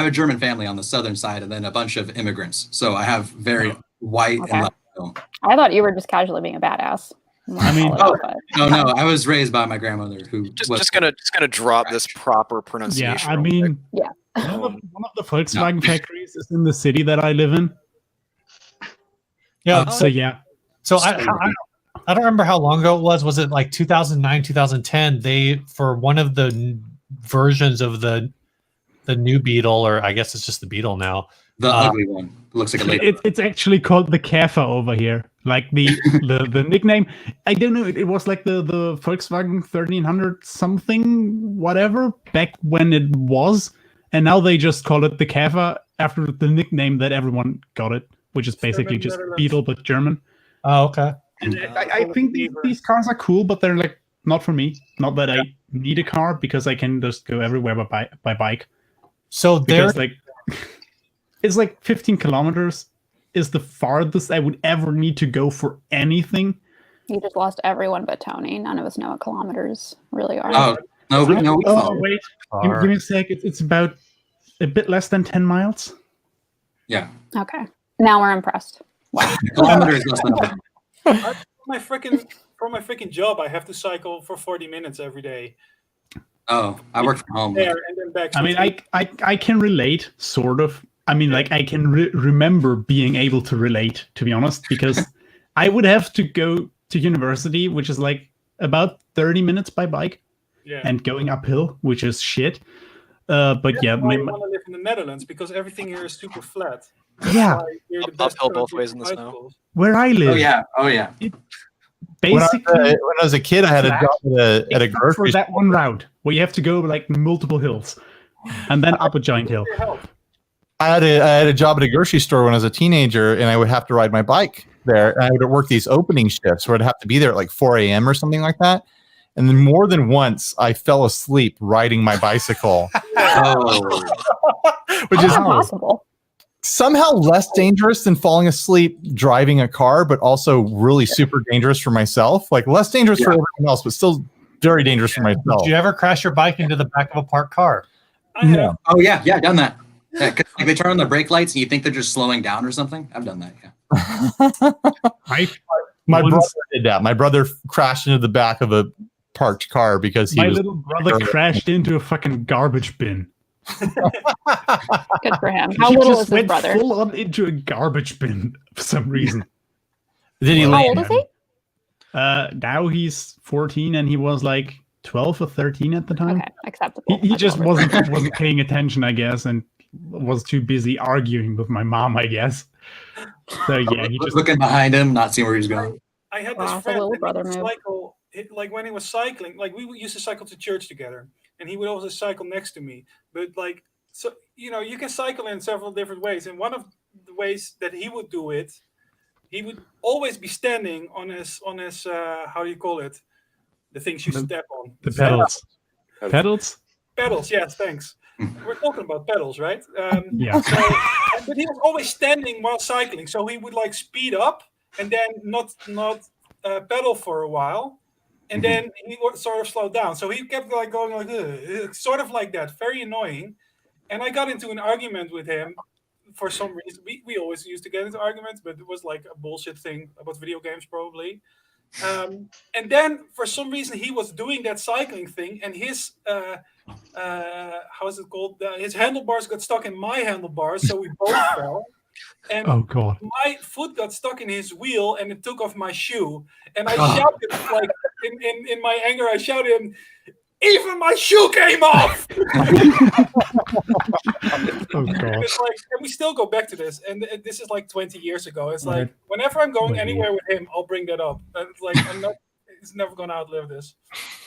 [SPEAKER 8] a German family on the southern side, and then a bunch of immigrants. So I have very white and Latino.
[SPEAKER 10] I thought you were just casually being a badass.
[SPEAKER 8] I mean, no. I was raised by my grandmother, who
[SPEAKER 7] just gonna drop this proper pronunciation.
[SPEAKER 4] Yeah, I mean, one of the Volkswagen factories is in the city that I live in.
[SPEAKER 2] Yeah.
[SPEAKER 4] So
[SPEAKER 2] I don't remember how long ago it was. Was it like 2009, 2010? They, for one of the versions of the new Beetle, or I guess it's just the Beetle now.
[SPEAKER 8] The ugly one. It looks like a lady.
[SPEAKER 4] It's actually called the Käfer over here. Like the nickname. I don't know. It was like the Volkswagen 1300 something, whatever, back when it was. And now they just call it the Käfer after the nickname that everyone got it, which is basically just Beetle, but German.
[SPEAKER 2] Oh, okay.
[SPEAKER 4] And I think these cars are cool, but they're like not for me. Not that I need a car, because I can just go everywhere by bike.
[SPEAKER 2] So
[SPEAKER 4] there's like it's like 15 kilometers is the farthest I would ever need to go for anything.
[SPEAKER 10] You just lost everyone but Tony. None of us know what kilometers really are.
[SPEAKER 8] Oh no!
[SPEAKER 4] Wait, give me a sec. It's about a bit less than 10 miles.
[SPEAKER 8] Yeah.
[SPEAKER 10] Okay. Now we're impressed. Wow.
[SPEAKER 8] Kilometers less than 10.
[SPEAKER 5] For my freaking job, I have to cycle for 40 minutes every day.
[SPEAKER 8] Oh, I work from home.
[SPEAKER 5] There and then back.
[SPEAKER 4] I mean, I can relate, sort of. I mean, like, I can remember being able to relate, to be honest, because I would have to go to university, which is like about 30 minutes by bike, and going uphill, which is shit. But
[SPEAKER 5] I want to live in the Netherlands because everything here is super flat.
[SPEAKER 4] Yeah.
[SPEAKER 7] Uphill both ways in the snow.
[SPEAKER 4] Where I live.
[SPEAKER 8] Oh yeah.
[SPEAKER 1] Basically, when I was a kid, I had a job at a grocery store.
[SPEAKER 4] That one route where you have to go like multiple hills and then up a giant hill.
[SPEAKER 1] I had a job at a grocery store when I was a teenager, and I would have to ride my bike there. And I would work these opening shifts where I'd have to be there at like 4 a.m. or something like that. And then more than once, I fell asleep riding my bicycle. Which is
[SPEAKER 10] impossible.
[SPEAKER 1] Somehow less dangerous than falling asleep driving a car, but also really super dangerous for myself. Like less dangerous for everyone else, but still very dangerous for myself.
[SPEAKER 2] Did you ever crash your bike into the back of a parked car?
[SPEAKER 1] No.
[SPEAKER 8] Oh yeah, done that. Yeah, 'cause, like, they turn on the brake lights and you think they're just slowing down or something. I've done that. Yeah.
[SPEAKER 1] My brother did that. My brother crashed into the back of a parked car because
[SPEAKER 4] my little brother crashed into a fucking garbage bin.
[SPEAKER 10] Good for him. How little is his brother?
[SPEAKER 4] Full on into a garbage bin for some reason.
[SPEAKER 1] Did he
[SPEAKER 10] How old is he?
[SPEAKER 4] Now he's 14 and he was like 12 or 13 at the time.
[SPEAKER 10] Okay, acceptable.
[SPEAKER 4] He
[SPEAKER 10] That's
[SPEAKER 4] just
[SPEAKER 10] all right.
[SPEAKER 4] wasn't paying attention, I guess, and was too busy arguing with my mom, I guess. So yeah, he just
[SPEAKER 8] looking behind him, not seeing where he was going.
[SPEAKER 5] I had
[SPEAKER 10] Wow,
[SPEAKER 5] this
[SPEAKER 10] it's a
[SPEAKER 5] friend
[SPEAKER 10] little
[SPEAKER 5] and he
[SPEAKER 10] brother
[SPEAKER 5] would
[SPEAKER 10] move.
[SPEAKER 5] cycle, like when he was cycling, like we used to cycle to church together, and he would also cycle next to me. But like, so you know, you can cycle in several different ways, and one of the ways that he would do it, he would always be standing on his how do you call it? The things you step on.
[SPEAKER 4] the pedals. Pedals?
[SPEAKER 5] Pedals, yes, thanks. We're talking about pedals, right?
[SPEAKER 4] Yeah.
[SPEAKER 5] So, but he was always standing while cycling, so he would like speed up and then not pedal for a while, and then he would sort of slow down. So he kept like going like sort of like that, very annoying. And I got into an argument with him for some reason. We always used to get into arguments, but it was like a bullshit thing about video games, probably. And then for some reason he was doing that cycling thing, and his how is it called? His handlebars got stuck in my handlebars, so we both fell. And
[SPEAKER 4] Oh god.
[SPEAKER 5] my foot got stuck in his wheel, and it took off my shoe. And I shouted like in my anger, I shouted, "Even my shoe came off!"
[SPEAKER 4] Oh god.
[SPEAKER 5] It's like, and we still go back to this, and this is like 20 years ago. It's like
[SPEAKER 4] Right.
[SPEAKER 5] whenever I'm going
[SPEAKER 4] Maybe.
[SPEAKER 5] anywhere with him, I'll bring that up. It's like it's never gonna outlive this.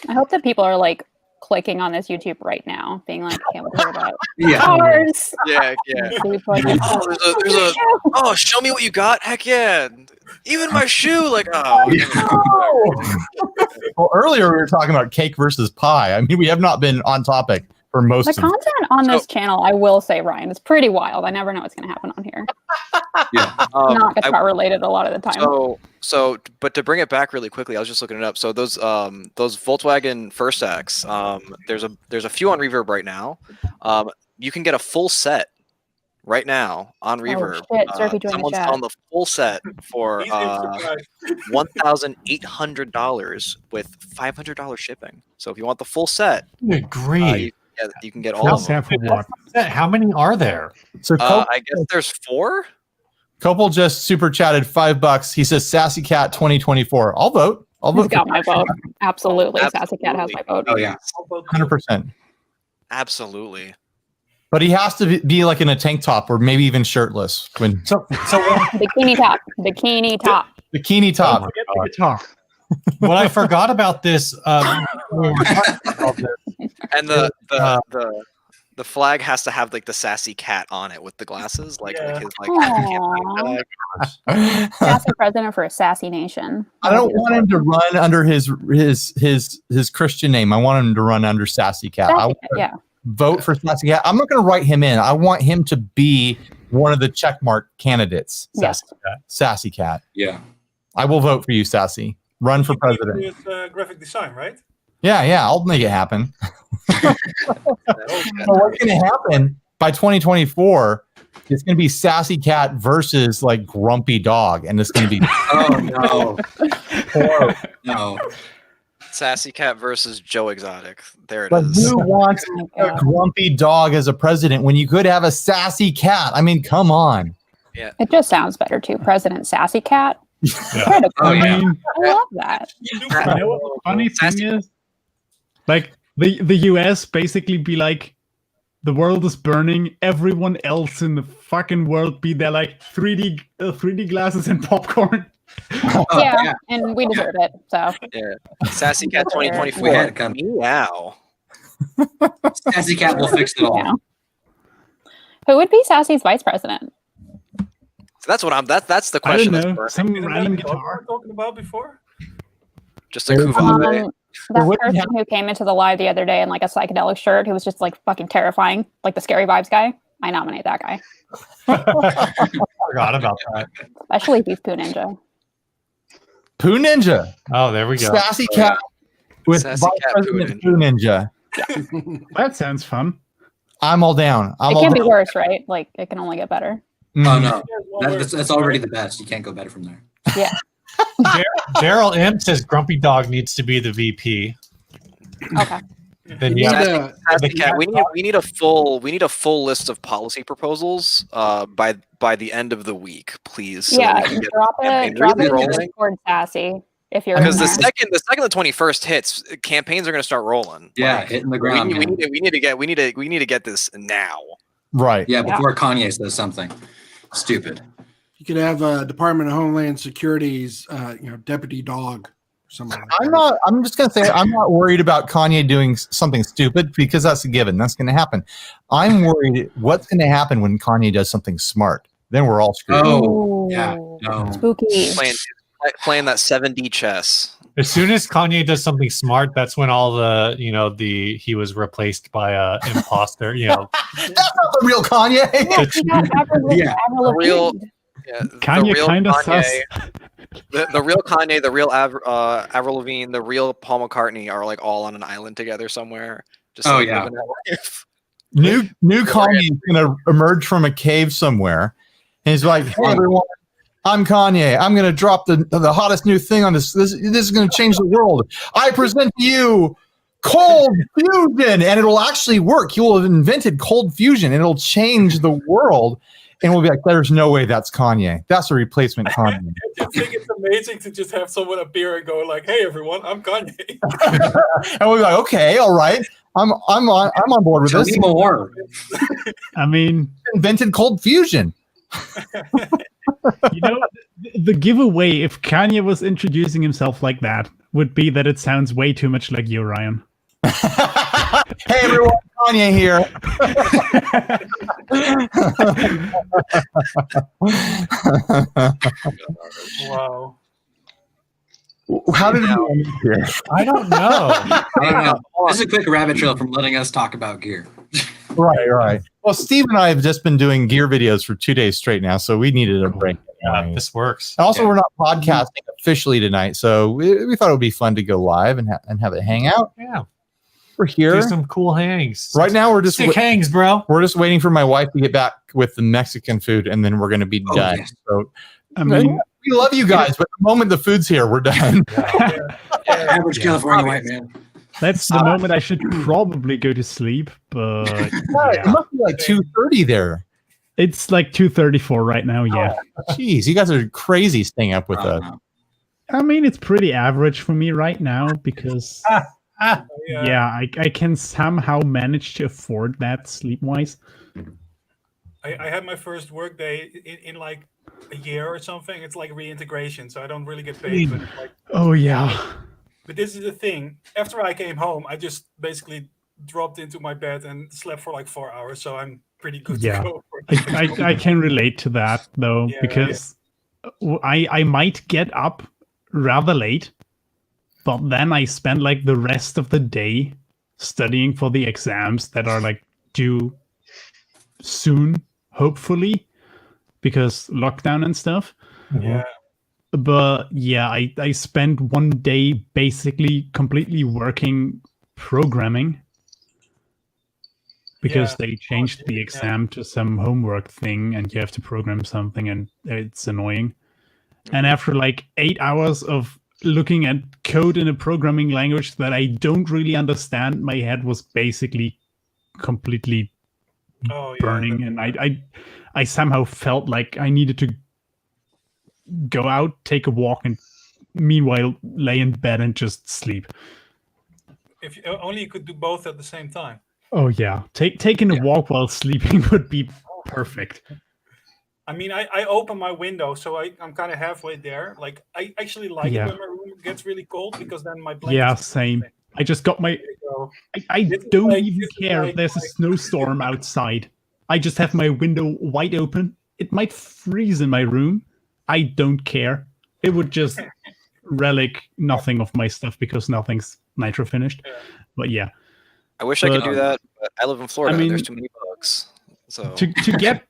[SPEAKER 10] I hope that people are like clicking on this YouTube right now, being like, "Can't wait to hear about
[SPEAKER 8] Yeah.
[SPEAKER 10] cars."
[SPEAKER 7] Yeah.
[SPEAKER 10] There's a
[SPEAKER 7] Oh, show me what you got. Heck yeah. Even my shoe. Like, oh.
[SPEAKER 1] Well, earlier we were talking about cake versus pie. I mean, we have not been on topic for most
[SPEAKER 10] The
[SPEAKER 1] of
[SPEAKER 10] content on this channel, I will say, Ryan, is pretty wild. I never know what's going to happen on here.
[SPEAKER 8] Yeah.
[SPEAKER 10] Not guitar related a lot of the time.
[SPEAKER 7] But to bring it back really quickly, I was just looking it up. So those Volkswagen First X, there's a few on Reverb right now. You can get a full set right now on Reverb.
[SPEAKER 10] Oh, shit. Sergey joined the
[SPEAKER 7] Someone's
[SPEAKER 10] chat.
[SPEAKER 7] on the full set for $1,800 with $500 shipping. So if you want the full set,
[SPEAKER 2] Good grief.
[SPEAKER 7] you can get all of them.
[SPEAKER 4] for what?
[SPEAKER 2] How many are there?
[SPEAKER 1] So
[SPEAKER 7] I guess there's 4.
[SPEAKER 1] Copel just super chatted $5. He says Sassy Cat 2024. I'll vote.
[SPEAKER 10] He's got my vote. Absolutely. Sassy Cat has my vote.
[SPEAKER 8] Oh yeah.
[SPEAKER 1] 100%.
[SPEAKER 7] Absolutely.
[SPEAKER 1] But he has to be like in a tank top or maybe even shirtless. When
[SPEAKER 10] Bikini top. Bikini top.
[SPEAKER 1] bikini top.
[SPEAKER 4] Forget the guitar.
[SPEAKER 2] What I forgot about this, we were talking about this.
[SPEAKER 7] And the flag has to have like the Sassy Cat on it with the glasses, like his like.
[SPEAKER 10] Aww. Sassy president for a sassy nation.
[SPEAKER 1] I don't want him to run under his Christian name. I want him to run under Sassy Cat. I want to vote for Sassy Cat. I'm not going to write him in. I want him to be one of the checkmark candidates.
[SPEAKER 10] Yes.
[SPEAKER 1] Sassy Cat.
[SPEAKER 8] Yeah.
[SPEAKER 1] I will vote for you, Sassy. Run for president.
[SPEAKER 5] With graphic design, right?
[SPEAKER 1] Yeah, I'll make it happen. So what's going to happen by 2024? It's going to be Sassy Cat versus like Grumpy Dog, and it's going to be
[SPEAKER 8] Oh no. No.
[SPEAKER 7] Sassy Cat versus Joe Exotic. There it
[SPEAKER 1] But
[SPEAKER 7] is.
[SPEAKER 1] who wants a Grumpy Dog as a president when you could have a Sassy Cat? I mean, come on.
[SPEAKER 7] Yeah.
[SPEAKER 10] It just sounds better too. President Sassy Cat. Incredible.
[SPEAKER 8] Oh, yeah.
[SPEAKER 4] I mean,
[SPEAKER 10] I love that.
[SPEAKER 4] you know what the funny thing is? Like the US basically be like, the world is burning. Everyone else in the fucking world be there like 3D glasses and popcorn.
[SPEAKER 10] Yeah, and we deserve it. So
[SPEAKER 7] Yeah. Sassy Cat
[SPEAKER 8] We had
[SPEAKER 7] 2024.
[SPEAKER 8] it come.
[SPEAKER 7] Meow.
[SPEAKER 8] Sassy Cat will fix it all.
[SPEAKER 10] yeah. Who would be Sassy's vice president?
[SPEAKER 7] So that's what that's the
[SPEAKER 4] I don't
[SPEAKER 7] question. that's
[SPEAKER 4] know.
[SPEAKER 7] burning.
[SPEAKER 4] Some
[SPEAKER 5] Isn't
[SPEAKER 4] random
[SPEAKER 5] that what we
[SPEAKER 4] guitar.
[SPEAKER 5] were talking about before?
[SPEAKER 7] Just a Kuvave.
[SPEAKER 10] That
[SPEAKER 1] wouldn't
[SPEAKER 10] person
[SPEAKER 1] have-
[SPEAKER 10] who came into the live the other day in like a psychedelic shirt, who was just like fucking terrifying, like the scary vibes guy. I nominate that guy,
[SPEAKER 2] Forgot about that.
[SPEAKER 10] especially if he's Poo Ninja.
[SPEAKER 1] Poo Ninja.
[SPEAKER 2] Oh, there we go.
[SPEAKER 1] Sassy Cat with
[SPEAKER 7] Sassy
[SPEAKER 1] Vice
[SPEAKER 7] Cat
[SPEAKER 1] President
[SPEAKER 7] Poo
[SPEAKER 1] Poo Ninja.
[SPEAKER 4] That sounds fun.
[SPEAKER 1] I'm all down. I'm
[SPEAKER 10] It
[SPEAKER 1] all
[SPEAKER 10] can't be
[SPEAKER 1] down.
[SPEAKER 10] worse, right? Like it can only get better.
[SPEAKER 8] Oh
[SPEAKER 1] Mhm.
[SPEAKER 8] no. That's already the best. You can't go better from there.
[SPEAKER 10] Yeah.
[SPEAKER 2] Daryl M says Grumpy Dog needs to be the VP.
[SPEAKER 10] Okay.
[SPEAKER 2] Then
[SPEAKER 8] You
[SPEAKER 2] yeah,
[SPEAKER 8] need a-
[SPEAKER 7] Sassy Cat. We need a full list of policy proposals by the end of the week, please. So that
[SPEAKER 10] Yeah.
[SPEAKER 7] we can get
[SPEAKER 10] Drop
[SPEAKER 7] the campaign
[SPEAKER 10] it. Drop
[SPEAKER 7] really
[SPEAKER 10] it in
[SPEAKER 7] rolling.
[SPEAKER 10] Discord, Sassy. If you're
[SPEAKER 7] Because
[SPEAKER 10] in
[SPEAKER 7] the
[SPEAKER 10] there.
[SPEAKER 7] second the 21st hits, campaigns are going to start rolling.
[SPEAKER 8] Yeah, hitting the ground.
[SPEAKER 7] We need to get this now.
[SPEAKER 1] Right.
[SPEAKER 8] Yeah, before Kanye says something stupid.
[SPEAKER 11] You could have Department of Homeland Security's, deputy dog or something.
[SPEAKER 1] I'm just going to say I'm not worried about Kanye doing something stupid because that's a given. That's going to happen. I'm worried what's going to happen when Kanye does something smart. Then we're all screwed.
[SPEAKER 8] Oh, yeah. No.
[SPEAKER 10] Spooky.
[SPEAKER 7] Playing that 7D chess.
[SPEAKER 2] As soon as Kanye does something smart, that's when all he was replaced by a imposter.
[SPEAKER 1] That's not the real Kanye.
[SPEAKER 8] Yeah.
[SPEAKER 4] Kanye kind of sus.
[SPEAKER 7] The real Kanye, the real Avril Lavigne, the real Paul McCartney are like all on an island together somewhere. Just living their life.
[SPEAKER 1] New Kanye is going to emerge from a cave somewhere, and he's like, "Hey everyone, I'm Kanye. I'm going to drop the hottest new thing on this. This is going to change the world. I present to you cold fusion, and it'll actually work. He will have invented cold fusion, and it'll change the world." And we'll be like, "There's no way that's Kanye. That's a replacement Kanye."
[SPEAKER 5] I think it's amazing to just have someone appear and go like, "Hey everyone, I'm Kanye."
[SPEAKER 1] And we'll be like, "Okay, all right. I'm on board with this."
[SPEAKER 8] More.
[SPEAKER 4] I mean,
[SPEAKER 1] invented cold fusion.
[SPEAKER 4] The giveaway if Kanye was introducing himself like that would be that it sounds way too much like you, Ryan.
[SPEAKER 1] Hey everyone, Kanye here.
[SPEAKER 5] Wow.
[SPEAKER 1] How did we end here?
[SPEAKER 2] I don't know.
[SPEAKER 8] This is a quick rabbit trail from letting us talk about gear.
[SPEAKER 1] Right. Well, Steve and I have just been doing gear videos for 2 days straight now, so we needed a break.
[SPEAKER 2] Yeah, this works.
[SPEAKER 1] Also, we're not podcasting officially tonight, so we thought it would be fun to go live and have a hangout.
[SPEAKER 2] Yeah.
[SPEAKER 1] We're here.
[SPEAKER 2] Do some cool hangs.
[SPEAKER 1] Right now, we're just
[SPEAKER 2] sick hangs, bro.
[SPEAKER 1] We're just waiting for my wife to get back with the Mexican food, and then we're going to be done.
[SPEAKER 8] Yes.
[SPEAKER 1] So,
[SPEAKER 4] I mean,
[SPEAKER 1] we love you guys, but the moment the food's here, we're done.
[SPEAKER 8] Average California white man.
[SPEAKER 4] that's the moment I should probably go to sleep, but
[SPEAKER 1] It must be like 2:30 there.
[SPEAKER 4] it's like 2:34 right now. Yeah.
[SPEAKER 1] Jeez, you guys are crazy staying up with us.
[SPEAKER 4] I mean, it's pretty average for me right now because I can somehow manage to afford that sleep-wise.
[SPEAKER 5] I had my first work day in like a year or something. It's like reintegration, so I don't really get paid. But like,
[SPEAKER 4] Oh yeah.
[SPEAKER 5] but this is the thing. After I came home, I just basically dropped into my bed and slept for like 4 hours. So I'm pretty good
[SPEAKER 4] Yeah.
[SPEAKER 5] to go.
[SPEAKER 4] I can relate to that though,
[SPEAKER 5] Yeah,
[SPEAKER 4] because I might get up rather late, but then I spend like the rest of the day studying for the exams that are like due soon, hopefully, because lockdown and stuff.
[SPEAKER 5] Yeah.
[SPEAKER 4] But yeah, I spent one day basically completely working programming because they changed the exam to some homework thing and you have to program something and it's annoying. And after like 8 hours of looking at code in a programming language that I don't really understand, my head was basically completely burning, and I somehow felt like I needed to go out, take a walk, and meanwhile lay in bed and just sleep.
[SPEAKER 5] If only you could do both at the same time.
[SPEAKER 4] Oh yeah, taking a walk while sleeping would be perfect.
[SPEAKER 5] I mean, I open my window, so I'm kind of halfway there. Like, I actually like it when my room gets really cold because then my blanket.
[SPEAKER 4] Yeah, same. I just got my. I don't even care if there's a snowstorm outside. I just have my window wide open. It might freeze in my room. I don't care. It would just relic nothing of my stuff because nothing's nitro finished. But yeah.
[SPEAKER 7] I wish I could do that, but I live in Florida.
[SPEAKER 4] I mean,
[SPEAKER 7] there's too many bugs. So
[SPEAKER 4] to get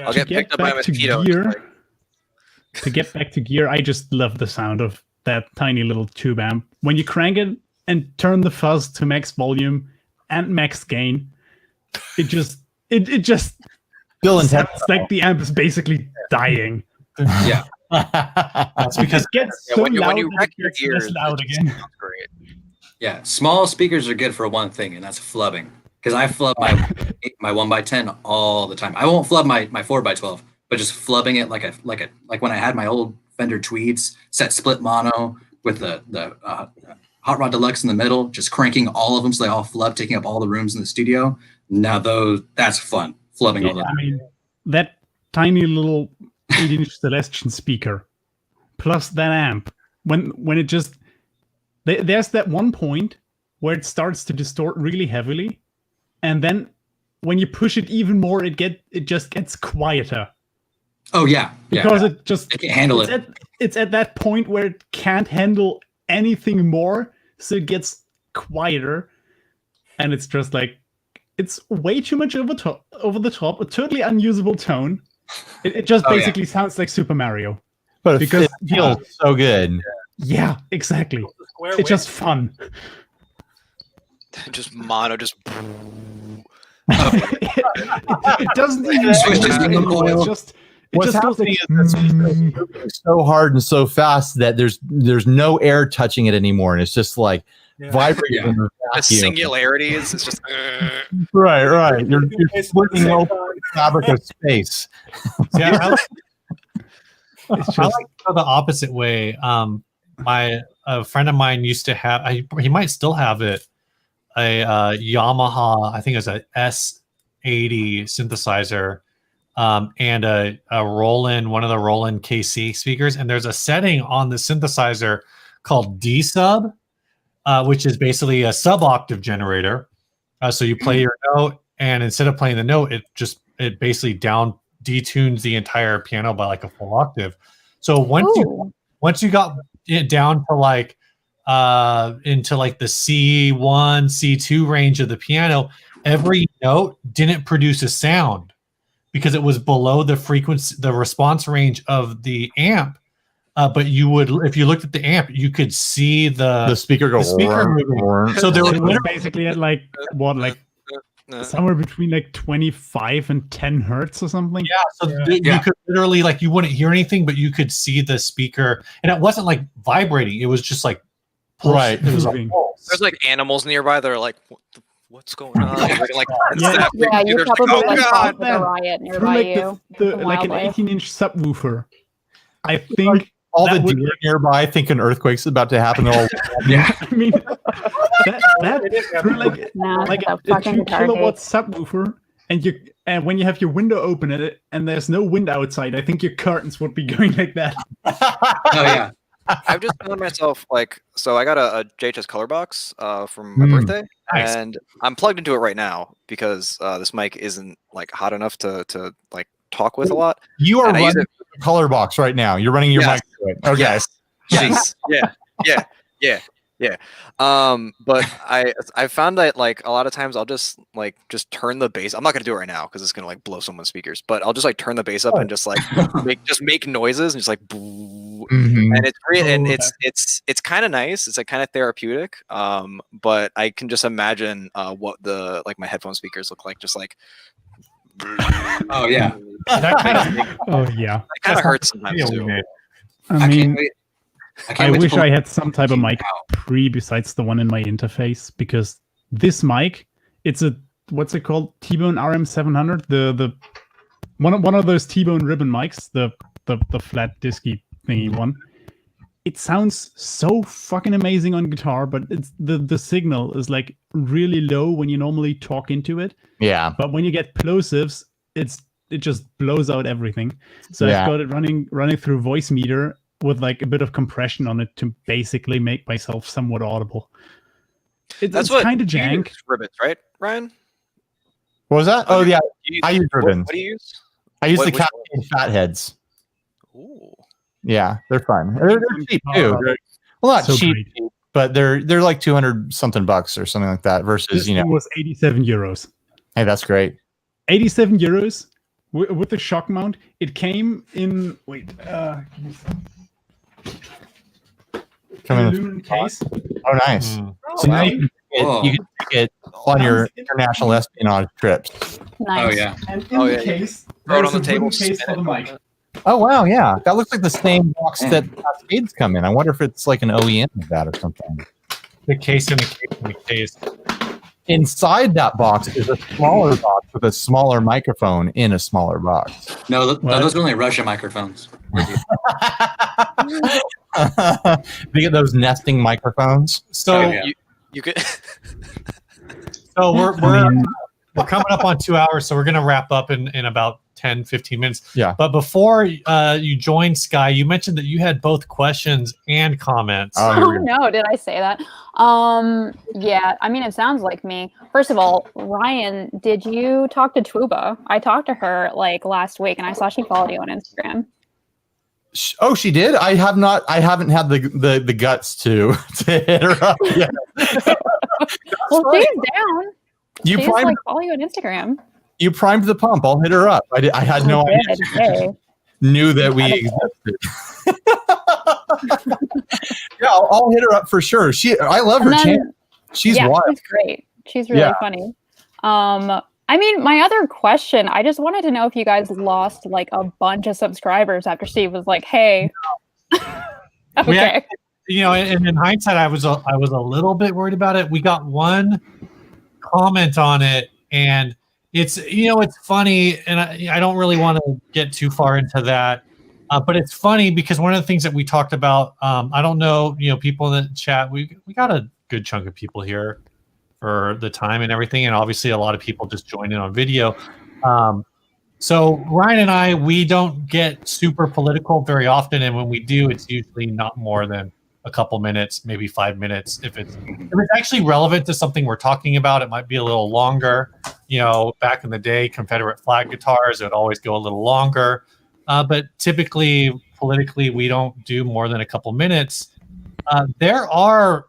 [SPEAKER 7] I'll get picked up by a mosquito.
[SPEAKER 4] To get back to gear, I just love the sound of that tiny little tube amp. When you crank it and turn the fuzz to max volume and max gain, it just sounds like the amp is basically dying.
[SPEAKER 8] Yeah.
[SPEAKER 2] That's because
[SPEAKER 4] it gets so
[SPEAKER 7] when
[SPEAKER 4] loud
[SPEAKER 7] you
[SPEAKER 4] that
[SPEAKER 7] wreck
[SPEAKER 4] it
[SPEAKER 7] your
[SPEAKER 4] gets
[SPEAKER 7] ears,
[SPEAKER 4] less loud
[SPEAKER 7] it just
[SPEAKER 4] again.
[SPEAKER 7] sounds great.
[SPEAKER 8] Yeah, small speakers are good for one thing, and that's flubbing. Because I flub my 1x10 all the time. I won't flub my 4x12, but just flubbing it like when I had my old Fender Tweeds set split mono with the Hot Rod Deluxe in the middle, just cranking all of them so they all flub, taking up all the rooms in the studio. Now that's fun, flubbing all
[SPEAKER 4] I mean, that tiny little 8-inch Celestion speaker plus that amp, when it just there's that one point where it starts to distort really heavily, and then when you push it even more, it just gets quieter.
[SPEAKER 8] Oh yeah,
[SPEAKER 4] because it
[SPEAKER 8] can't handle it.
[SPEAKER 4] It's at that point where it can't handle anything more, so it gets quieter, and it's just like it's way too much over the top, a totally unusable tone. It just basically sounds like Super Mario,
[SPEAKER 1] but because it feels so good.
[SPEAKER 4] Yeah, exactly. It's just fun.
[SPEAKER 7] Just mono, just.
[SPEAKER 4] It doesn't even. It's just.
[SPEAKER 1] What's happening is moving so hard and so fast that there's no air touching it anymore, and it's just like vibrating. In the
[SPEAKER 7] singularity is it's just
[SPEAKER 1] right. You're splitting open the fabric of space.
[SPEAKER 2] Yeah, I like the opposite way. A friend of mine used to have. He might still have it. A Yamaha, I think it was a S80 synthesizer. And a Roland, one of the Roland KC speakers, and there's a setting on the synthesizer called D sub, which is basically a sub-octave generator. So you play your note, and instead of playing the note, it basically detunes the entire piano by like a full octave. So once you got it down to like into like the C1, C2 range of the piano, every note didn't produce a sound, because it was below the frequency, the response range of the amp. But you would, if you looked at the amp, you could see the
[SPEAKER 1] speaker go.
[SPEAKER 4] Moving. So there was basically at like somewhere between like 25 and 10 hertz or something.
[SPEAKER 2] Yeah. So you could literally you wouldn't hear anything, but you could see the speaker, and it wasn't like vibrating. It was just like pulse.
[SPEAKER 1] Right.
[SPEAKER 2] It was like pulse.
[SPEAKER 7] There's like animals nearby that are like, what's going on?
[SPEAKER 10] You probably like a riot nearby you.
[SPEAKER 4] Like an 18-inch subwoofer. I think
[SPEAKER 1] all the deer nearby think an earthquake's about to happen.
[SPEAKER 4] Yeah, I mean like a 2-kilowatt subwoofer, and when you have your window open at it and there's no wind outside, I think your curtains would be going like that.
[SPEAKER 8] Oh yeah.
[SPEAKER 7] I've just found myself so I got a JHS color box from my birthday, and I'm plugged into it right now because this mic isn't like hot enough to like talk with a lot.
[SPEAKER 1] You are running a color box right now. You're running your mic. Okay.
[SPEAKER 7] Yes. Yeah. But I found that like a lot of times I'll just turn the bass. I'm not gonna do it right now because it's gonna like blow someone's speakers. But I'll just like turn the bass up and just like make noises and just like boo. And it's great, and it's kind of nice. It's like kind of therapeutic. But I can just imagine what the my headphone speakers look like. Just like.
[SPEAKER 8] Oh yeah.
[SPEAKER 7] That kind of
[SPEAKER 4] It
[SPEAKER 7] kind of hurts sometimes too.
[SPEAKER 4] I mean, I wish I had some type of
[SPEAKER 8] it
[SPEAKER 4] mic besides the one in my interface, because this mic, it's a what's it called, T-Bone RM700, the one of those T-Bone ribbon mics, the flat disky thingy one. It sounds so fucking amazing on guitar, but it's the signal is like really low when you normally talk into it.
[SPEAKER 1] Yeah.
[SPEAKER 4] But when you get plosives, it just blows out everything. So I've got it running through Voice Meter with like a bit of compression on it to basically make myself somewhat audible. It's kind of jank.
[SPEAKER 7] Ribbons, right, Ryan?
[SPEAKER 1] What was that? Oh yeah, I use ribbons.
[SPEAKER 7] What do you use?
[SPEAKER 1] I use the Cascade Fatheads.
[SPEAKER 7] Ooh.
[SPEAKER 1] Yeah, they're fun. They're cheap too. Well, not so cheap, but they're like $200 something or something like that. Versus
[SPEAKER 4] it was 87 euros.
[SPEAKER 1] Hey, that's great.
[SPEAKER 4] 87 euros with the shock mount. It came in aluminum case.
[SPEAKER 1] Oh, nice. So now you can take it on your international espionage trips.
[SPEAKER 10] Nice.
[SPEAKER 8] Oh yeah.
[SPEAKER 4] And in the case,
[SPEAKER 7] throw it on the table.
[SPEAKER 4] Case for the mic.
[SPEAKER 1] Oh wow, yeah, that looks like the same box that Cascades come in. I wonder if it's like an OEM of that or something.
[SPEAKER 2] The case in the case in the case.
[SPEAKER 1] Inside that box is a smaller box with a smaller microphone in a smaller box.
[SPEAKER 8] No, those are only Russia microphones.
[SPEAKER 1] We get those nesting microphones.
[SPEAKER 2] So
[SPEAKER 7] you could.
[SPEAKER 2] So we're coming up on 2 hours, so we're going to wrap up in about 10, 15 minutes.
[SPEAKER 1] Yeah.
[SPEAKER 2] But before you joined Sky, you mentioned that you had both questions and comments.
[SPEAKER 10] Oh no, did I say that? Yeah, I mean, it sounds like me. First of all, Ryan, did you talk to Twuba? I talked to her like last week, and I saw she followed you on Instagram.
[SPEAKER 1] Oh, she did? I haven't had the guts to hit her up yet.
[SPEAKER 10] Well, she's down. She's
[SPEAKER 1] primed,
[SPEAKER 10] like follow you on Instagram.
[SPEAKER 1] You primed the pump. I'll hit her up. I had no idea.
[SPEAKER 10] Hey.
[SPEAKER 1] Knew that we existed. Yeah, I'll hit her up for sure. I love her channel. She's wild.
[SPEAKER 10] She's great. She's really funny. I mean, my other question, I just wanted to know if you guys lost like a bunch of subscribers after Steve was like, "Hey." Okay.
[SPEAKER 2] And in hindsight, I was a little bit worried about it. We got one comment on it, and it's funny, and I don't really want to get too far into that, but it's funny because one of the things that we talked about, I don't know, people in the chat, we got a good chunk of people here for the time and everything, and obviously a lot of people just joined in on video. So Ryan and I, we don't get super political very often, and when we do, it's usually not more than a couple minutes, maybe 5 minutes. If it's actually relevant to something we're talking about, it might be a little longer. Back in the day, Confederate flag guitars, it would always go a little longer. But typically, politically, we don't do more than a couple minutes. There are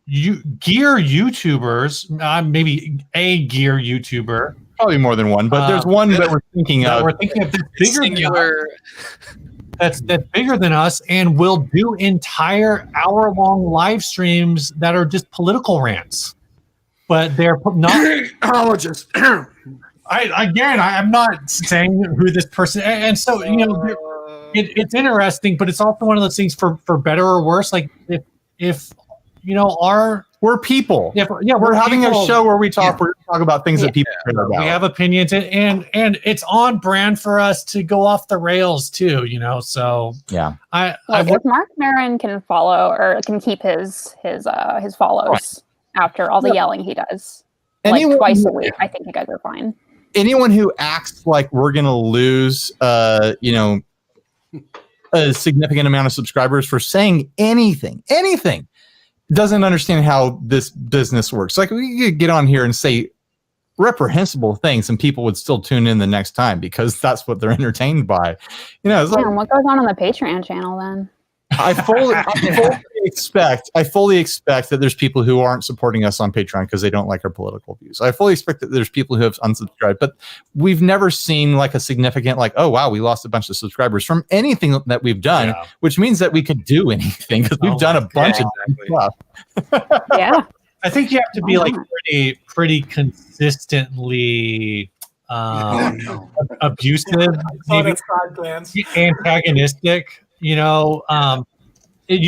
[SPEAKER 2] gear YouTubers, maybe a gear YouTuber.
[SPEAKER 1] Probably more than one, but there's one that we're thinking of.
[SPEAKER 2] We're thinking of that's bigger than us, and will do entire hour-long live streams that are just political rants. But they're not
[SPEAKER 11] apologists.
[SPEAKER 2] I'm not saying who this person, and so it's interesting, but it's also one of those things for better or worse. Like if
[SPEAKER 1] we're people.
[SPEAKER 2] We're
[SPEAKER 1] having a show where we talk. We're talking about things that people care about.
[SPEAKER 2] We have opinions, and it's on brand for us to go off the rails too. So
[SPEAKER 1] yeah.
[SPEAKER 10] If Mark Maron can follow or can keep his follows after all the yelling he does, twice a week, I think you guys are fine.
[SPEAKER 1] Anyone who acts like we're gonna lose, a significant amount of subscribers for saying anything, doesn't understand how this business works. Like, we could get on here and say reprehensible things and people would still tune in the next time because that's what they're entertained by. It's like,
[SPEAKER 10] what goes on the Patreon channel then?
[SPEAKER 1] I fully expect that there's people who aren't supporting us on Patreon because they don't like our political views. I fully expect that there's people who have unsubscribed, but we've never seen like a significant, like, oh wow, we lost a bunch of subscribers from anything that we've done, which means that we could do anything because we've done a bunch of stuff.
[SPEAKER 10] Yeah.
[SPEAKER 2] I think you have to be like pretty consistently abusive, maybe antagonistic. You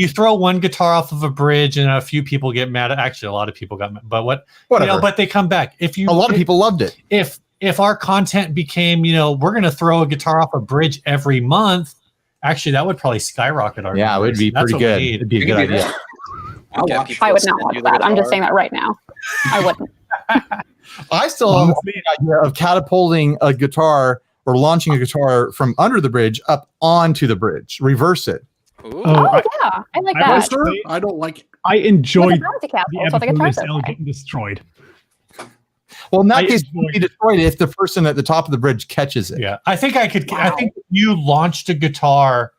[SPEAKER 2] throw one guitar off of a bridge and a few people get mad. Actually, a lot of people got mad, but whatever. But they come back. A lot of people loved it. If our content became, we're going to throw a guitar off a bridge every month, actually, that would probably skyrocket our numbers.
[SPEAKER 1] It would be pretty good. It'd be a good idea.
[SPEAKER 10] I would not watch that. I'm just saying that right now. I wouldn't.
[SPEAKER 1] I still have the idea of catapulting a guitar or launching a guitar from under the bridge up onto the bridge, reverse it.
[SPEAKER 10] I like that.
[SPEAKER 11] I don't like it.
[SPEAKER 4] I enjoyed
[SPEAKER 10] the episode
[SPEAKER 4] getting destroyed.
[SPEAKER 1] Well, in that case, it would be destroyed if the person at the top of the bridge catches it.
[SPEAKER 2] Yeah, I think I could. Wow. I think if you launched a guitar,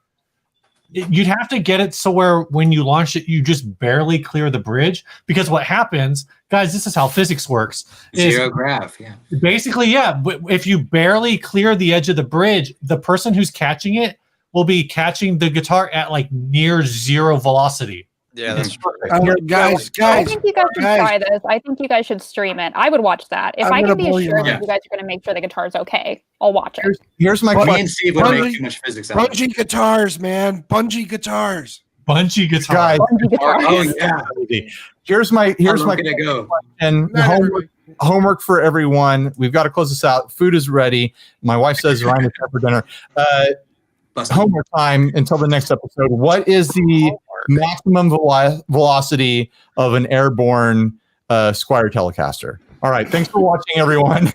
[SPEAKER 2] you'd have to get it so where when you launch it, you just barely clear the bridge. Because what happens, guys, this is how physics works.
[SPEAKER 8] Zero grav, yeah.
[SPEAKER 2] Basically, yeah. If you barely clear the edge of the bridge, the person who's catching it will be catching the guitar at like near zero velocity.
[SPEAKER 7] Yeah, that's perfect.
[SPEAKER 11] Guys,
[SPEAKER 10] I think you guys should try this. I think you guys should stream it. I would watch that. If I can be assured that you guys are going to make sure the guitar's okay, I'll watch it.
[SPEAKER 1] Here's my question.
[SPEAKER 8] Me and Steve would make too much physics out of it.
[SPEAKER 11] Bungee guitars, man. Bungee guitars.
[SPEAKER 2] Bungee guitars.
[SPEAKER 8] Oh, yeah.
[SPEAKER 1] Here's my
[SPEAKER 8] go.
[SPEAKER 1] And homework for everyone. We've got to close this out. Food is ready. My wife says Ryan is up for dinner. homework time until the next episode. What is the maximum velocity of an airborne Squire Telecaster? All right. Thanks for watching, everyone.